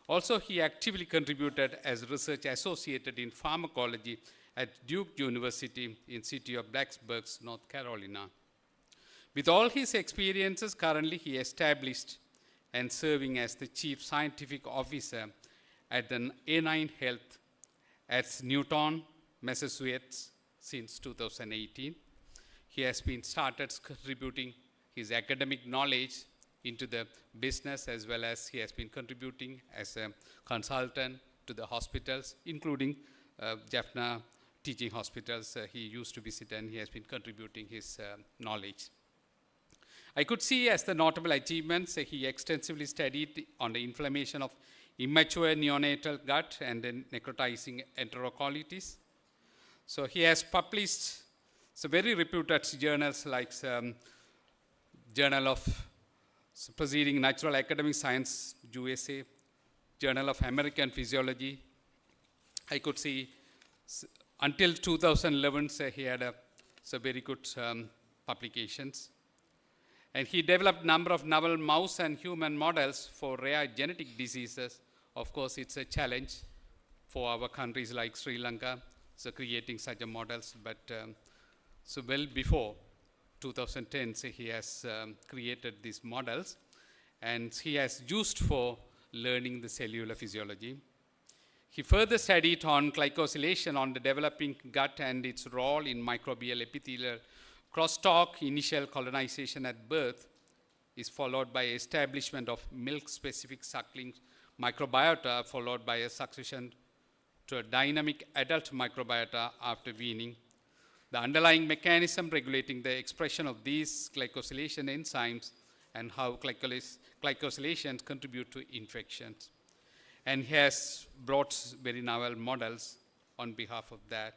Also, he actively contributed as research associate in pharmacology at Duke University in city of Blacksburg, North Carolina. With all his experiences, currently he established and serving as the chief scientific officer at the A9 Health at Newton, Massachusetts since 2018. He has been started contributing his academic knowledge into the business, as well as he has been contributing as a consultant to the hospitals, including Jaffna teaching hospitals he used to visit, and he has been contributing his knowledge. I could see as the notable achievements, he extensively studied on the inflammation of immature neonatal gut and then necrotizing enterocolitis. So he has published some very reputed journals like Journal of Proceedings Natural Academic Science, USA, Journal of American Physiology. I could see until 2011, he had some very good publications. And he developed a number of novel mouse and human models for rare genetic diseases. Of course, it's a challenge for our countries like Sri Lanka, so creating such a models. But so well before 2010, so he has created these models, and he has used for learning the cellular physiology. He further studied on glycosylation on the developing gut and its role in microbial epithelial crosstalk. Initial colonization at birth is followed by establishment of milk-specific suckling microbiota, followed by a succession to a dynamic adult microbiota after weaning. The underlying mechanism regulating the expression of these glycosylation enzymes and how glycosylations contribute to infections. And he has brought very novel models on behalf of that.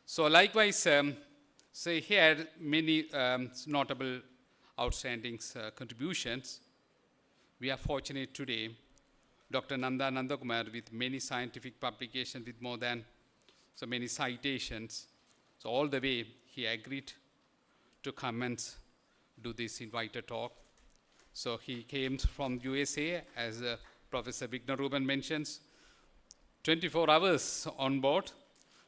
So likewise, so he had many notable outstanding contributions. We are fortunate today, Dr. Nanda Nandakumar, with many scientific publications with more than so many citations. So all the way, he agreed to come and do this invited talk. So he came from USA, as Professor Vignaruban mentions, 24 hours on board,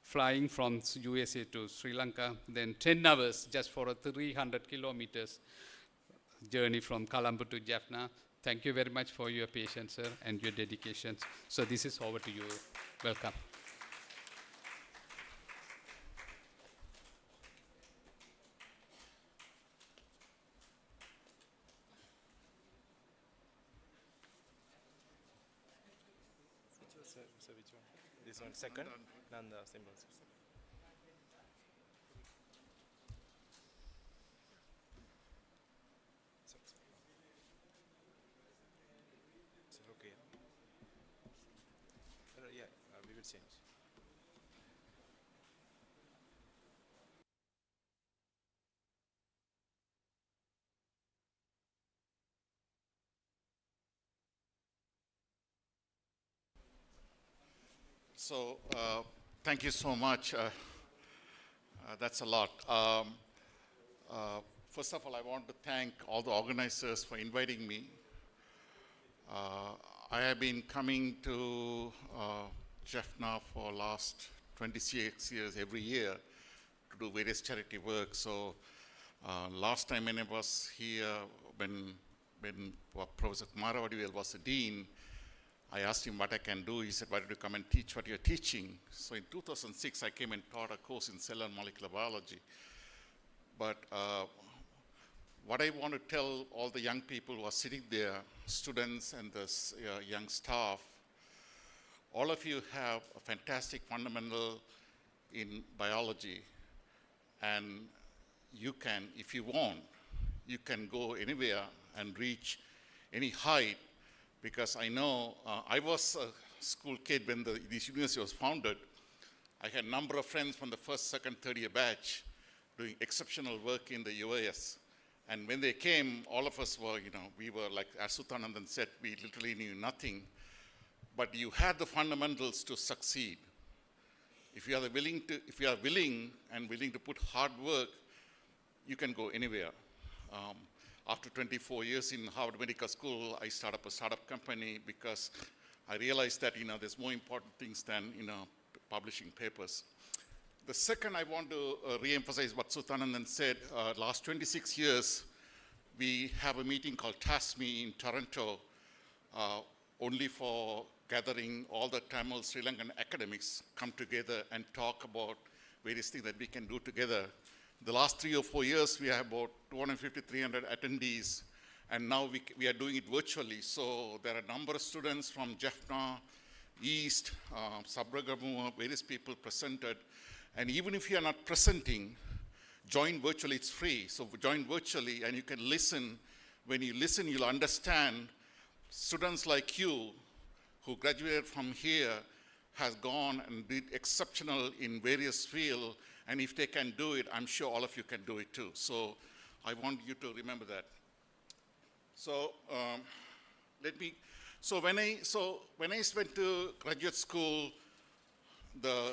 flying from USA to Sri Lanka, then 10 hours just for a 300 kilometers journey from Colombo to Jaffna. Thank you very much for your patience, sir, and your dedication. So this is over to you. Welcome. So which one? This one, second? Nanda symbols. So, okay. Yeah, we will change. So, thank you so much. That's a lot. First of all, I want to thank all the organizers for inviting me. I have been coming to Jaffna for last 26 years every year to do various charity work. So, last time when I was here, when Professor Kumaravadivel was the dean, I asked him what I can do. He said, why don't you come and teach what you're teaching? So in 2006, I came and taught a course in cell and molecular biology. But what I want to tell all the young people who are sitting there, students and the young staff, all of you have a fantastic fundamental in biology. And you can, if you want, you can go anywhere and reach any height. Because I know, I was a school kid when this university was founded. I had a number of friends from the first, second, third year batch doing exceptional work in the UAS. And when they came, all of us were, we were like, as Suthanandan said, we literally knew nothing. But you had the fundamentals to succeed. If you are willing and willing to put hard work, you can go anywhere. After 24 years in Harvard Medical School, I started up a startup company because I realized that there's more important things than publishing papers. The second, I want to re-emphasize what Suthanandan said. Last 26 years, we have a meeting called TASME in Toronto, only for gathering all the Tamil Sri Lankan academics come together and talk about various things that we can do together. The last 3 or 4 years, we have about 250, 300 attendees, and now we are doing it virtually. So there are a number of students from Jaffna, East, Sabragamu, various people presented. And even if you are not presenting, join virtually, it's free. So join virtually and you can listen. When you listen, you'll understand. Students like you who graduated from here has gone and did exceptional in various fields. And if they can do it, I'm sure all of you can do it too. So I want you to remember that. So when I went to graduate school, the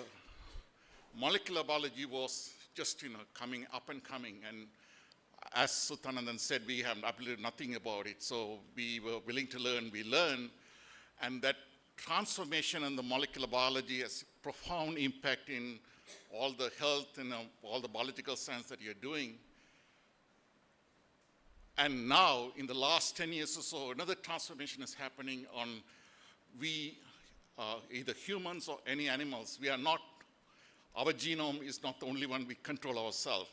molecular biology was just coming up and coming, and as Suthanandan said, we have absolutely nothing about it. So we were willing to learn. We learned, and that transformation in the molecular biology has profound impact in all the health and all the biological science that you're doing. And now, in the last 10 years or so, another transformation is happening on either humans or any animals. Our genome is not the only one we control ourselves.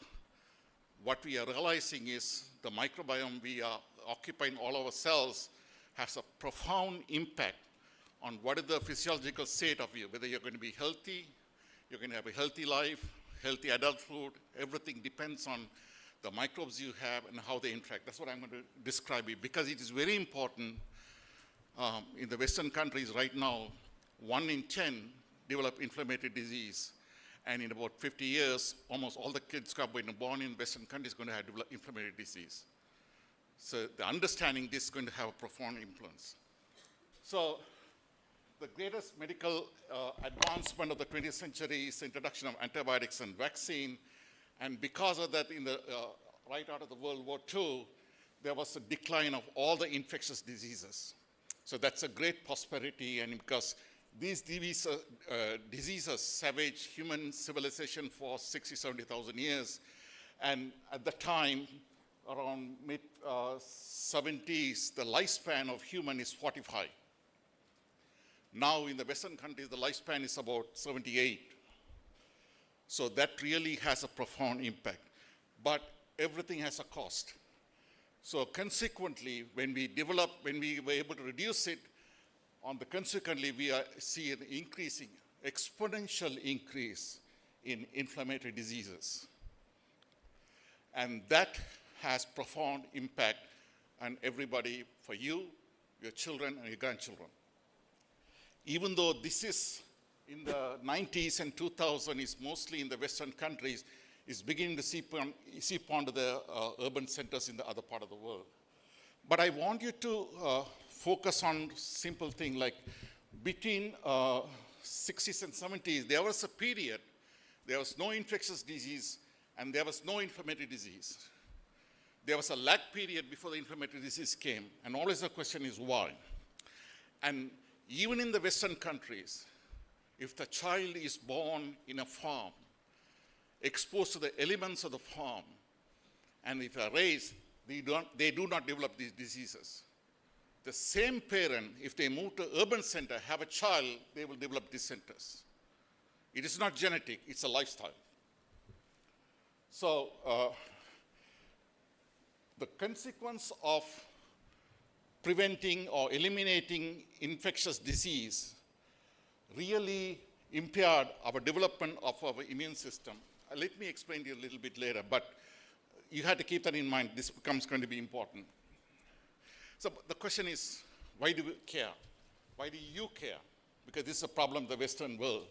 What we are realizing is the microbiome we are occupying all our cells has a profound impact on what is the physiological state of you, whether you're going to be healthy, you're going to have a healthy life, healthy adulthood. Everything depends on the microbes you have and how they interact. That's what I'm going to describe it, because it is very important. In the Western countries right now, 1 in 10 develop inflammatory disease. And in about 50 years, almost all the kids who are born in Western countries are going to have develop inflammatory disease. So the understanding this is going to have a profound influence. So the greatest medical advancement of the 20th century is the introduction of antibiotics and vaccine. And because of that, right out of the World War II, there was a decline of all the infectious diseases. So that's a great prosperity, and because these diseases savaged human civilization for 60, 70,000 years. And at the time, around mid-70s, the lifespan of human is 45. Now in the Western countries, the lifespan is about 78. So that really has a profound impact. But everything has a cost. So consequently, when we were able to reduce it, consequently, we see an exponential increase in inflammatory diseases. And that has profound impact on everybody, for you, your children, and your grandchildren. Even though this is in the 90s and 2000s, is mostly in the Western countries, is beginning to seep onto the urban centers in the other part of the world. But I want you to focus on simple thing, like between 60s and 70s, there was a period, there was no infectious disease and there was no inflammatory disease. There was a lag period before the inflammatory disease came, and always the question is why? And even in the Western countries, if the child is born in a farm, exposed to the elements of the farm, and if they are raised, they do not develop these diseases. The same parent, if they move to urban center, have a child, they will develop these centers. It is not genetic, it's a lifestyle. So the consequence of preventing or eliminating infectious disease really impaired our development of our immune system. Let me explain to you a little bit later, but you have to keep that in mind. This becomes going to be important. So the question is, why do we care? Why do you care? Because this is a problem in the Western world.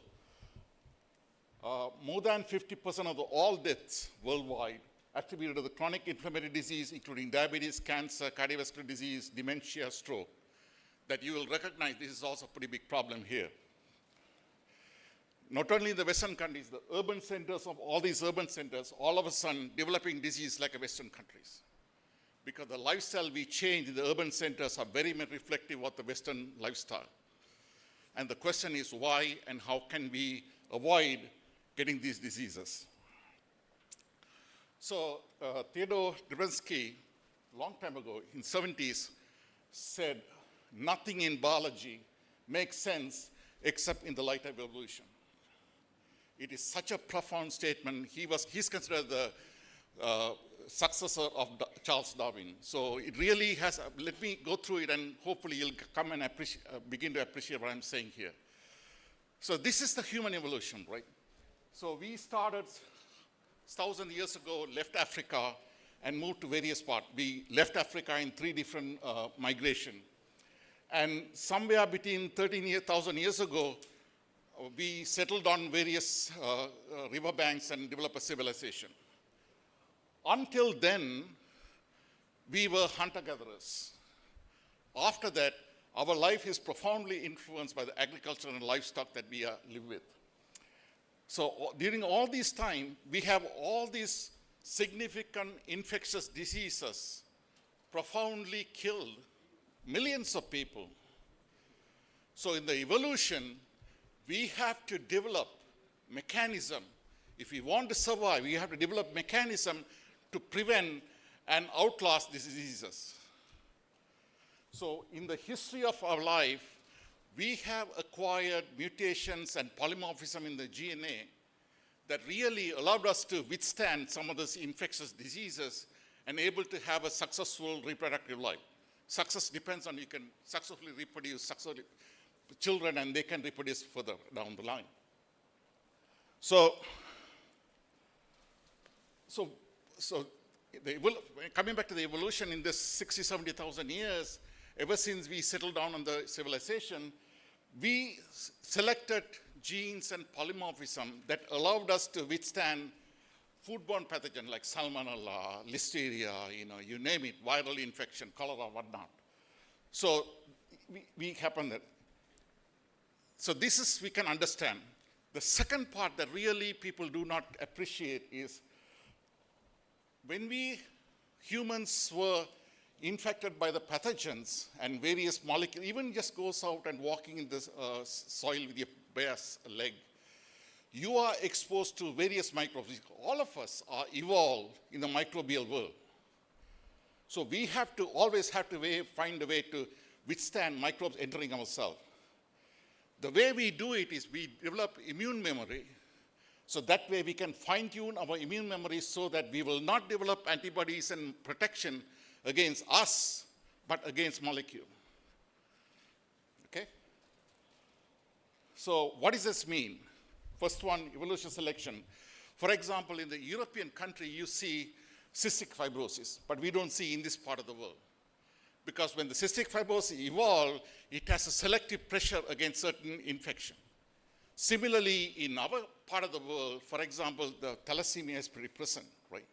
More than 50% of all deaths worldwide attributed to the chronic inflammatory disease, including diabetes, cancer, cardiovascular disease, dementia, stroke. That you will recognize this is also a pretty big problem here. Not only in the Western countries, the urban centers of all these urban centers, all of a sudden developing disease like Western countries. Because the lifestyle we change in the urban centers are very much reflective of the Western lifestyle. And the question is why and how can we avoid getting these diseases? So Theodore Drabinski, a long time ago, in the 70s, said nothing in biology makes sense except in the light of evolution. It is such a profound statement. He's considered the successor of Charles Darwin. So it really has, let me go through it and hopefully you'll come and begin to appreciate what I'm saying here. So this is the human evolution, right? So we started 1,000 years ago, left Africa, and moved to various parts. We left Africa in 3 different migration. And somewhere between 13,000 years ago, we settled on various riverbanks and developed a civilization. Until then, we were hunter-gatherers. After that, our life is profoundly influenced by the agriculture and livestock that we live with. So during all this time, we have all these significant infectious diseases profoundly killed millions of people. So in the evolution, we have to develop mechanism. If we want to survive, we have to develop mechanism to prevent and outlast these diseases. So in the history of our life, we have acquired mutations and polymorphism in the DNA that really allowed us to withstand some of those infectious diseases and able to have a successful reproductive life. Success depends on you can successfully reproduce children, and they can reproduce further down the line. So coming back to the evolution in this 60, 70,000 years, ever since we settled down on the civilization, we selected genes and polymorphism that allowed us to withstand foodborne pathogens like salmonella, listeria, you name it, viral infection, cholera, whatnot. So we happen that. So this is, we can understand. The second part that really people do not appreciate is when we humans were infected by the pathogens and various molecules, even just goes out and walking in the soil with your bare leg, you are exposed to various microbes. All of us are evolved in the microbial world. So we have to always find a way to withstand microbes entering our cell. The way we do it is we develop immune memory, so that way we can fine-tune our immune memory so that we will not develop antibodies and protection against us, but against molecule. Okay? So what does this mean? First one, evolution selection. For example, in the European country, you see cystic fibrosis, but we don't see in this part of the world. Because when the cystic fibrosis evolved, it has a selective pressure against certain infection. Similarly, in our part of the world, for example, the thalassemia is pretty present, right?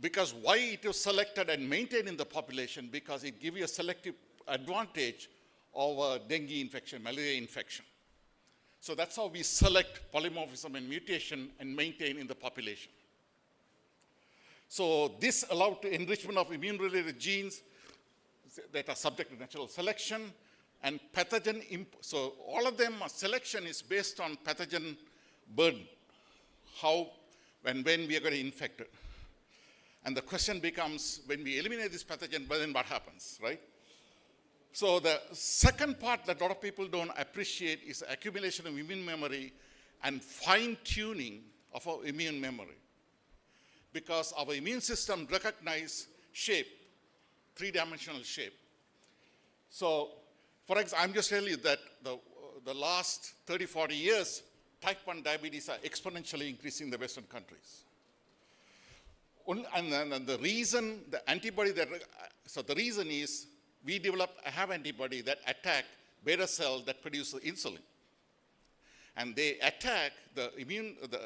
Because why it was selected and maintained in the population? Because it gives you a selective advantage over dengue infection, malaria infection. So that's how we select polymorphism and mutation and maintain in the population. So this allowed the enrichment of immune-related genes that are subject to natural selection and pathogen. So all of them, selection is based on pathogen burden, how and when we are going to infect it. And the question becomes, when we eliminate this pathogen, then what happens, right? So the second part that a lot of people don't appreciate is accumulation of immune memory and fine-tuning of our immune memory. Because our immune system recognizes shape, 3-dimensional shape. So, for example, I'm just telling you that the last 30, 40 years, type 1 diabetes are exponentially increasing in the Western countries. And the reason, the antibody that, so the reason is we have antibody that attack beta cells that produce insulin. And they attack the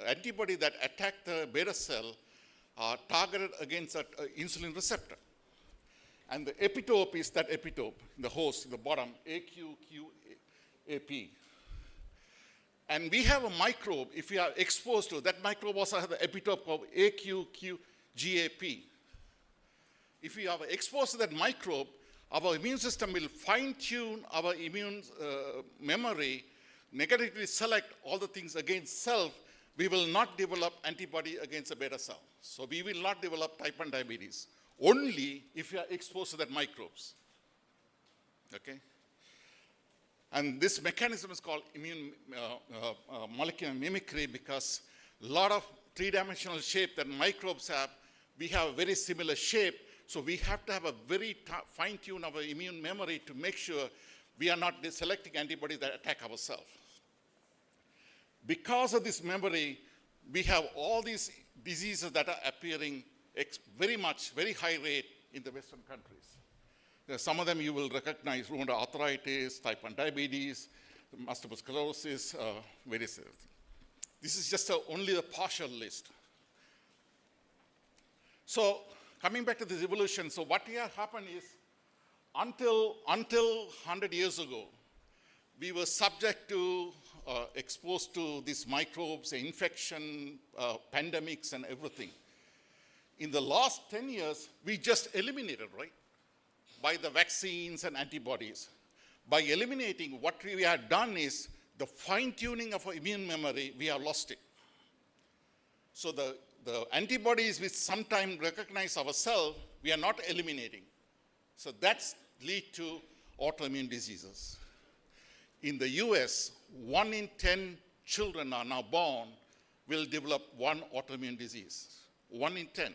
antibody that attack the beta cell are targeted against an insulin receptor. And the epitope is that epitope, the host, the bottom, AQQAP. And we have a microbe, if we are exposed to, that microbe also has the epitope called AQQGAP. If we are exposed to that microbe, our immune system will fine-tune our immune memory, negatively select all the things against self. We will not develop antibody against a beta cell. So we will not develop type 1 diabetes, only if you are exposed to that microbes. Okay? And this mechanism is called immune molecular mimicry, because a lot of 3-dimensional shape that microbes have, we have a very similar shape. So we have to have a very fine-tune our immune memory to make sure we are not selecting antibodies that attack ourselves. because of this memory, we have all these diseases that are appearing very high rate in the Western countries. Some of them you will recognize: rheumatoid arthritis, type 1 diabetes, multiple sclerosis, various other things. This is just only the partial list. So coming back to this evolution, so what here happened is, until 100 years ago, we were subject to, exposed to these microbes, infection, pandemics, and everything. In the last 10 years, we just eliminated, right? By the vaccines and antibodies. By eliminating, what we have done is the fine-tuning of our immune memory, we have lost it. So the antibodies which sometimes recognize our cell, we are not eliminating. So that's lead to autoimmune diseases. In the US, 1 in 10 children are now born will develop one autoimmune disease. 1 in 10.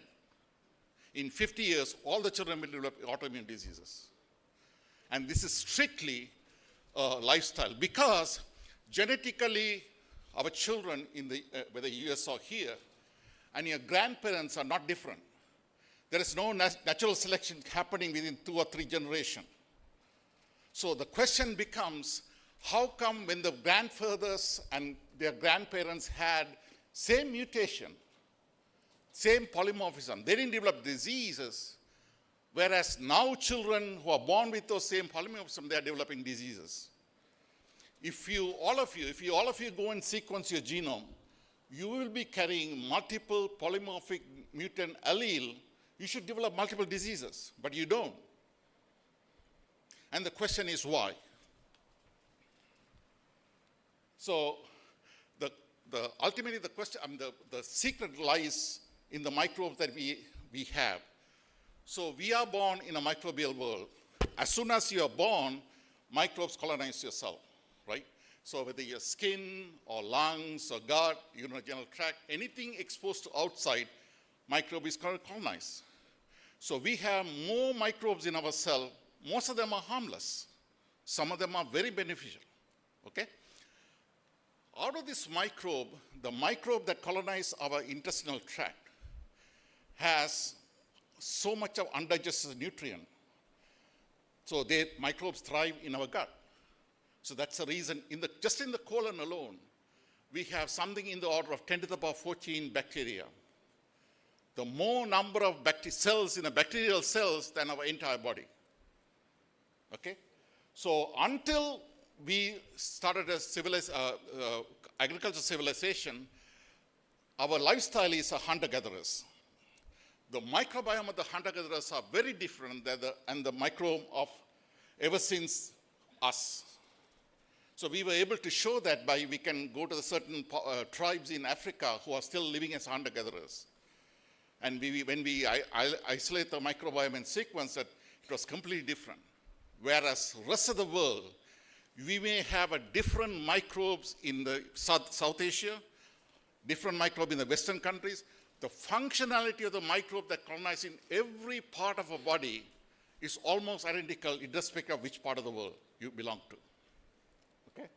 In 50 years, all the children will develop autoimmune diseases. And this is strictly lifestyle, because genetically, our children in the, whether US or here, and your grandparents are not different. There is no natural selection happening within 2 or 3 generations. So the question becomes, how come when the grandfathers and their grandparents had same mutation, same polymorphism, they didn't develop diseases, whereas now children who are born with those same polymorphism, they are developing diseases. If all of you go and sequence your genome, you will be carrying multiple polymorphic mutant allele. You should develop multiple diseases, but you don't. And the question is why? So ultimately the question, the secret lies in the microbes that we have. So we are born in a microbial world. As soon as you are born, microbes colonize your cell, right? So whether your skin or lungs or gut, urinary tract, anything exposed to outside, microbe is colonized. So we have more microbes in our cell. Most of them are harmless. Some of them are very beneficial, okay? Out of this microbe, the microbe that colonizes our intestinal tract has so much of undigested nutrient. So microbes thrive in our gut. So that's the reason, just in the colon alone, we have something in the order of 10 to the power 14 bacteria. The more number of cells in a bacterial cells than our entire body. Okay? So until we started a agricultural civilization, our lifestyle is a hunter-gatherers. The microbiome of the hunter-gatherers are very different than the microbe of ever since us. So we were able to show that we can go to the certain tribes in Africa who are still living as hunter-gatherers. And when we isolate the microbiome and sequence it, it was completely different. Whereas the rest of the world, we may have different microbes in the South Asia, different microbe in the Western countries. The functionality of the microbe that colonize in every part of our body is almost identical irrespective of which part of the world you belong to. Okay?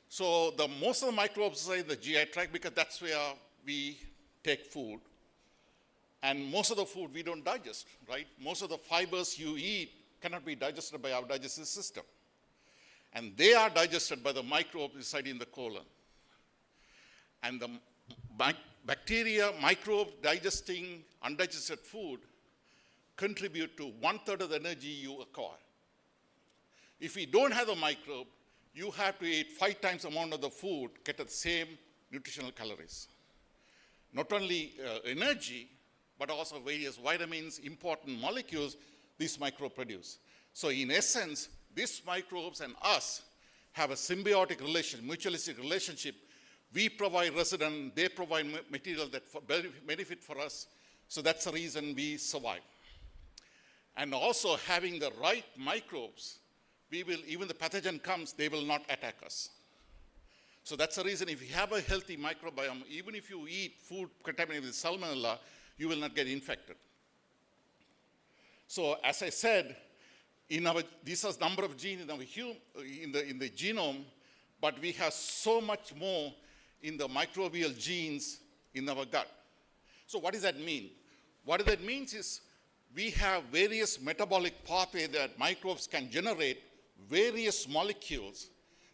So most of the microbes are in the GI tract because that's where we take food. And most of the food we don't digest, right? Most of the fibers you eat cannot be digested by our digestive system. And they are digested by the microbes inside in the colon. And the bacteria, microbes digesting undigested food contribute to 1/3 of the energy you acquire. If you don't have the microbe, you have to eat 5 times the amount of the food, get the same nutritional calories. Not only energy, but also various vitamins, important molecules these microbes produce. So in essence, these microbes and us have a symbiotic relation, mutualistic relationship. We provide resident, they provide material that benefit for us. So that's the reason we survive. And also having the right microbes, even the pathogen comes, they will not attack us. So that's the reason if you have a healthy microbiome, even if you eat food contaminated with salmonella, you will not get infected. So as I said, this is number of genes in the genome, but we have so much more in the microbial genes in our gut. So what does that mean? What that means is we have various metabolic pathways that microbes can generate various molecules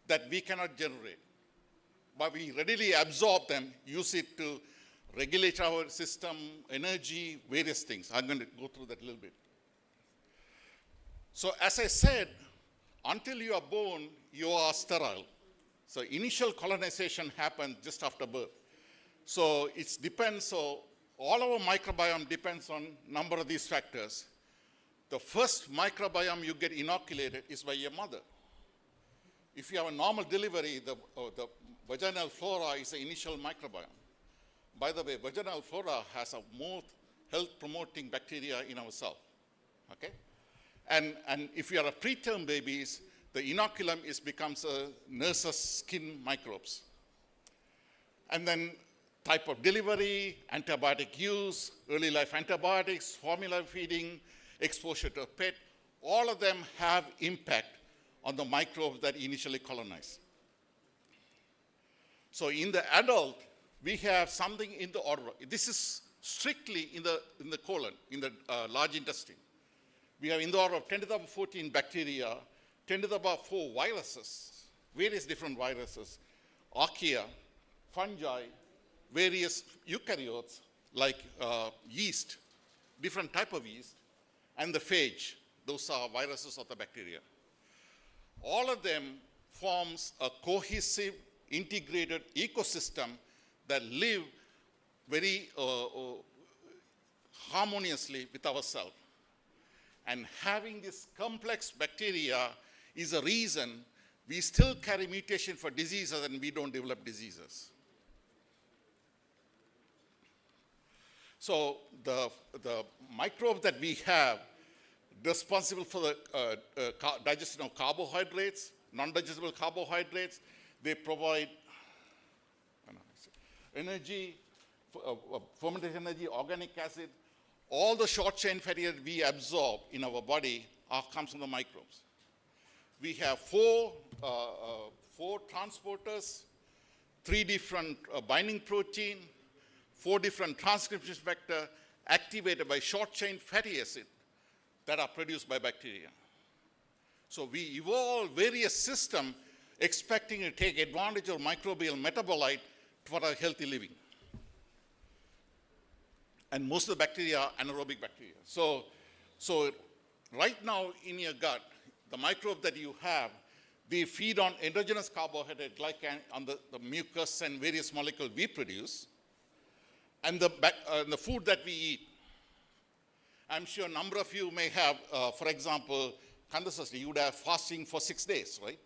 that we cannot generate. But we readily absorb them, use it to regulate our system, energy, various things. I'm going to go through that a little bit. So as I said, until you are born, you are sterile. So initial colonization happens just after birth. So it depends, so all our microbiome depends on number of these factors. The first microbiome you get inoculated is by your mother. If you have a normal delivery, the vaginal flora is the initial microbiome. By the way, vaginal flora has a more health-promoting bacteria in ourselves, okay? And if you are a preterm babies, the inoculum becomes a nurse's skin microbes. And then type of delivery, antibiotic use, early life antibiotics, formula feeding, exposure to a pet, all of them have impact on the microbes that initially colonize. So in the adult, we have something in the order, this is strictly in the colon, in the large intestine. We have in the order of 10 to the power 14 bacteria, 10 to the power 4 viruses, various different viruses, archaea, fungi, various eukaryotes like yeast, different type of yeast, and the phage. Those are viruses of the bacteria. All of them forms a cohesive, integrated ecosystem that live very harmoniously with ourselves. And having this complex bacteria is a reason we still carry mutation for diseases and we don't develop diseases. So the microbes that we have responsible for the digestion of carbohydrates, non-digestible carbohydrates, they provide energy, fermentation energy, organic acid. All the short-chain fatty acids we absorb in our body comes from the microbes. We have four transporters, 3 different binding protein, 4 different transcription factors activated by short-chain fatty acid that are produced by bacteria. So we evolve various systems expecting to take advantage of microbial metabolite for a healthy living. And most of the bacteria are anaerobic bacteria. So right now in your gut, the microbe that you have, they feed on endogenous carbohydrate, glycan, on the mucus and various molecules we produce, and the food that we eat. I'm sure a number of you may have, for example, Kandasasti, you would have fasting for 6 days, right?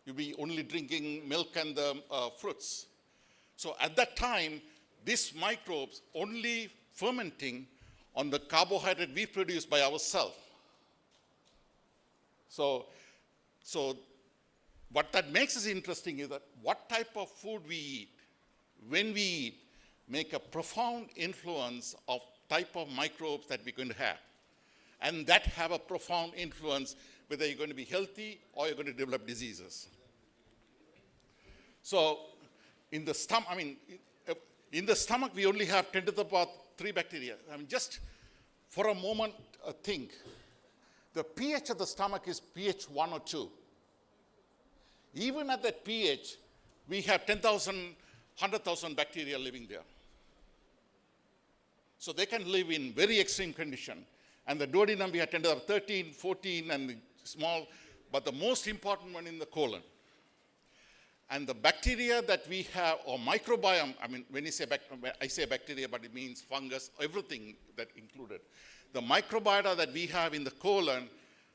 You'll be only drinking milk and the fruits. So at that time, these microbes only fermenting on the carbohydrate we produce by ourselves. So what that makes us interesting is that what type of food we eat, when we eat, make a profound influence of type of microbes that we're going to have. And that have a profound influence whether you're going to be healthy or you're going to develop diseases. So in the stomach, we only have 10 to the power 3 bacteria. Just for a moment, think. The pH of the stomach is pH 1 or 2. Even at that pH, we have 10,000, 100,000 bacteria living there. So they can live in very extreme condition. And the duodenum, we have 10 to the power 13, 14, and the small, but the most important one in the colon. And the bacteria that we have, or microbiome, when I say bacteria, but it means fungus, everything that included. The microbiota that we have in the colon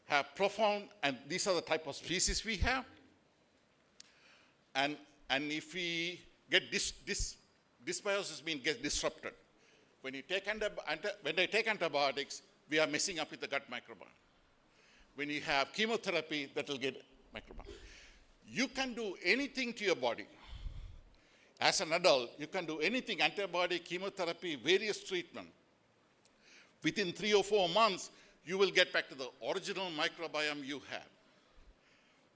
have profound, and these are the type of species we have. And if we get dysbiosis means get disrupted. When they take antibiotics, we are messing up with the gut microbiome. When you have chemotherapy, that will get microbiome. You can do anything to your body. As an adult, you can do anything, antibiotic, chemotherapy, various treatment. Within 3 or 4 months, you will get back to the original microbiome you had.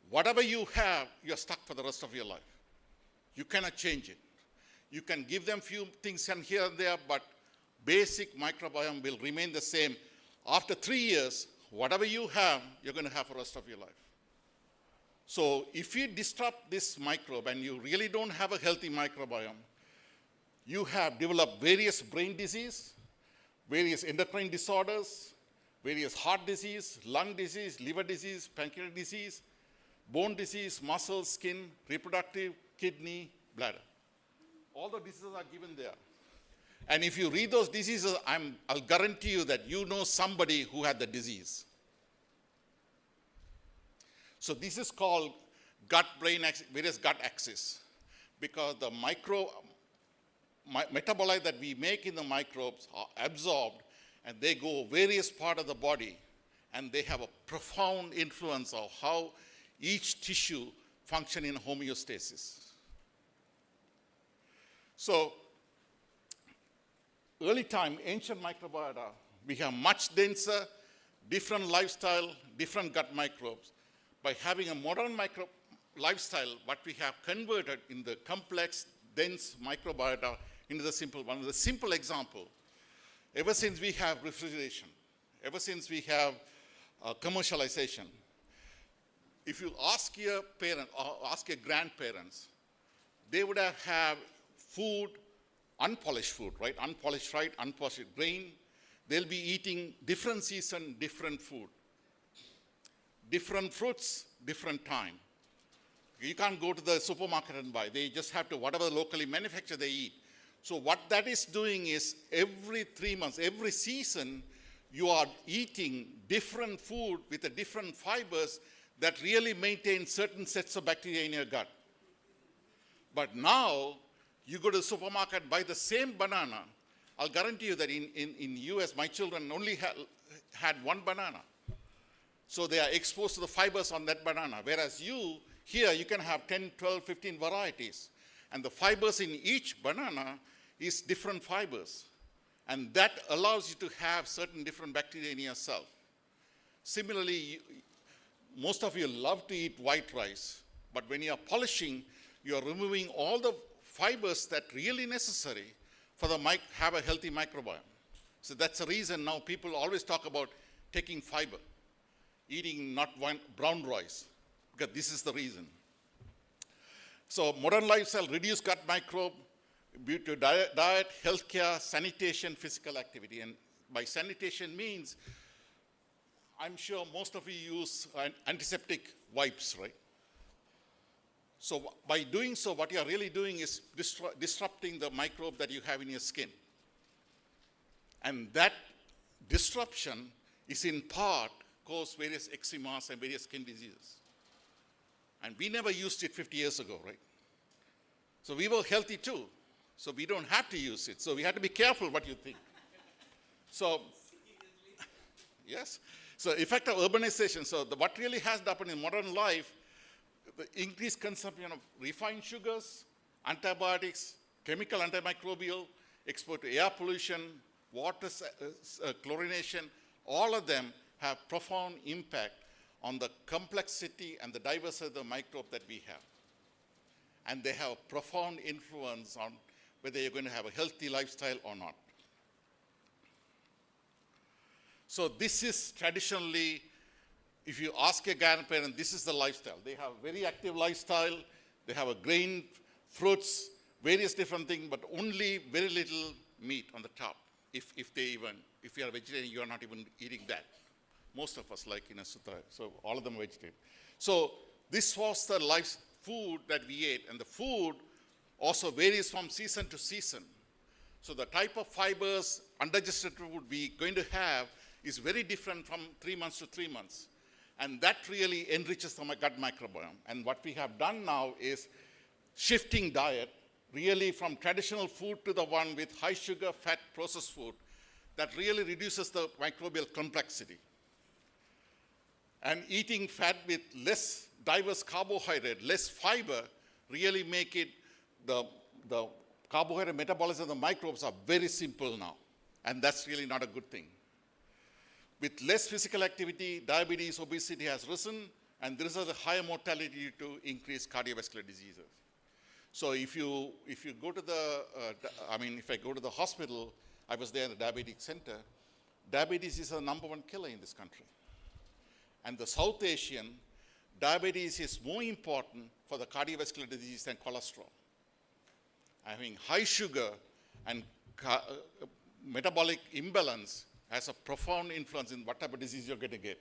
Whatever you have, you're stuck for the rest of your life. You cannot change it. You can give them few things here and there, but basic microbiome will remain the same. After 3 years, whatever you have, you're going to have for the rest of your life. So if you disrupt this microbe and you really don't have a healthy microbiome, you have developed various brain disease, various endocrine disorders, various heart disease, lung disease, liver disease, pancreatic disease, bone disease, muscle, skin, reproductive, kidney, bladder. All the diseases are given there. And if you read those diseases, I'll guarantee you that you know somebody who had the disease. So this is called gut-brain axis, various gut axis, because the metabolite that we make in the microbes are absorbed and they go various part of the body, and they have a profound influence of how each tissue function in homeostasis. So early time, ancient microbiota, we have much denser, different lifestyle, different gut microbes. By having a modern lifestyle, what we have converted in the complex, dense microbiota into the simple one. The simple example, ever since we have refrigeration, ever since we have commercialization, if you ask your parents or ask your grandparents, they would have food, unpolished food, right? Unpolished rice, unpolished grain. They'll be eating different season, different food. Different fruits, different time. You can't go to the supermarket and buy. They just have to, whatever locally manufactured, they eat. So what that is doing is every 3 months, every season, you are eating different food with the different fibers that really maintain certain sets of bacteria in your gut. But now, you go to the supermarket, buy the same banana. I'll guarantee you that in US, my children only had one banana. So they are exposed to the fibers on that banana. Whereas here you can have 10, 12, 15 varieties. And the fibers in each banana is different fibers. And that allows you to have certain different bacteria in yourself. Similarly, most of you love to eat white rice. But when you are polishing, you are removing all the fibers that really necessary for have a healthy microbiome. So that's the reason now people always talk about taking fiber, eating not brown rice, because this is the reason. So modern lifestyle, reduced gut microbe due to diet, healthcare, sanitation, physical activity. And by sanitation means, I'm sure most of you use antiseptic wipes, right? So by doing so, what you are really doing is disrupting the microbe that you have in your skin. And that disruption is in part cause various eczemas and various skin diseases. And we never used it 50 years ago, right? So we were healthy too. So we don't have to use it. So we have to be careful what you think. So, yes. So effect of urbanization. So what really has happened in modern life, the increased consumption of refined sugars, antibiotics, chemical antimicrobial, exposure to air pollution, water chlorination, all of them have profound impact on the complexity and the diversity of the microbe that we have. And they have a profound influence on whether you're going to have a healthy lifestyle or not. So this is traditionally, if you ask a grandparent, this is the lifestyle. They have a very active lifestyle. They have a grain, fruits, various different things, but only very little meat on the top. If you are a vegetarian, you are not even eating that. Most of us like in a sutra, so all of them are vegetarian. So this was the food that we ate, and the food also varies from season to season. So the type of fibers, undigested food we're going to have is very different from 3 months to 3 months. And that really enriches the gut microbiome. And what we have done now is shifting diet, really from traditional food to the one with high sugar, fat, processed food, that really reduces the microbial complexity. And eating fat with less diverse carbohydrate, less fiber, really make it, the carbohydrate metabolism of the microbes are very simple now. And that's really not a good thing. With less physical activity, diabetes, obesity has risen, and there is a higher mortality due to increased cardiovascular diseases. So if you go to if I go to the hospital, I was there in the diabetic center, diabetes is the #1 killer in this country. And the South Asian, diabetes is more important for the cardiovascular disease than cholesterol. Having high sugar and metabolic imbalance has a profound influence in what type of disease you're going to get.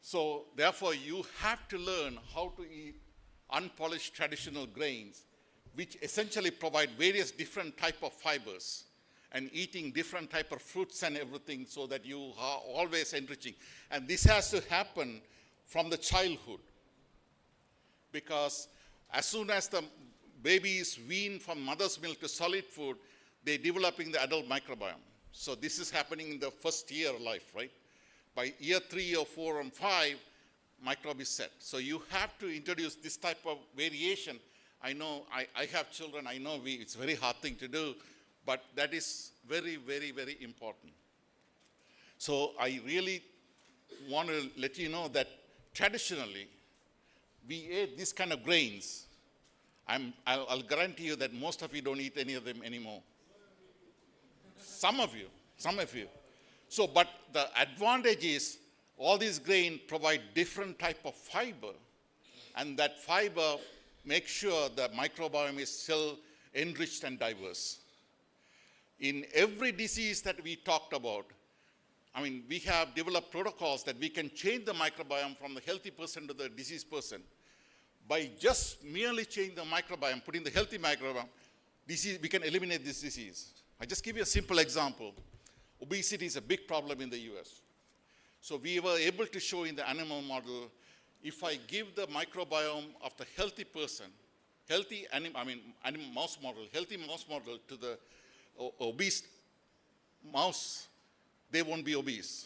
So therefore, you have to learn how to eat unpolished traditional grains, which essentially provide various different type of fibers, and eating different type of fruits and everything, so that you are always enriching. And this has to happen from the childhood, because as soon as the baby is weaned from mother's milk to solid food, they're developing the adult microbiome. So this is happening in the first year of life, right? By year 3 or 4 and 5, microbe is set. So you have to introduce this type of variation. I know, I have children, I know it's a very hard thing to do, but that is very, very, very important. So I really want to let you know that traditionally, we ate this kind of grains. I'll guarantee you that most of you don't eat any of them anymore. Some of you. So, but the advantage is all these grains provide different type of fiber, and that fiber makes sure the microbiome is still enriched and diverse. In every disease that we talked about, we have developed protocols that we can change the microbiome from the healthy person to the diseased person. By just merely changing the microbiome, putting the healthy microbiome, we can eliminate this disease. I just give you a simple example. Obesity is a big problem in the US. So we were able to show in the animal model, if I give the microbiome of the healthy person, mouse model to the obese mouse, they won't be obese.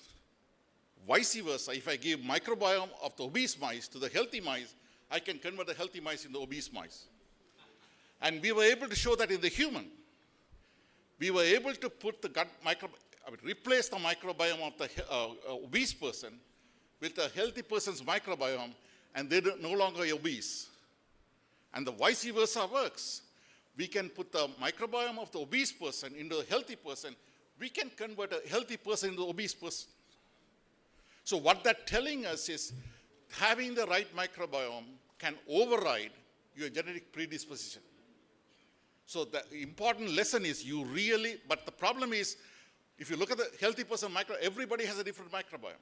Vice versa, if I give microbiome of the obese mice to the healthy mice, I can convert the healthy mice into obese mice. And we were able to show that in the human. We were able to put the gut replace the microbiome of the obese person with a healthy person's microbiome, and they're no longer obese. And the vice versa works. We can put the microbiome of the obese person into a healthy person. We can convert a healthy person into an obese person. So what that's telling us is having the right microbiome can override your genetic predisposition. So the important lesson is but the problem is, if you look at the healthy person everybody has a different microbiome.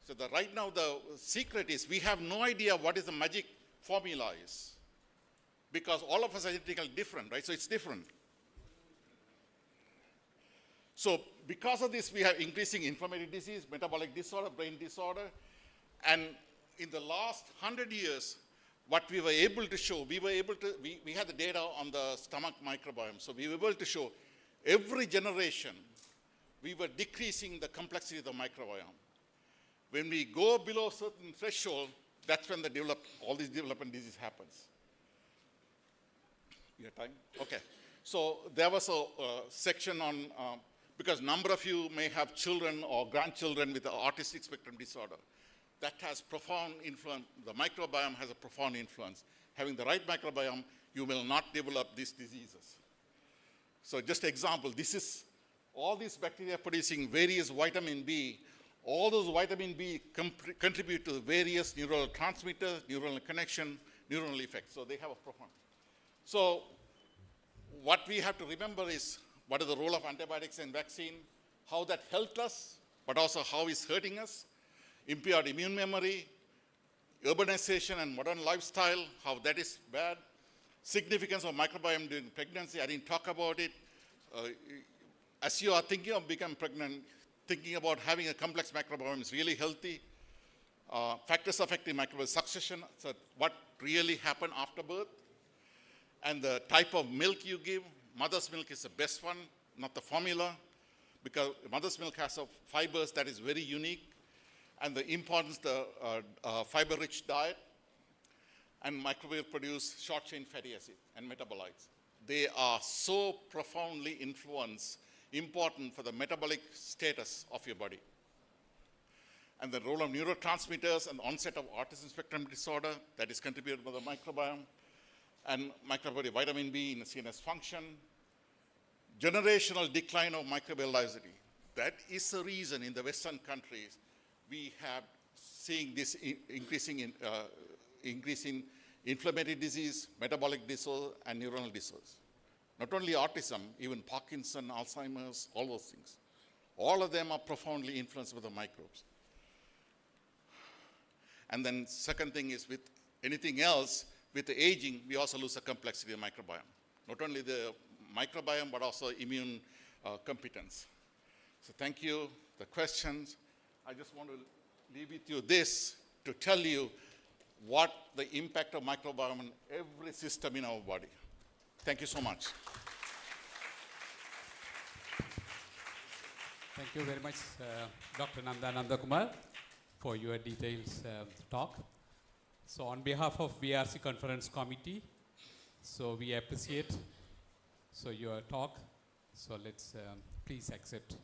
So right now the secret is we have no idea what is the magic formula is, because all of us are genetically different, right? So it's different. So because of this, we have increasing inflammatory disease, metabolic disorder, brain disorder, and in the last 100 years, what we were able to show, we had the data on the stomach microbiome, so we were able to show every generation, we were decreasing the complexity of the microbiome. When we go below a certain threshold, that's when all these development disease happens. You have time? Okay. So there was a section on, because a number of you may have children or grandchildren with the autistic spectrum disorder. That has profound influence. The microbiome has a profound influence. Having the right microbiome, you will not develop these diseases. So just example, this is all these bacteria producing various vitamin B. All those vitamin B contribute to various neural transmitters, neural connection, neural effects. So they have a profound. So what we have to remember is what is the role of antibiotics and vaccine, how that helped us, but also how it's hurting us. Impaired immune memory, urbanization and modern lifestyle, how that is bad. Significance of microbiome during pregnancy, I didn't talk about it. As you are thinking of becoming pregnant, thinking about having a complex microbiome is really healthy. Factors affecting microbiome succession, so what really happened after birth. And the type of milk you give, mother's milk is the best one, not the formula, because mother's milk has fibers that is very unique. And the importance of the fiber-rich diet, and microbial produce short-chain fatty acids and metabolites. They are so profoundly important for the metabolic status of your body. And the role of neurotransmitters and onset of autism spectrum disorder that is contributed by the microbiome. and microbody vitamin B in CNS function, generational decline of microbial diversity. That is the reason in the Western countries we have seeing this increasing inflammatory disease, metabolic disorder, and neuronal disorders. Not only autism, even Parkinson, Alzheimer's, all those things. All of them are profoundly influenced by the microbes. And then second thing is with anything else, with the aging, we also lose the complexity of the microbiome. Not only the microbiome, but also immune competence. So thank you. The questions, I just want to leave with you this to tell you what the impact of microbiome on every system in our body. Thank you so much. Thank you very much, Dr. Nandananda Kumar, for your detailed talk. So on behalf of VRC Conference Committee, so we appreciate your talk. So let's please accept.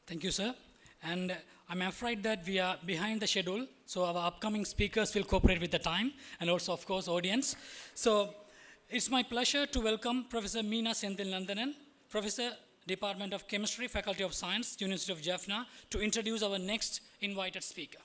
Thank you, sir. And I'm afraid that we are behind the schedule, so our upcoming speakers will cooperate with the time, and also, of course, audience. So it's my pleasure to welcome Professor Meena Senthil Nandanan, Professor, Department of Chemistry, Faculty of Science, University of Jaffna, to introduce our next invited speaker.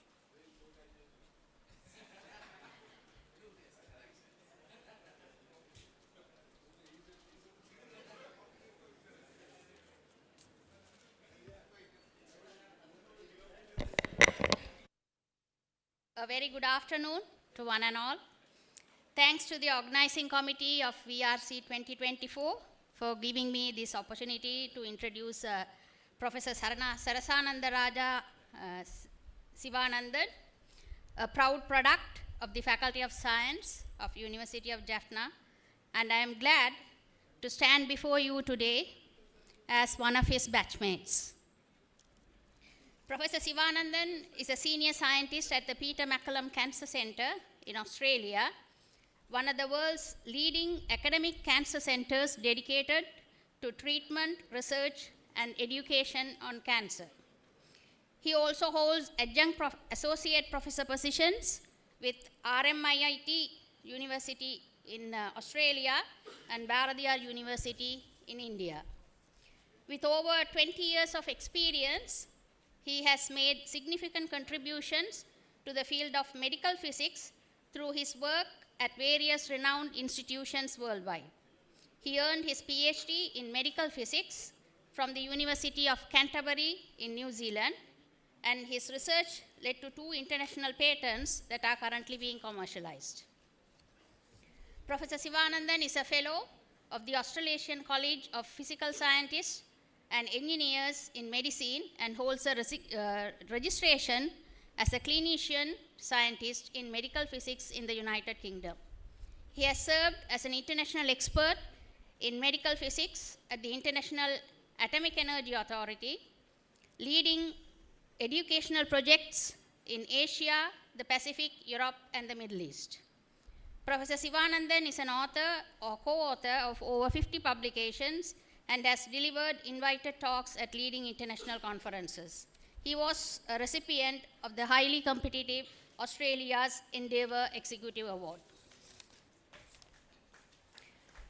A very good afternoon to one and all. Thanks to the organizing committee of VRC 2024 for giving me this opportunity to introduce Professor Sarasananda Raja Sivanandan, a proud product of the Faculty of Science of University of Jaffna, and I am glad to stand before you today as one of his batchmates. Professor Sivanandan is a senior scientist at the Peter MacCallum Cancer Centre in Australia, one of the world's leading academic cancer centres dedicated to treatment, research, and education on cancer. He also holds adjunct associate professor positions with RMIT University in Australia and Bharathiar University in India. With over 20 years of experience, he has made significant contributions to the field of medical physics through his work at various renowned institutions worldwide. He earned his PhD in medical physics from the University of Canterbury in New Zealand, and his research led to 2 international patents that are currently being commercialized. Professor Sivanandan is a fellow of the Australasian College of Physical Scientists and Engineers in Medicine and holds a registration as a clinician scientist in medical physics in the United Kingdom. He has served as an international expert in medical physics at the International Atomic Energy Authority, leading educational projects in Asia, the Pacific, Europe, and the Middle East. Professor Sivanandan is an author or co-author of over 50 publications and has delivered invited talks at leading international conferences. He was a recipient of the highly competitive Australia's Endeavour Executive Award.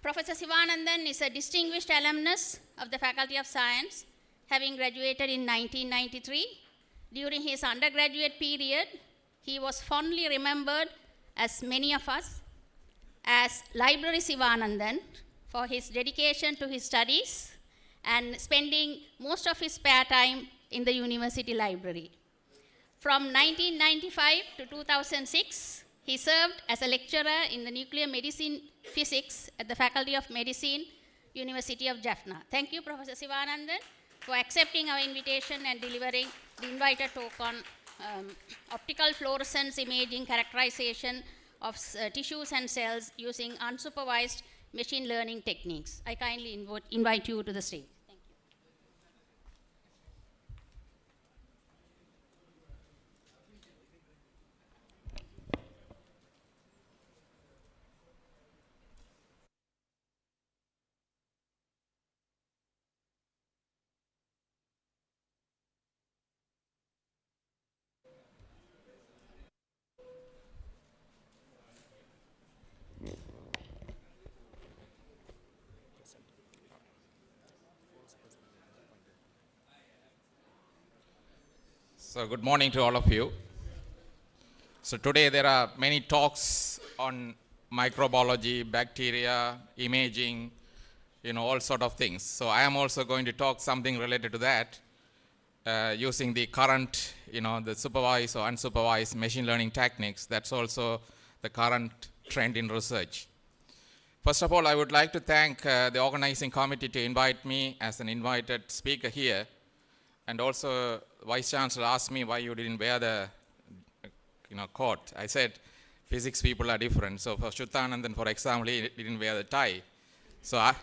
Professor Sivanandan is a distinguished alumnus of the Faculty of Science, having graduated in 1993. During his undergraduate period, he was fondly remembered, as many of us, as Library Sivanandan, for his dedication to his studies and spending most of his spare time in the university library. From 1995 to 2006, he served as a lecturer in the nuclear medicine physics at the Faculty of Medicine, University of Jaffna. Thank you, Professor Sivanandan, for accepting our invitation and delivering the invited talk on optical fluorescence imaging characterization of tissues and cells using unsupervised machine learning techniques. I kindly invite you to the stage. Thank you. So good morning to all of you. So today there are many talks on microbiology, bacteria, imaging, all sort of things. So I am also going to talk something related to that using the current, the supervised or unsupervised machine learning techniques. That's also the current trend in research. First of all, I would like to thank the organizing committee to invite me as an invited speaker here. And also, Vice Chancellor asked me why you didn't wear the coat. I said, physics people are different. So for Shuthanandan, for example, he didn't wear the tie. So I,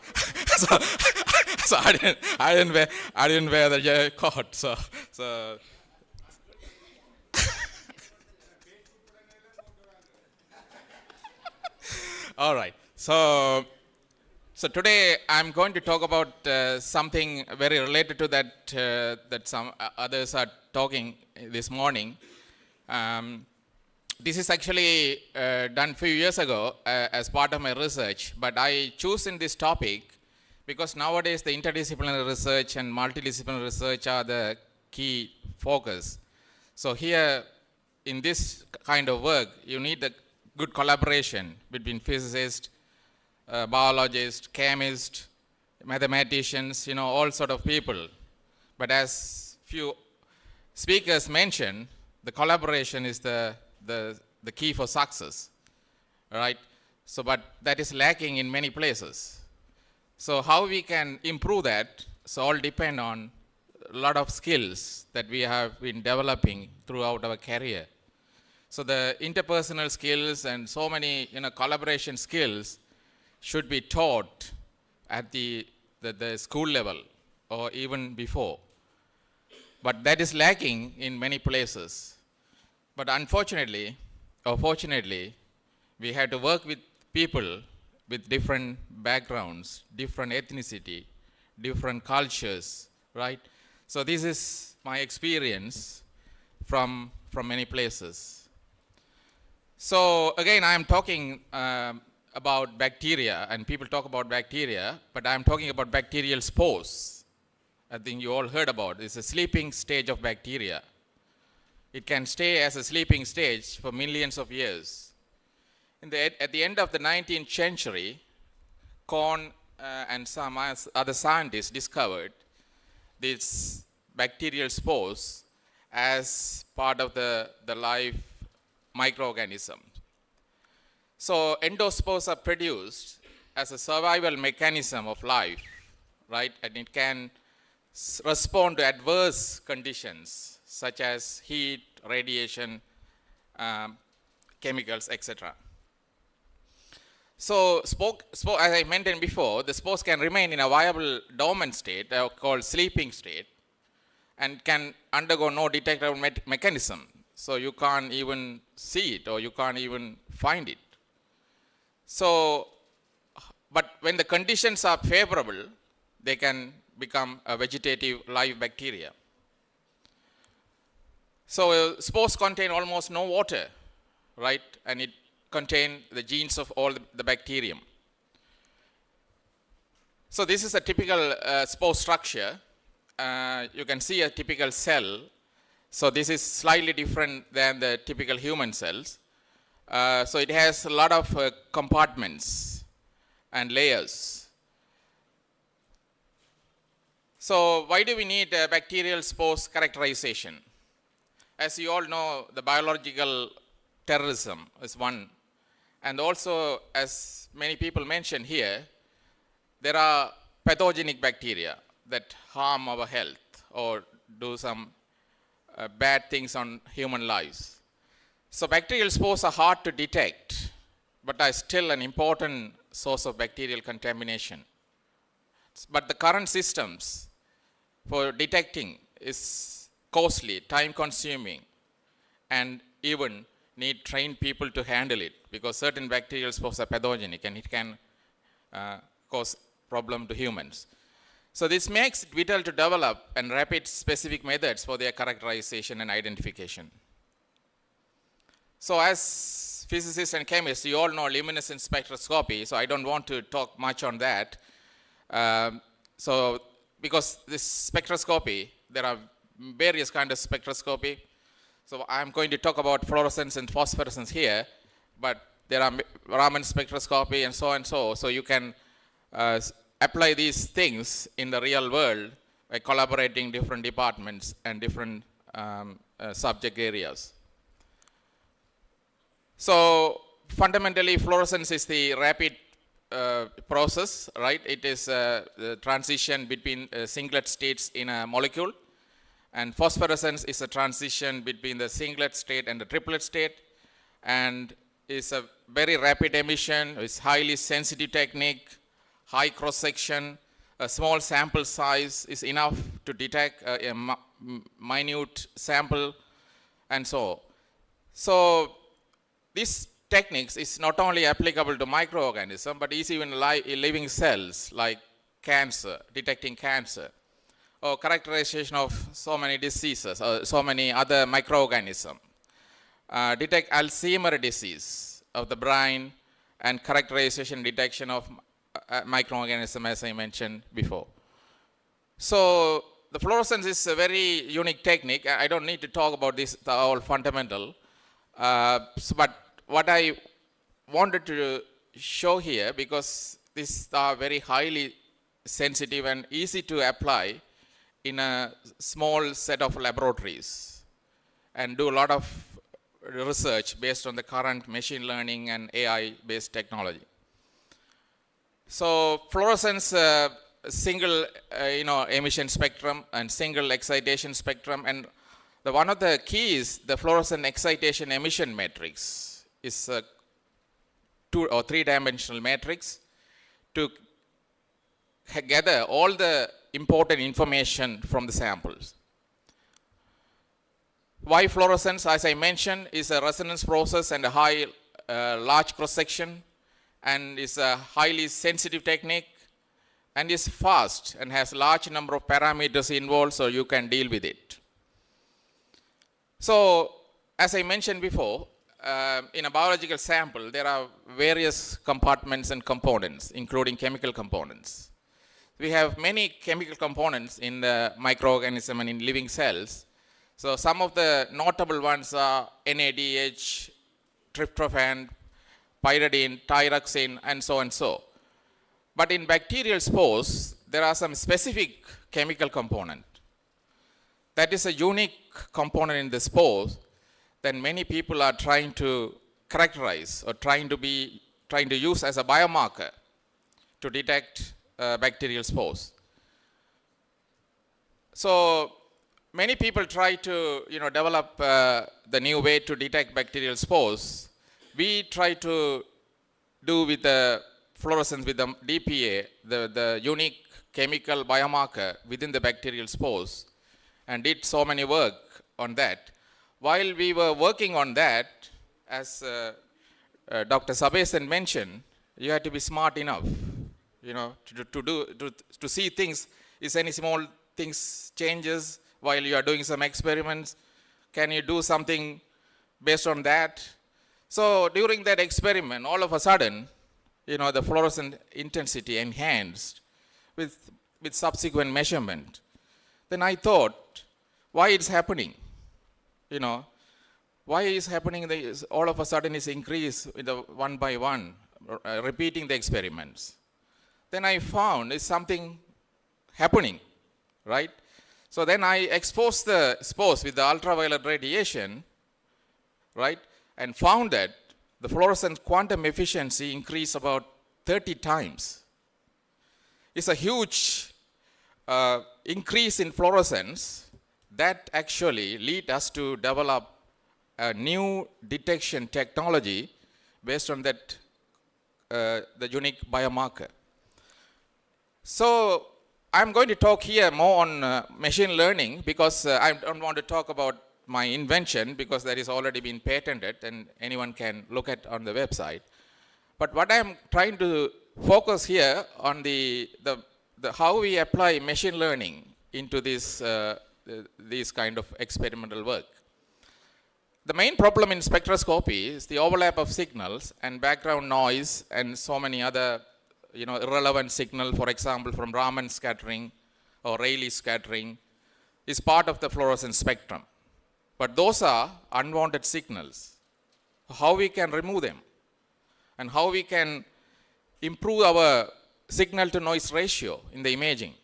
so I didn't wear the coat. So all right. So today I'm going to talk about something very related to that that some others are talking this morning. This is actually done a few years ago as part of my research, but I chosen this topic because nowadays the interdisciplinary research and multidisciplinary research are the key focus. So here in this kind of work, you need the good collaboration between physicists, biologists, chemists, mathematicians, all sort of people. But as few speakers mentioned, the collaboration is the key for success, right? So, but that is lacking in many places. So how we can improve that, so all depend on a lot of skills that we have been developing throughout our career. So the interpersonal skills and so many, collaboration skills should be taught at the school level or even before. But that is lacking in many places. But unfortunately, or fortunately, we have to work with people with different backgrounds, different ethnicity, different cultures, right? So this is my experience from many places. So again, I am talking about bacteria, and people talk about bacteria, but I'm talking about bacterial spores. I think you all heard about it. It's a sleeping stage of bacteria. It can stay as a sleeping stage for millions of years. At the end of the 19th century, Kohn and some other scientists discovered these bacterial spores as part of the life microorganism. So endospores are produced as a survival mechanism of life, right? And it can respond to adverse conditions such as heat, radiation, chemicals, etc. So as I mentioned before, the spores can remain in a viable dormant state called sleeping state and can undergo no detectable mechanism. So you can't even see it or you can't even find it. So, but when the conditions are favorable, they can become a vegetative live bacteria. So spores contain almost no water, right? And it contains the genes of all the bacterium. So this is a typical spore structure. You can see a typical cell. So this is slightly different than the typical human cells. So it has a lot of compartments and layers. So why do we need bacterial spores characterization? As you all know, the biological terrorism is one. And also, as many people mentioned here, there are pathogenic bacteria that harm our health or do some bad things on human lives. So bacterial spores are hard to detect, but are still an important source of bacterial contamination. But the current systems for detecting is costly, time consuming, and even need trained people to handle it, because certain bacterial spores are pathogenic and it can cause problem to humans. So this makes it vital to develop and rapid specific methods for their characterization and identification. So as physicists and chemists, you all know luminescence spectroscopy, so I don't want to talk much on that. So because this spectroscopy, there are various kinds of spectroscopy. So I'm going to talk about fluorescence and phosphorescence here, but there are Raman spectroscopy and so. So you can apply these things in the real world by collaborating different departments and different subject areas. So fundamentally, fluorescence is the rapid process, right? It is the transition between singlet states in a molecule. And phosphorescence is a transition between the singlet state and the triplet state, and is a very rapid emission. It's highly sensitive technique, high cross-section, a small sample size is enough to detect a minute sample, and so. So this techniques is not only applicable to microorganisms, but is even living cells like cancer, detecting cancer, or characterization of so many diseases, or so many other microorganisms. Detect Alzheimer's disease of the brain, and characterization detection of microorganism, as I mentioned before. So the fluorescence is a very unique technique. I don't need to talk about this, the all fundamental. But what I wanted to show here, because these are very highly sensitive and easy to apply in a small set of laboratories, and do a lot of research based on the current machine learning and AI-based technology. So fluorescence, single emission spectrum and single excitation spectrum, and one of the keys, the fluorescent excitation emission matrix, is a 2 or 3 dimensional matrix to gather all the important information from the samples. Why fluorescence? As I mentioned, is a resonance process and a large cross-section, and is a highly sensitive technique, and is fast and has large number of parameters involved, so you can deal with it. So as I mentioned before, in a biological sample, there are various compartments and components, including chemical components. We have many chemical components in the microorganism and in living cells. So some of the notable ones are NADH, tryptophan, pyridine, tyrosine, and so. But in bacterial spores, there are some specific chemical component. That is a unique component in the spores that many people are trying to characterize or trying to use as a biomarker to detect bacterial spores. So many people try to develop the new way to detect bacterial spores. We try to do with the fluorescence with the DPA, the unique chemical biomarker within the bacterial spores, and did so many work on that. While we were working on that, as Dr. Sabesan mentioned, you had to be smart enough, to see things. Is any small things changes while you are doing some experiments? Can you do something based on that? So during that experiment, all of a sudden, the fluorescent intensity enhanced with subsequent measurement. Then I thought, why it's happening? Why is happening all of a sudden is increase with the one by one, repeating the experiments. Then I found is something happening, right? So then I exposed the spores with the ultraviolet radiation, right? And found that the fluorescent quantum efficiency increased about 30 times. It's a huge increase in fluorescence that actually lead us to develop a new detection technology based on that, the unique biomarker. So I'm going to talk here more on machine learning because I don't want to talk about my invention because that is already been patented and anyone can look at on the website. But what I'm trying to focus here on the how we apply machine learning into this kind of experimental work. The main problem in spectroscopy is the overlap of signals and background noise and so many other irrelevant signal, for example, from Raman scattering or Rayleigh scattering, is part of the fluorescence spectrum. But those are unwanted signals. How we can remove them and how we can improve our signal to noise ratio in the imaging.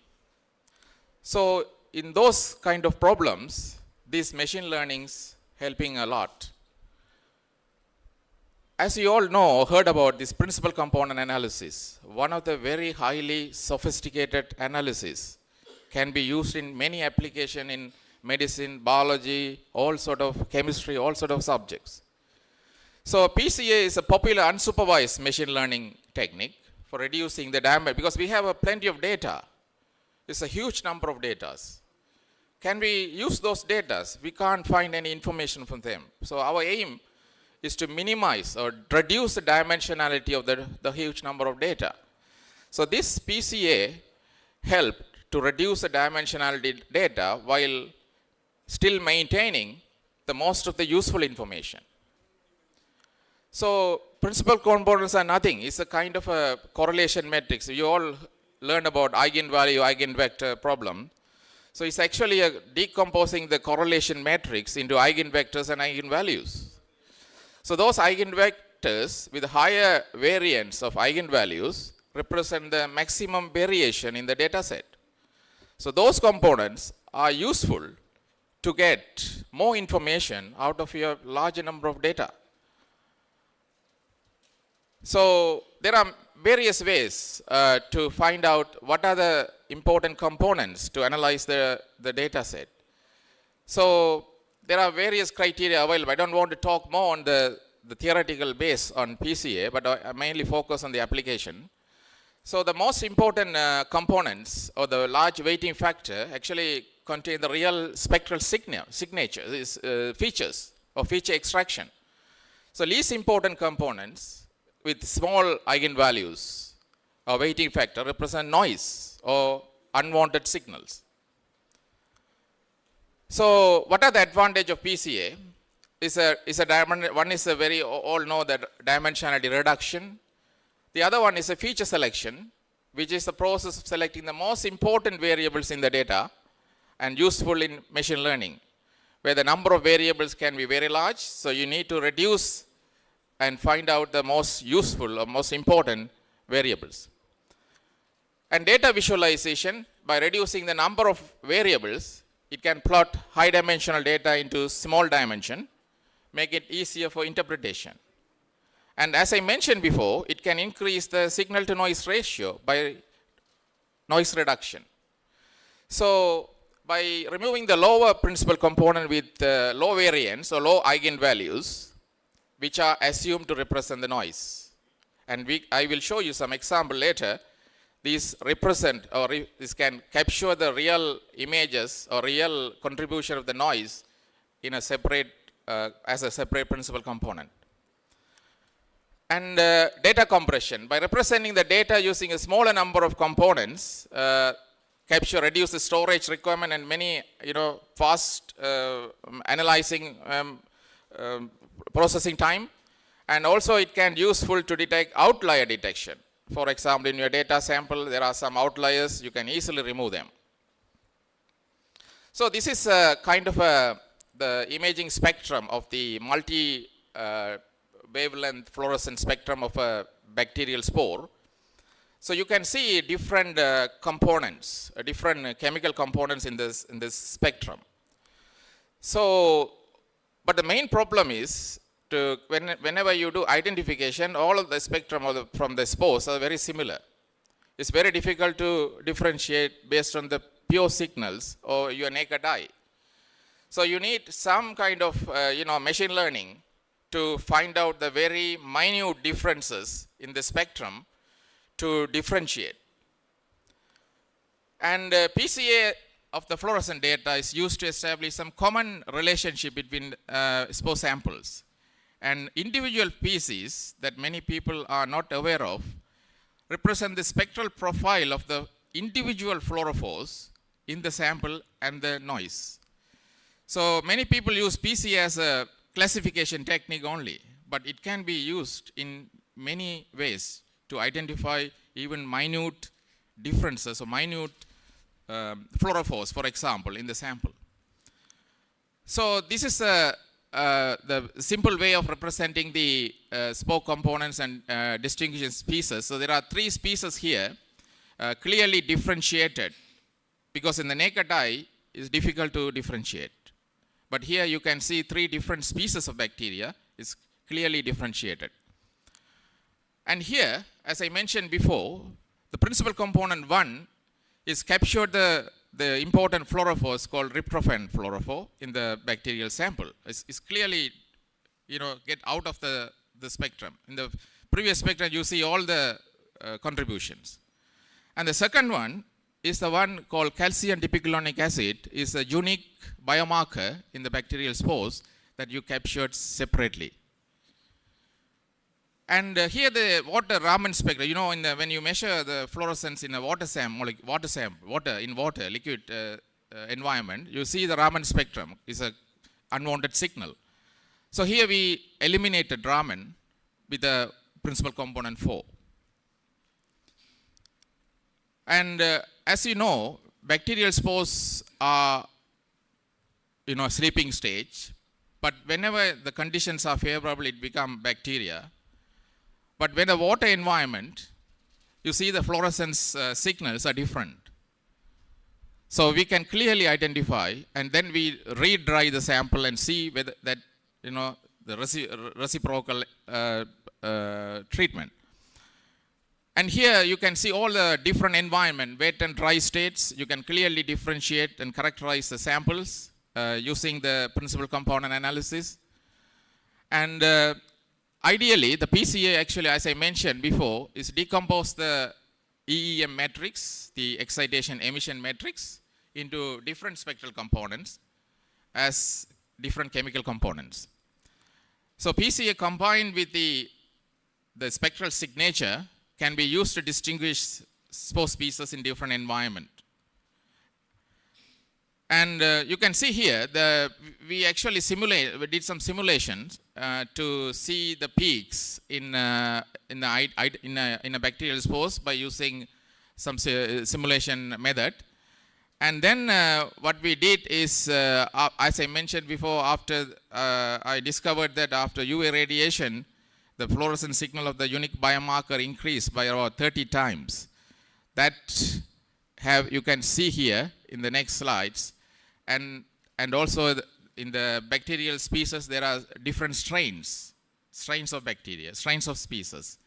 So in those kind of problems, this machine learning's helping a lot. As you all know or heard about this principal component analysis, one of the very highly sophisticated analysis can be used in many applications in medicine, biology, all sort of chemistry, all sort of subjects. So PCA is a popular unsupervised machine learning technique for reducing the damage because we have plenty of data. It's a huge number of data. Can we use those data? We can't find any information from them. So our aim is to minimize or reduce the dimensionality of the huge number of data. So this PCA helped to reduce the dimensionality data while still maintaining the most of the useful information. So principal components are nothing. It's a kind of a correlation matrix. You all learned about eigenvalue, eigenvector problem. So it's actually decomposing the correlation matrix into eigenvectors and eigenvalues. So those eigenvectors with higher variance of eigenvalues represent the maximum variation in the data set. So those components are useful to get more information out of your larger number of data. So there are various ways to find out what are the important components to analyze the data set. So there are various criteria available. I don't want to talk more on the theoretical base on PCA, but I mainly focus on the application. So the most important components or the large weighting factor actually contain the real spectral signatures, features or feature extraction. So least important components with small eigenvalues or weighting factor represent noise or unwanted signals. So what are the advantage of PCA? One is a very all know that dimensionality reduction. The other one is a feature selection, which is the process of selecting the most important variables in the data and useful in machine learning, where the number of variables can be very large. So you need to reduce and find out the most useful or most important variables. And data visualization, by reducing the number of variables, it can plot high dimensional data into small dimension, make it easier for interpretation. And as I mentioned before, it can increase the signal to noise ratio by noise reduction. So by removing the lower principal component with low variance or low eigenvalues, which are assumed to represent the noise. And I will show you some example later. These represent or this can capture the real images or real contribution of the noise in a separate, as a separate principal component. And data compression. By representing the data using a smaller number of components, reduce the storage requirement and many, fast analyzing processing time. And also it can be useful to detect outlier detection. For example, in your data sample, there are some outliers, you can easily remove them. So this is kind of the imaging spectrum of the multi-wavelength fluorescent spectrum of a bacterial spore. So you can see different components, different chemical components in this spectrum. So, but the main problem is whenever you do identification, all of the spectrum from the spores are very similar. It's very difficult to differentiate based on the pure signals or your naked eye. So you need some kind of machine learning to find out the very minute differences in the spectrum to differentiate. And PCA of the fluorescent data is used to establish some common relationship between spore samples. And individual species that many people are not aware of represent the spectral profile of the individual fluorophores in the sample and the noise. So many people use PCA as a classification technique only, but it can be used in many ways to identify even minute differences or minute fluorophores, for example, in the sample. So this is the simple way of representing the spore components and distinguishing species. So there are 3 species here, clearly differentiated, because in the naked eye it's difficult to differentiate. But here you can see 3 different species of bacteria is clearly differentiated. And here, as I mentioned before, the principal component 1 is captured the important fluorophores called tryptophan fluorophore in the bacterial sample. It's clearly, get out of the spectrum. In the previous spectrum, you see all the contributions. And the second one is the one called calcium dipiclonic acid, is a unique biomarker in the bacterial spores that you captured separately. And here the water Raman spectra, when you measure the fluorescence in a water liquid environment, you see the Raman spectrum is an unwanted signal. So here we eliminated Raman with the principal component 4. And as you know, bacterial spores are, sleeping stage, but whenever the conditions are favorable, it becomes bacteria. But when the water environment, you see the fluorescence signals are different. So we can clearly identify, and then we re-dry the sample and see whether that, the reciprocal treatment. And here you can see all the different environment, wet and dry states. You can clearly differentiate and characterize the samples using the principal component analysis. And ideally, the PCA actually, as I mentioned before, is decompose the EEM matrix, the excitation emission matrix, into different spectral components as different chemical components. So PCA combined with the spectral signature can be used to distinguish spore species in different environment. And you can see here, we actually did some simulations to see the peaks in a bacterial spores by using some simulation method. And then what we did is, as I mentioned before, after I discovered that after UV radiation, the fluorescence signal of the unique biomarker increased by about 30 times. That you can see here in the next slides. And also in the bacterial species, there are different strains of bacteria, strains of species.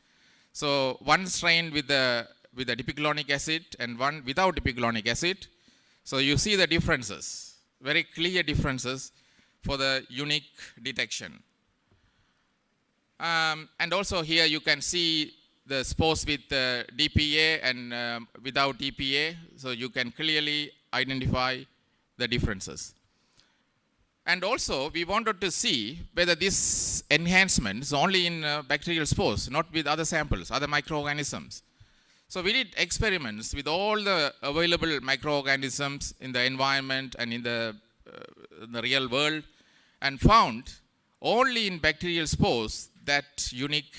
So one strain with the dipiclonic acid and one without dipiclonic acid. So you see the differences, very clear differences for the unique detection. And also here you can see the spores with DPA and without DPA. So you can clearly identify the differences. And also we wanted to see whether this enhancement is only in bacterial spores, not with other samples, other microorganisms. So we did experiments with all the available microorganisms in the environment and in the real world, and found only in bacterial spores that unique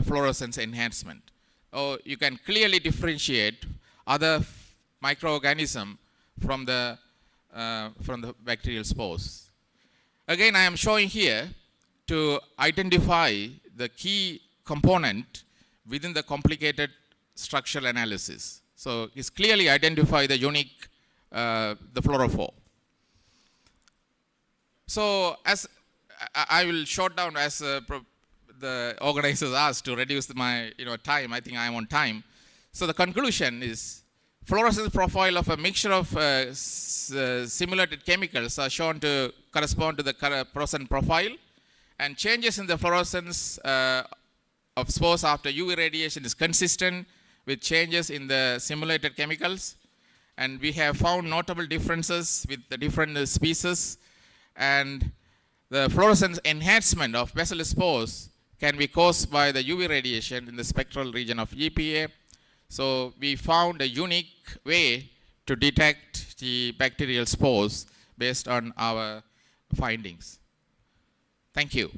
fluorescence enhancement. You can clearly differentiate other microorganisms from the bacterial spores. Again, I am showing here to identify the key component within the complicated structural analysis. So it's clearly identify the unique, the fluorophore. So as I will short down as the organizers asked to reduce my time. I think I am on time. So the conclusion is fluorescence profile of a mixture of simulated chemicals are shown to correspond to the fluorescent profile, and changes in the fluorescence of spores after UV radiation is consistent with changes in the simulated chemicals. And we have found notable differences with the different species, and the fluorescence enhancement of bacillus spores can be caused by the UV radiation in the spectral region of GPA. So we found a unique way to detect the bacterial spores based on our findings. Thank you.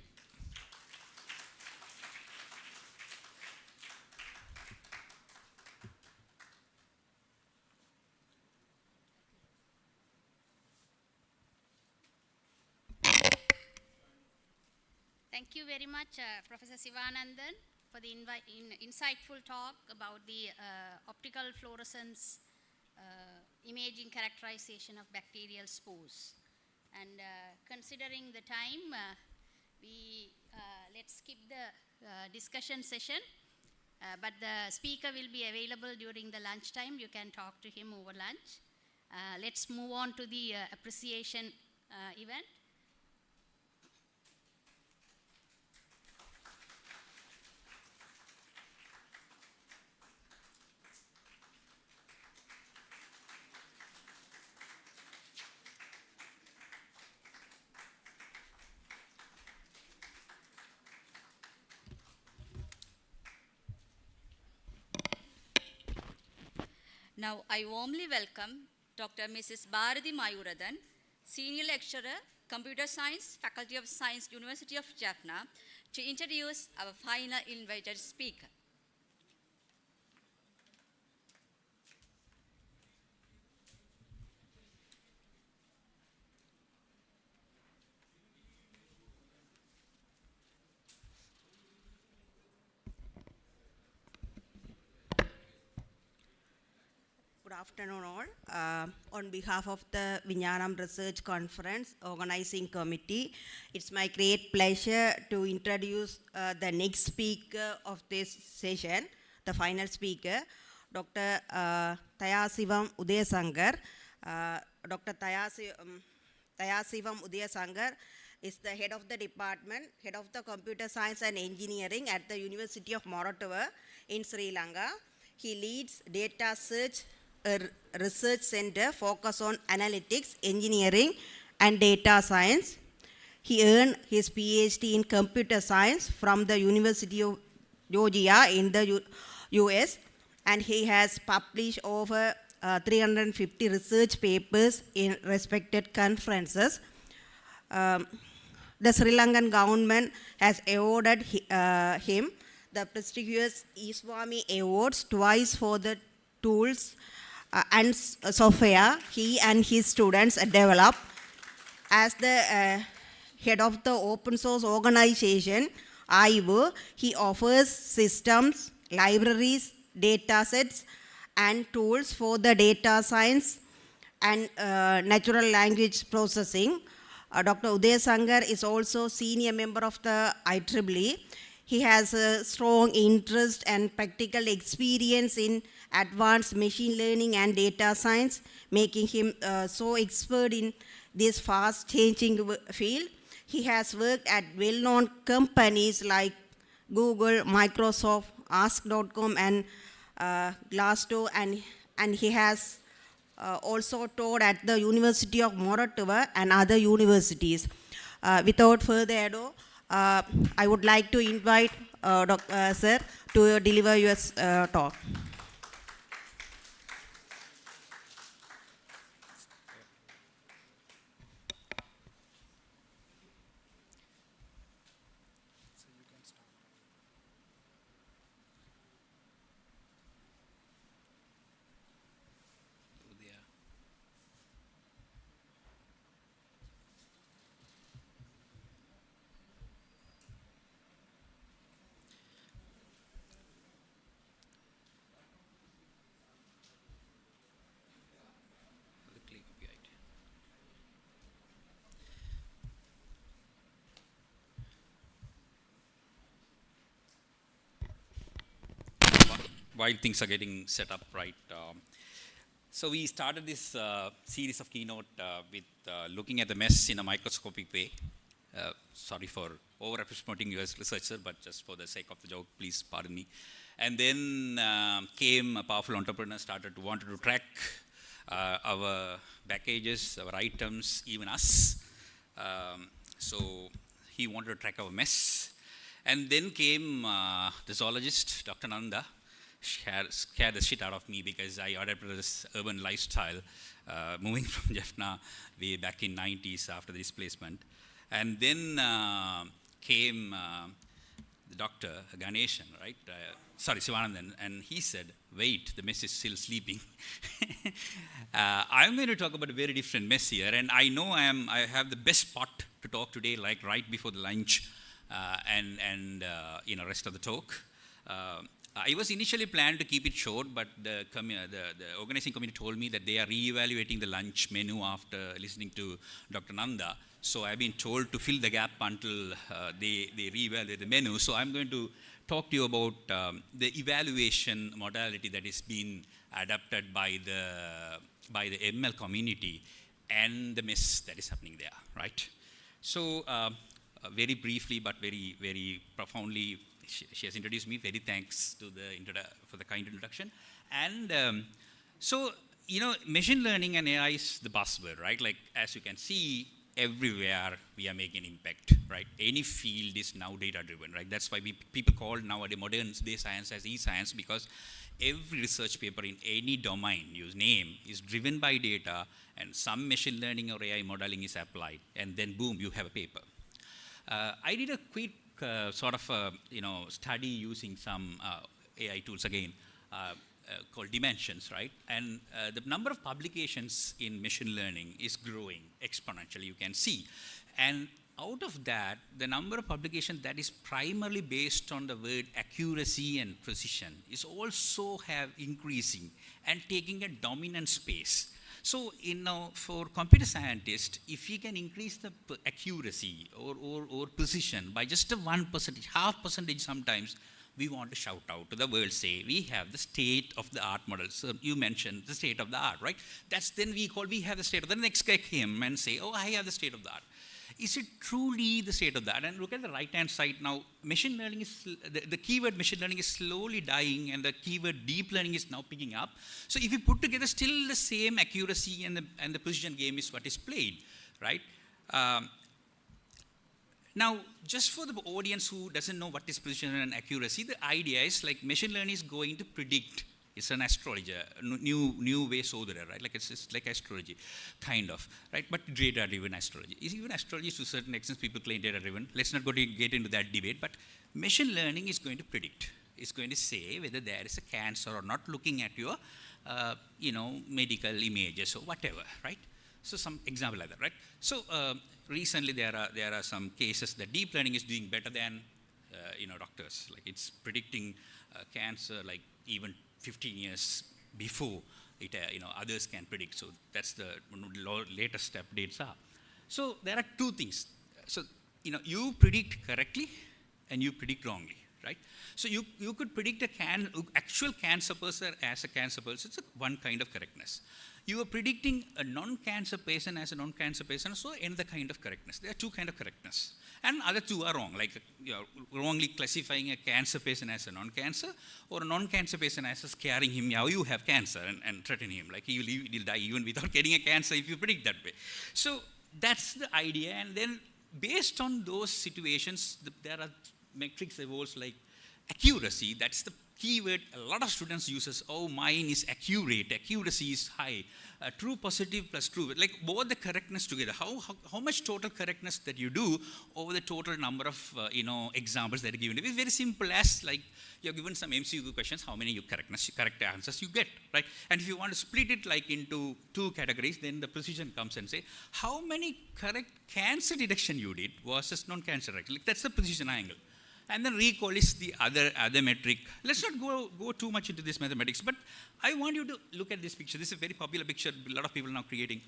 Thank you very much, Professor Sivanandan, for the insightful talk about the optical fluorescence imaging characterization of bacterial spores. And considering the time, let's skip the discussion session, but the speaker will be available during the lunchtime. You can talk to him over lunch. Let's move on to the appreciation event. Now, I warmly welcome Dr. Mrs. Bharati Mayuradhan, Senior Lecturer, Computer Science, Faculty of Science, University of Jaffna, to introduce our final invited speaker. Good afternoon all. On behalf of the VINGNANAM Research Conference Organizing Committee, it's my great pleasure to introduce the next speaker of this session, the final speaker, Dr. Thayasivam Udayasangar. Dr. Thayasivam Udayasangar is the head of the department, head of the Computer Science and Engineering at the University of Moratuwa in Sri Lanka. He leads data search a research center focused on analytics, engineering, and data science. He earned his PhD in computer science from the University of Georgia in the US, and he has published over 350 research papers in respected conferences. The Sri Lankan government has awarded him the prestigious Iswami Awards twice for the tools and software he and his students developed. As the head of the open source organization, AIVU, he offers systems, libraries, data sets, and tools for the data science and natural language processing. Dr. Udayasangar is also senior member of the IEEE. He has a strong interest and practical experience in advanced machine learning and data science, making him so expert in this fast-changing field. He has worked at well-known companies like Google, Microsoft, Ask.com, and Glassdoor, and he has also taught at the University of Moratuwa and other universities. Without further ado, I would like to invite Dr. Sir to deliver your talk. While things are getting set up right, So we started this series of Keynote with looking at the mess in a microscopic way. Sorry for over-promoting you as researcher, but just for the sake of the joke, please pardon me. And then came a powerful entrepreneur, wanted to track our packages, our items, even us. So he wanted to track our mess. And then came the zoologist, Dr. Nanda, scared the shit out of me because I adopted this urban lifestyle, moving from Jaffna way back in 90s after the displacement. And then came the doctor, Ganeshan, right? Sivanandan, and he said, wait, the mess is still sleeping. I'm going to talk about a very different mess here, and I know I have the best spot to talk today, like right before the lunch and rest of the talk. I was initially planned to keep it short, but the organizing committee told me that they are re-evaluating the lunch menu after listening to Dr. Nanda. So I've been told to fill the gap until they re-evaluate the menu. So I'm going to talk to you about the evaluation modality that is being adapted by the ML community and the mess that is happening there, right? So very briefly, but very, very profoundly, she has introduced me. Very thanks to for the kind introduction. And machine learning and AI is the buzzword, right? Like, as you can see, everywhere we are making impact, right? Any field is now data-driven, right? That's why people call nowadays modern day science as e-science, because every research paper in any domain you name is driven by data, and some machine learning or AI modeling is applied, and then boom, you have a paper. I did a quick study using some AI tools again, called dimensions, right? And the number of publications in machine learning is growing exponentially, you can see. And out of that, the number of publications that is primarily based on the word accuracy and precision is also increasing and taking a dominant space. So, for computer scientists, if you can increase the accuracy or precision by just a 1%, half percentage sometimes, we want to shout out to the world, say, we have the state-of-the-art model. So you mentioned the state of the art, right? That's then we have the state of the next guy came and say, oh, I have the state of the art. Is it truly the state of the art? And look at the right-hand side now. Machine learning is, the keyword machine learning is slowly dying, and the keyword deep learning is now picking up. So if you put together, still the same accuracy and the precision game is what is played, right? Now, just for the audience who doesn't know what is precision and accuracy, the idea is like machine learning is going to predict. It's an astrologer, new way sodara, right? Like it's like astrology, kind of, right? But data-driven astrology. Even astrology, to a certain extent, people claim data-driven. Let's not get into that debate. But machine learning is going to predict. It's going to say whether there is a cancer or not, looking at your, medical images or whatever, right? So some example like that, right? So recently there are some cases that deep learning is doing better than doctors. Like it's predicting cancer like even 15 years before it others can predict. So that's the latest updates are. So there are two things. So you predict correctly and you predict wrongly, right? So you could predict actual cancer person as a cancer person. It's one kind of correctness. You are predicting a non-cancer patient as a non-cancer patient, so another kind of correctness. There are two kinds of correctness. And other two are wrong, like wrongly classifying a cancer patient as a non-cancer, or a non-cancer patient as scaring him, now you have cancer, and threatening him, like he'll die even without getting a cancer if you predict that way. So that's the idea, and then based on those situations, there are metrics evolves like accuracy. That's the keyword a lot of students uses. Oh, mine is accurate, accuracy is high, true positive plus true, like both the correctness together. How much total correctness that you do over the total number of examples that are given. It's very simple, as like you're given some MCQ questions, how many correct answers you get, right? And if you want to split it like into two categories, then the precision comes and say how many correct cancer detection you did versus non-cancer. Like that's the precision angle. And then recall is the other metric. Let's not go too much into this mathematics, but I want you to look at this picture. This is a very popular picture a lot of people are now creating.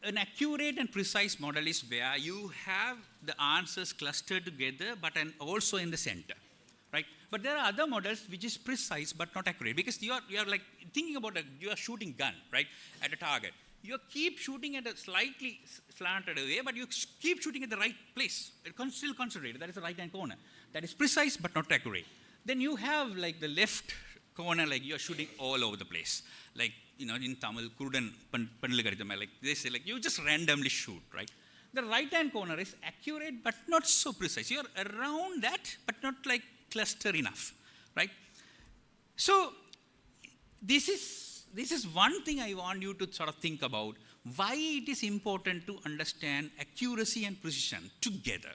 An accurate and precise model is where you have the answers clustered together, but also in the center, right? But there are other models which is precise but not accurate, because you are like thinking about you are shooting gun, right, at a target. You keep shooting at a slightly slanted way, but you keep shooting at the right place. Still concentrated. That is the right-hand corner. That is precise but not accurate. Then you have like the left corner, like you are shooting all over the place. Like, in Tamil, Kurudan, like they say, like you just randomly shoot, right? The right-hand corner is accurate but not so precise. You are around that, but not like cluster enough, right? So this is one thing I want you to sort of think about, why it is important to understand accuracy and precision together,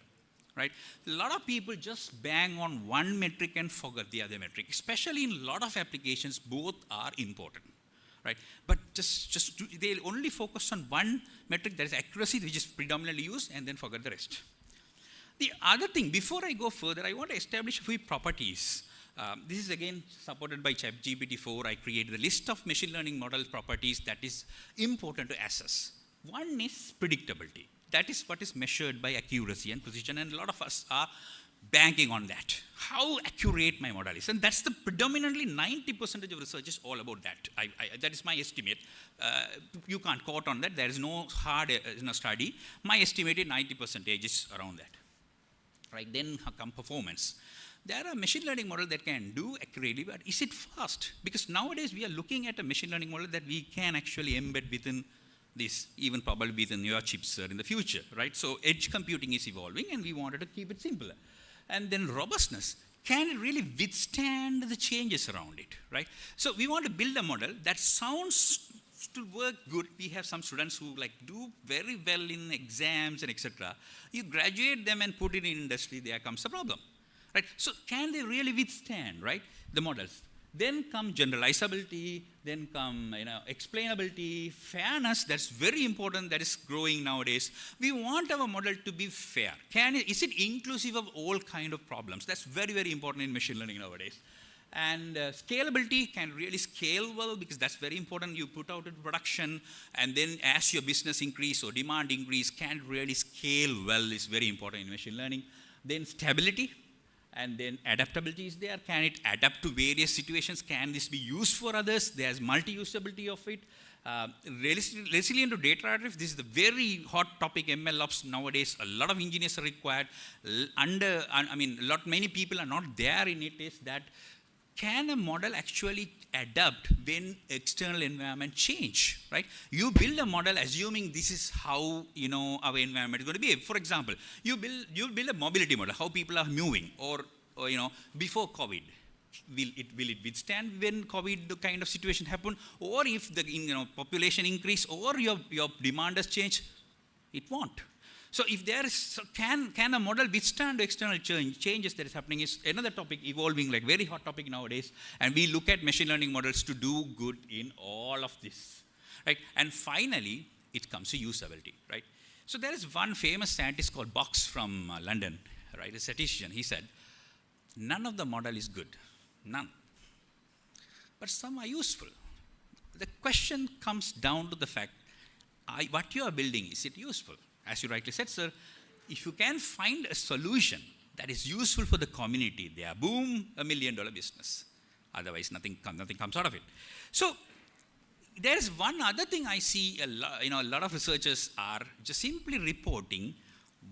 right? A lot of people just bang on one metric and forget the other metric, especially in a lot of applications, both are important, right? But they'll only focus on one metric, that is accuracy, which is predominantly used, and then forget the rest. The other thing, before I go further, I want to establish a few properties. This is again supported by GPT-4. I created a list of machine learning model properties that is important to assess. One is predictability. That is what is measured by accuracy and precision, and a lot of us are banking on that. How accurate my model is. And that's the predominantly 90% of research is all about that. That is my estimate. You can't quote on that. There is no hard study. My estimated 90% is around that. Right? Then come performance. There are machine learning models that can do accurately, but is it fast? Because nowadays we are looking at a machine learning model that we can actually embed within this, even probably within your chips in the future, right? So edge computing is evolving, and we wanted to keep it simpler. And then robustness. Can it really withstand the changes around it, right? So we want to build a model that sounds to work good. We have some students who do very well in exams and etc. You graduate them and put it in industry, there comes a problem. Right? So can they really withstand, right, the models? Then come generalizability, then come explainability, fairness. That's very important. That is growing nowadays. We want our model to be fair. Is it inclusive of all kind of problems? That's very, very important in machine learning nowadays. And scalability, can really scale well, because that's very important. You put out into production, and then as your business increase or demand increase, can really scale well is very important in machine learning. Then stability. And then adaptability is there. Can it adapt to various situations? Can this be used for others? There's multi-usability of it. Resilient to data drive. This is the very hot topic, MLOps nowadays. A lot of engineers are required. Many people are not there in it. Is that, can a model actually adapt when external environment change, right? You build a model assuming this is how, our environment is going to be. For example, you build a mobility model, how people are moving, or before COVID. Will it withstand when COVID, the kind of situation happen? Or if the population increase, or your demand has changed, it won't. So if there is, can a model withstand external changes that is happening is another topic evolving, like very hot topic nowadays. And we look at machine learning models to do good in all of this, right? And finally, it comes to usability, right? So there is one famous scientist called Box from London, right? A statistician. He said, none of the model is good, none. But some are useful. The question comes down to the fact, what you are building, is it useful? As you rightly said, sir, if you can find a solution that is useful for the community, they are boom, $1 million business. Otherwise, nothing comes out of it. So there is one other thing I see, a lot of researchers are just simply reporting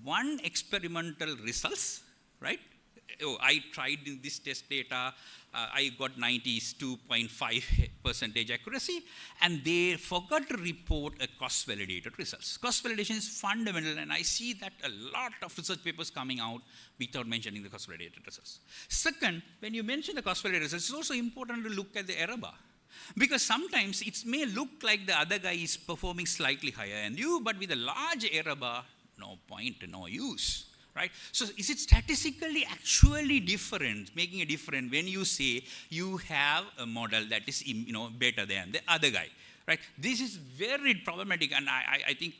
one experimental results, right? Oh, I tried in this test data, I got 92.5% accuracy, and they forgot to report a cross-validated results. Cross-validation is fundamental, and I see that a lot of research papers coming out without mentioning the cross-validated results. Second, when you mention the cross-validated results, it's also important to look at the error bar. Because sometimes it may look like the other guy is performing slightly higher than you, but with a large error bar, no point, no use. Right? So is it statistically actually different, making a difference when you say you have a model that is better than the other guy? Right? This is very problematic, and I think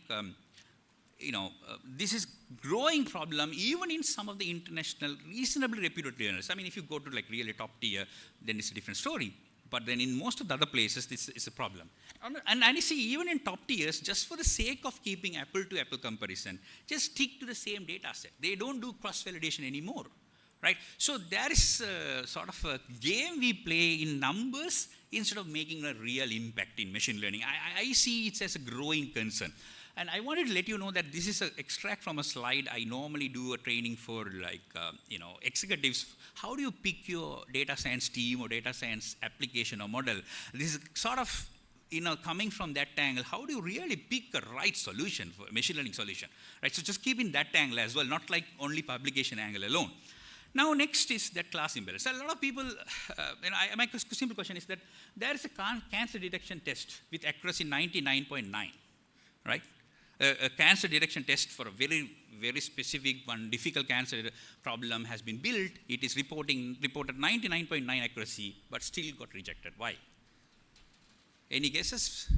this is growing problem even in some of the international reasonably reputed journals. I mean, if you go to really top tier, then it's a different story. But then in most of the other places, this is a problem. And I see even in top tiers, just for the sake of keeping apple to apple comparison, just stick to the same data set. They don't do cross-validation anymore, right? So there is sort of a game we play in numbers instead of making a real impact in machine learning. I see it as a growing concern. And I wanted to let you know that this is an extract from a slide. I normally do a training for executives. How do you pick your data science team or data science application or model? This is sort of coming from that angle. How do you really pick a right solution for a machine learning solution? Right? So just keep in that angle as well, not like only publication angle alone. Now, next is that class imbalance. So a lot of people, my simple question is that there is a cancer detection test with accuracy 99.9, right? A cancer detection test for a very, very specific one, difficult cancer problem has been built. It is reported 99.9 accuracy, but still got rejected. Why? Any guesses?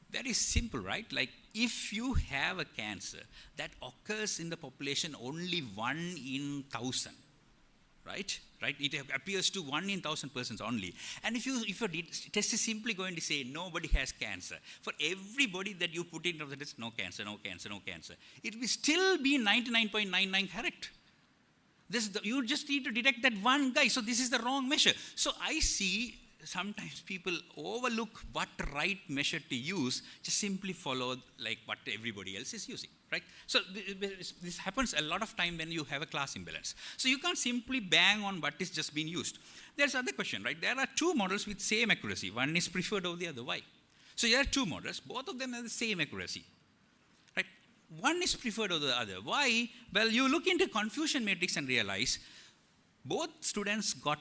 Very simple, right? Like if you have a cancer that occurs in the population only 1 in 1,000, right? It appears to 1 in 1,000 persons only. And if your test is simply going to say nobody has cancer, for everybody that you put into the test, no cancer, no cancer, no cancer, it will still be 99.99 correct. You just need to detect that one guy. So this is the wrong measure. So I see sometimes people overlook what right measure to use, just simply follow like what everybody else is using, right? So this happens a lot of time when you have a class imbalance. So you can't simply bang on what is just being used. There's another question, right? There are two models with same accuracy. One is preferred over the other. Why? So there are two models. Both of them have the same accuracy, right? One is preferred over the other. Why? Well, you look into confusion matrix and realize both students got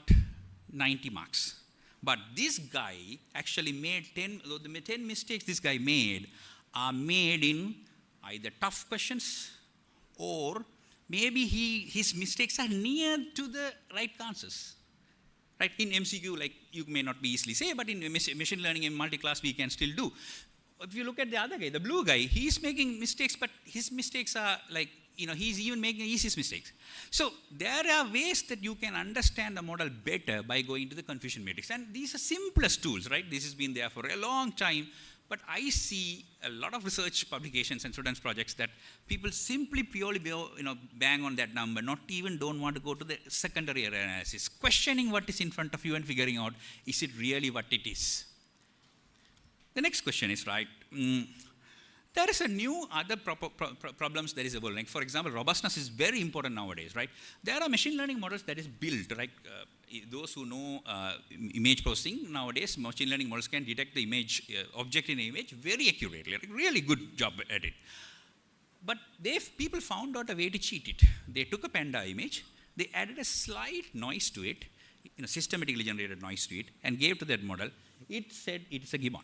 90 marks. But this guy actually made 10 mistakes this guy made are made in either tough questions or maybe his mistakes are near to the right answers. Right? In MCQ, like you may not be easily say, but in machine learning in multi-class we can still do. If you look at the other guy, the blue guy, he's making mistakes, but his mistakes are like, he's even making the easiest mistakes. So there are ways that you can understand the model better by going to the confusion matrix. And these are simplest tools, right? This has been there for a long time. But I see a lot of research publications and students' projects that people simply purely bang on that number, don't want to go to the secondary analysis, questioning what is in front of you and figuring out, is it really what it is? The next question is, right, there is a new other problems that is evolving. For example, robustness is very important nowadays, right? There are machine learning models that is built, right? Those who know image processing, nowadays machine learning models can detect the image, object in the image very accurately, really good job at it. But people found out a way to cheat it. They took a panda image, they added a slight noise to it, systematically generated noise to it, and gave to that model. It said it is a gibbon.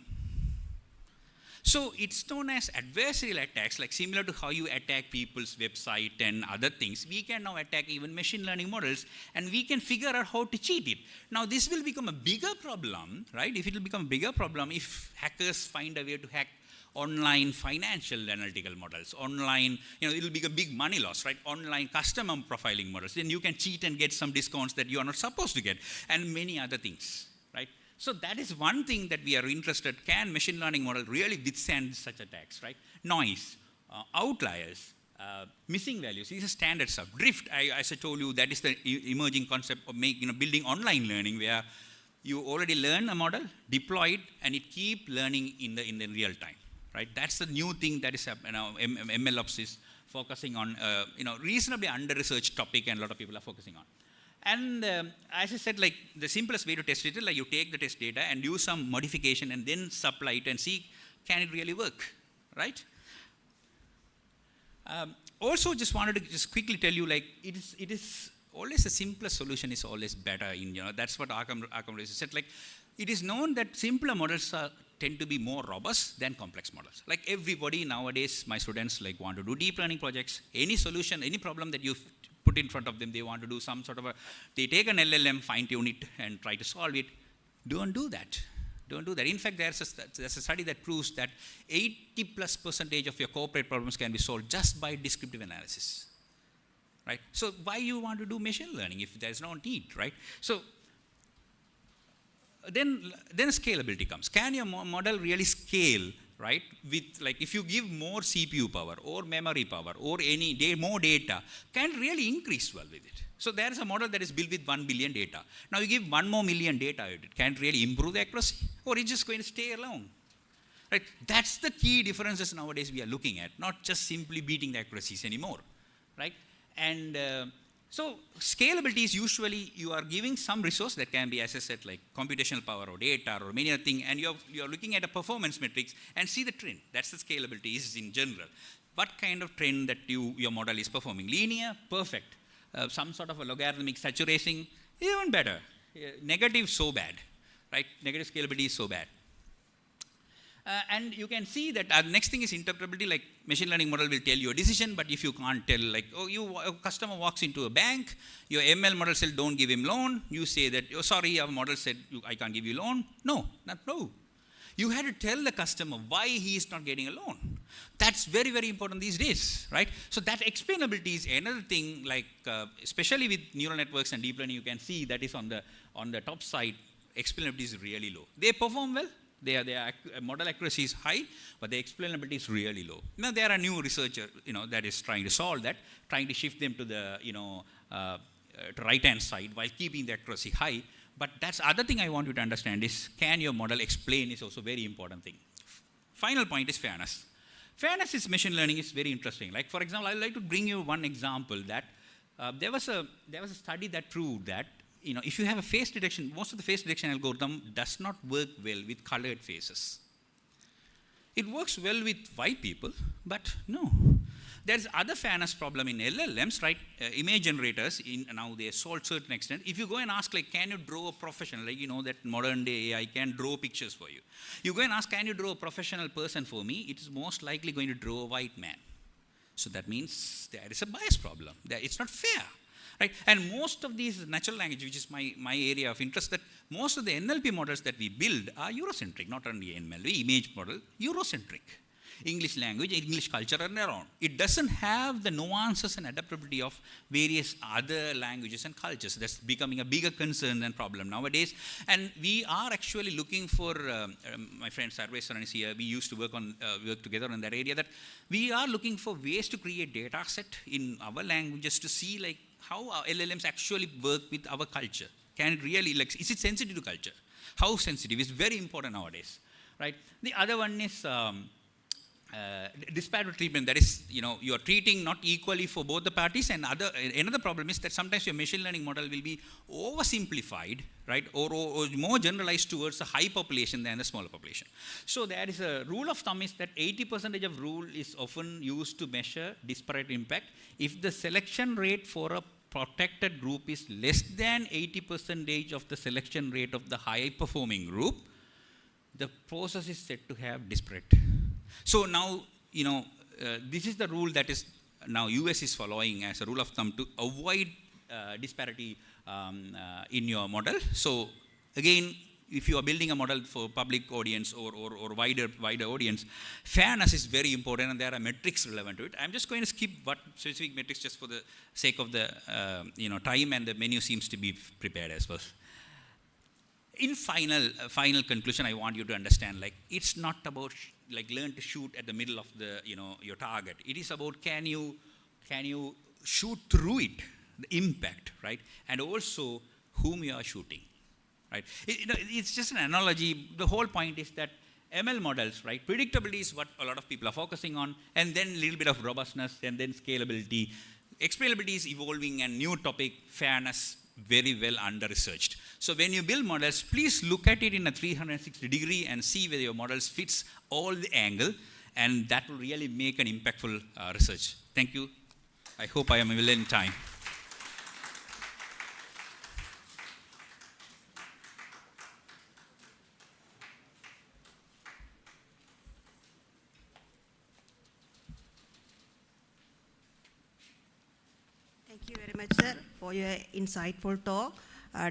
So it's known as adversarial attacks, like similar to how you attack people's website and other things. We can now attack even machine learning models, and we can figure out how to cheat it. Now, this will become a bigger problem, right? If it will become a bigger problem if hackers find a way to hack online financial analytical models, online, it will be a big money loss, right? Online customer profiling models. Then you can cheat and get some discounts that you are not supposed to get, and many other things, right? So that is one thing that we are interested. Can machine learning model really withstand such attacks, right? Noise, outliers, missing values. These are standard stuff. Drift, as I told you, that is the emerging concept of building online learning, where you already learn a model, deploy it, and it keep learning in the real time, right? That's the new thing that is MLOps is focusing on, reasonably under-researched topic, and a lot of people are focusing on. And as I said, like the simplest way to test it is like you take the test data and do some modification and then supply it and see, can it really work, right? Also, just wanted to quickly tell you, like it is always the simplest solution is always better. That's what Arkham said. Like it is known that simpler models tend to be more robust than complex models. Like everybody nowadays, my students want to do deep learning projects. Any solution, any problem that you put in front of them, they want to do some sort of they take an LLM, fine-tune it, and try to solve it. Don't do that. Don't do that. In fact, there's a study that proves that 80+% of your corporate problems can be solved just by descriptive analysis, right? So why you want to do machine learning if there's no need, right? So then scalability comes. Can your model really scale right, with like if you give more CPU power or memory power or more data, can really increase well with it. So there is a model that is built with 1 billion data. Now you give 1 more million data, it can really improve the accuracy, or it's just going to stay alone. Right? That's the key differences nowadays we are looking at, not just simply beating the accuracies anymore. Right? And so scalability is usually you are giving some resource that can be, as I said, like computational power or data or many other things, and you're looking at a performance metrics and see the trend. That's the scalability is in general. What kind of trend that your model is performing? Linear, perfect. Some sort of a logarithmic saturation, even better. Negative, so bad. Right? Negative scalability is so bad. And you can see that next thing is interpretability, like machine learning model will tell you a decision, but if you can't tell, like, a customer walks into a bank, your ML model said don't give him loan, you say that, oh sorry, our model said I can't give you loan. No, not true. You had to tell the customer why he is not getting a loan. That's very, very important these days, right? So that explainability is another thing, like especially with neural networks and deep learning, you can see that is on the top side, explainability is really low. They perform well. Their model accuracy is high, but the explainability is really low. Now there are new researcher, that is trying to solve that, trying to shift them to the, to right-hand side while keeping the accuracy high. But that's other thing I want you to understand is, can your model explain is also very important thing. Final point is fairness. Fairness is machine learning is very interesting. Like for example, I'd like to bring you one example that there was a study that proved that if you have a face detection, most of the face detection algorithm does not work well with colored faces. It works well with white people, but no. There's other fairness problem in LLMs, right? Image generators, now they solve to a certain extent. If you go and ask, like, can you draw a professional, like, that modern day AI can draw pictures for you. You go and ask, can you draw a professional person for me? It is most likely going to draw a white man. So that means there is a bias problem. It's not fair. Right? And most of these natural language, which is my area of interest, that most of the NLP models that we build are Eurocentric, not only NLP, image model, Eurocentric. English language, English culture and around. It doesn't have the nuances and adaptability of various other languages and cultures. That's becoming a bigger concern and problem nowadays. And we are actually looking for, my friend Sarvesaran is here, we used to work together in that area, that we are looking for ways to create data set in our languages to see like how our LLMs actually work with our culture. Can it really, like, is it sensitive to culture? How sensitive is very important nowadays, right? The other one is disparate treatment. That is, you are treating not equally for both the parties. And another problem is that sometimes your machine learning model will be oversimplified, right, or more generalized towards a high population than a smaller population. So there is a rule of thumb is that 80% of rule is often used to measure disparate impact. If the selection rate for a protected group is less than 80% of the selection rate of the high performing group, the process is said to have disparate. So now, this is the rule that is now US is following as a rule of thumb to avoid disparity in your model. So again, if you are building a model for public audience or wider audience, fairness is very important, and there are metrics relevant to it. I'm just going to skip what specific metrics just for the sake of the time, and the menu seems to be prepared as well. In final conclusion, I want you to understand, like, it's not about learn to shoot at the middle of the your target. It is about can you shoot through it, the impact, right, and also whom you are shooting, right? It's just an analogy. The whole point is that ML models, right, predictability is what a lot of people are focusing on, and then a little bit of robustness, and then scalability. Explainability is evolving, and new topic, fairness, very well under-researched. So when you build models, please look at it in a 360-degree and see whether your models fits all the angle, and that will really make an impactful research. Thank you. I hope I am well in time. Thank you very much, sir, for your insightful talk.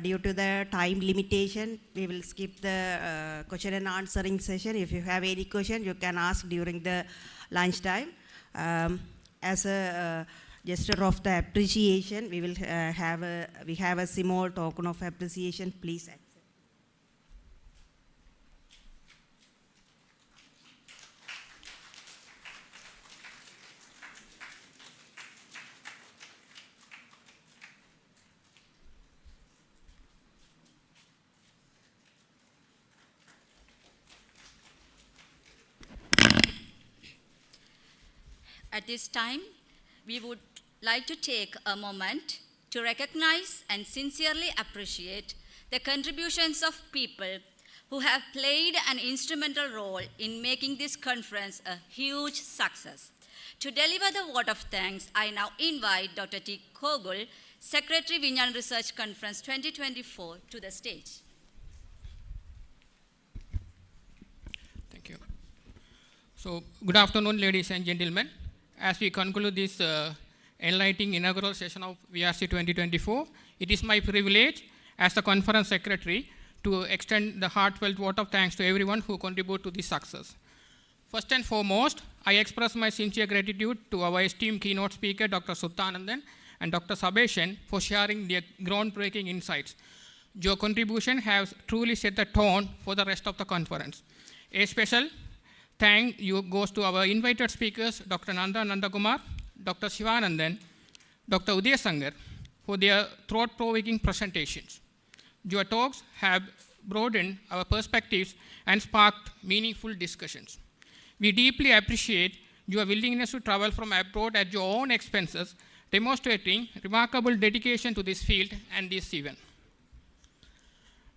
Due to the time limitation, we will skip the question and answering session. If you have any question, you can ask during the lunchtime. As a gesture of the appreciation, we will have a small token of appreciation. Please accept. At this time, we would like to take a moment to recognize and sincerely appreciate the contributions of people who have played an instrumental role in making this conference a huge success. To deliver the vote of thanks, I now invite Dr. T. Kogul, Secretary, VINGNANAM Research Conference 2024, to the stage. Thank you. So, good afternoon, ladies and gentlemen. As we conclude this enlightening inaugural session of VRC 2024, it is my privilege as the conference secretary to extend the heartfelt vote of thanks to everyone who contributed to this success. First and foremost, I express my sincere gratitude to our esteemed keynote speaker, Dr. Suthanandan and Dr. Sabeshan, for sharing their groundbreaking insights. Your contribution has truly set the tone for the rest of the conference. A special thank you goes to our invited speakers, Dr. Nanda Nandakumar, Dr. Shivanandan, Dr. Udaya Sangar, for their thought-provoking presentations. Your talks have broadened our perspectives and sparked meaningful discussions. We deeply appreciate your willingness to travel from abroad at your own expenses, demonstrating remarkable dedication to this field and this event.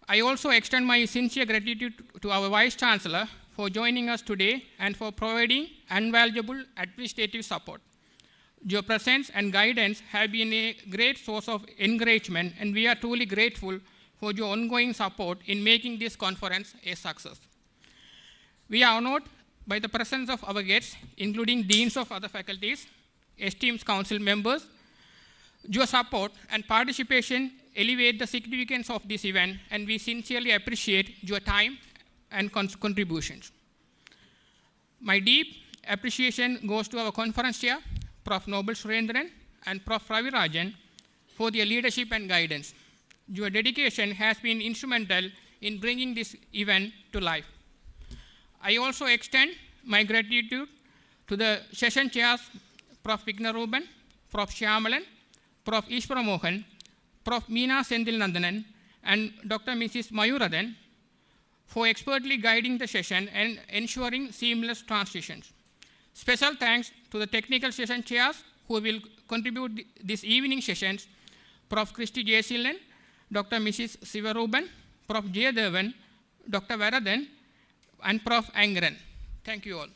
I also extend my sincere gratitude to our Vice Chancellor for joining us today and for providing invaluable administrative support. Your presence and guidance have been a great source of encouragement, and we are truly grateful for your ongoing support in making this conference a success. We are honored by the presence of our guests, including deans of other faculties, esteemed council members. Your support and participation elevate the significance of this event, and we sincerely appreciate your time and contributions. My deep appreciation goes to our conference chair, Prof. Nobel Surendran and Prof. Ravi Rajan, for their leadership and guidance. Your dedication has been instrumental in bringing this event to life. I also extend my gratitude to the session chairs, Prof. Vignaruban, Prof. Shyamalan, Prof. Ishwara Mohan, Prof. Meena Sendil Nandanan, and Dr. Mrs. Mayuradan for expertly guiding the session and ensuring seamless transitions. Special thanks to the technical session chairs who will contribute this evening sessions, Prof. Christy Jayasilan, Dr. Mrs. Sivaruban, Prof. Jayadevan, Dr. Varadan, and Prof. Angran. Thank you all.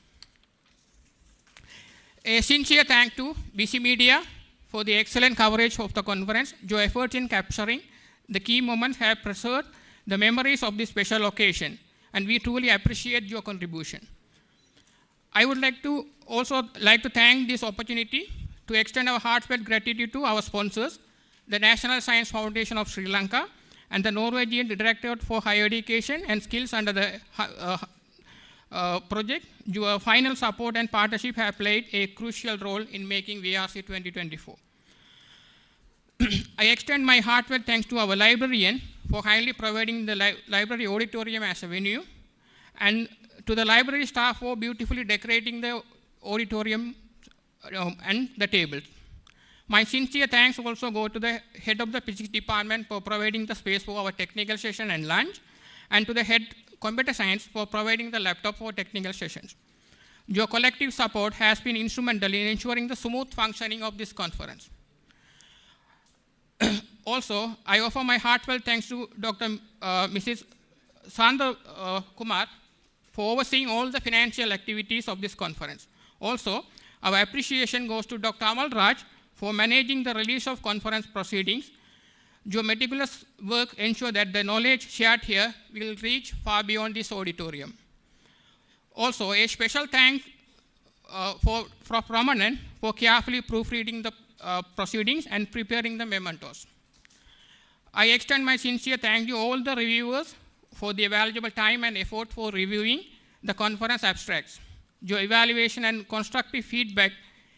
A sincere thank to BC Media for the excellent coverage of the conference. Your efforts in capturing the key moments have preserved the memories of this special occasion, and we truly appreciate your contribution. I would like to thank this opportunity to extend our heartfelt gratitude to our sponsors, the National Science Foundation of Sri Lanka and the Norwegian Directorate for Higher Education and Skills under the project. Your final support and partnership have played a crucial role in making VRC 2024. I extend my heartfelt thanks to our librarian for kindly providing the library auditorium as a venue, and to the library staff for beautifully decorating the auditorium and the tables. My sincere thanks also go to the head of the physics department for providing the space for our technical session and lunch, and to the head computer science for providing the laptop for technical sessions. Your collective support has been instrumental in ensuring the smooth functioning of this conference. Also, I offer my heartfelt thanks to Dr. Mrs. Sandra Kumar for overseeing all the financial activities of this conference. Also, our appreciation goes to Dr. Amal Raj for managing the release of conference proceedings. Your meticulous work ensures that the knowledge shared here will reach far beyond this auditorium. Also, a special thanks for Prof. Ramanan for carefully proofreading the proceedings and preparing the mementos. I extend my sincere thanks to all the reviewers for their valuable time and effort for reviewing the conference abstracts. Your evaluation and constructive feedback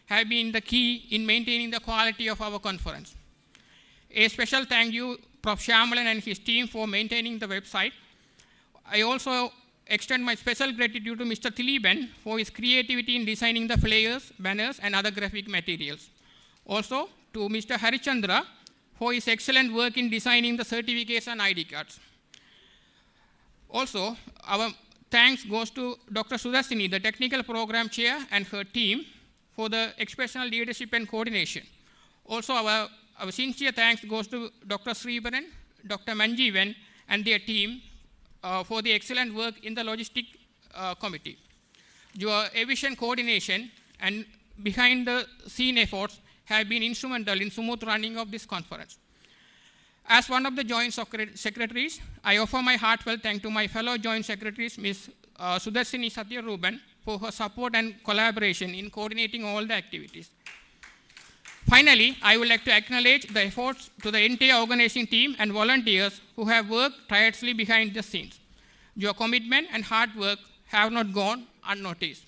have been the key in maintaining the quality of our conference. A special thank you, Prof. Shyamalan and his team for maintaining the website. I also extend my special gratitude to Mr. Thiliben for his creativity in designing the flyers, banners, and other graphic materials. Also, to Mr. Harichandra for his excellent work in designing the certificates and ID cards. Also, our thanks goes to Dr. Sudhasini, the technical program chair, and her team for the exceptional leadership and coordination. Also, our sincere thanks goes to Dr. Sribaran, Dr. Manjeevan, and their team for the excellent work in the logistic committee. Your efficient coordination and behind the scene efforts have been instrumental in smooth running of this conference. As one of the joint secretaries, I offer my heartfelt thanks to my fellow joint secretaries, Ms. Sudarsini Satyaruban, for her support and collaboration in coordinating all the activities. Finally, I would like to acknowledge the efforts to the entire organizing team and volunteers who have worked tirelessly behind the scenes. Your commitment and hard work have not gone unnoticed.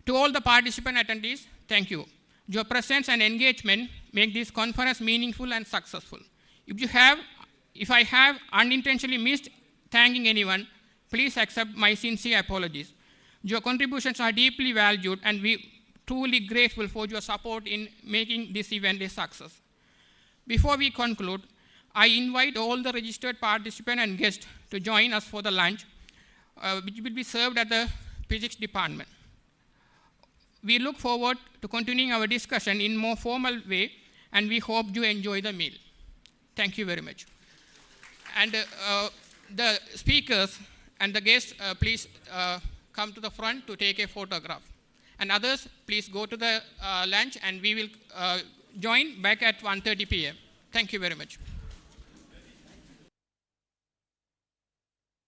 To all the participant attendees, thank you. Your presence and engagement make this conference meaningful and successful. If I have unintentionally missed thanking anyone, please accept my sincere apologies. Your contributions are deeply valued, and we truly grateful for your support in making this event a success. Before we conclude, I invite all the registered participants and guests to join us for the lunch, which will be served at the physics department. We look forward to continuing our discussion in more formal way, and we hope you enjoy the meal. Thank you very much. And the speakers and the guests, please come to the front to take a photograph. And others, please go to the lunch, and we will join back at 1:30 p.m. Thank you very much.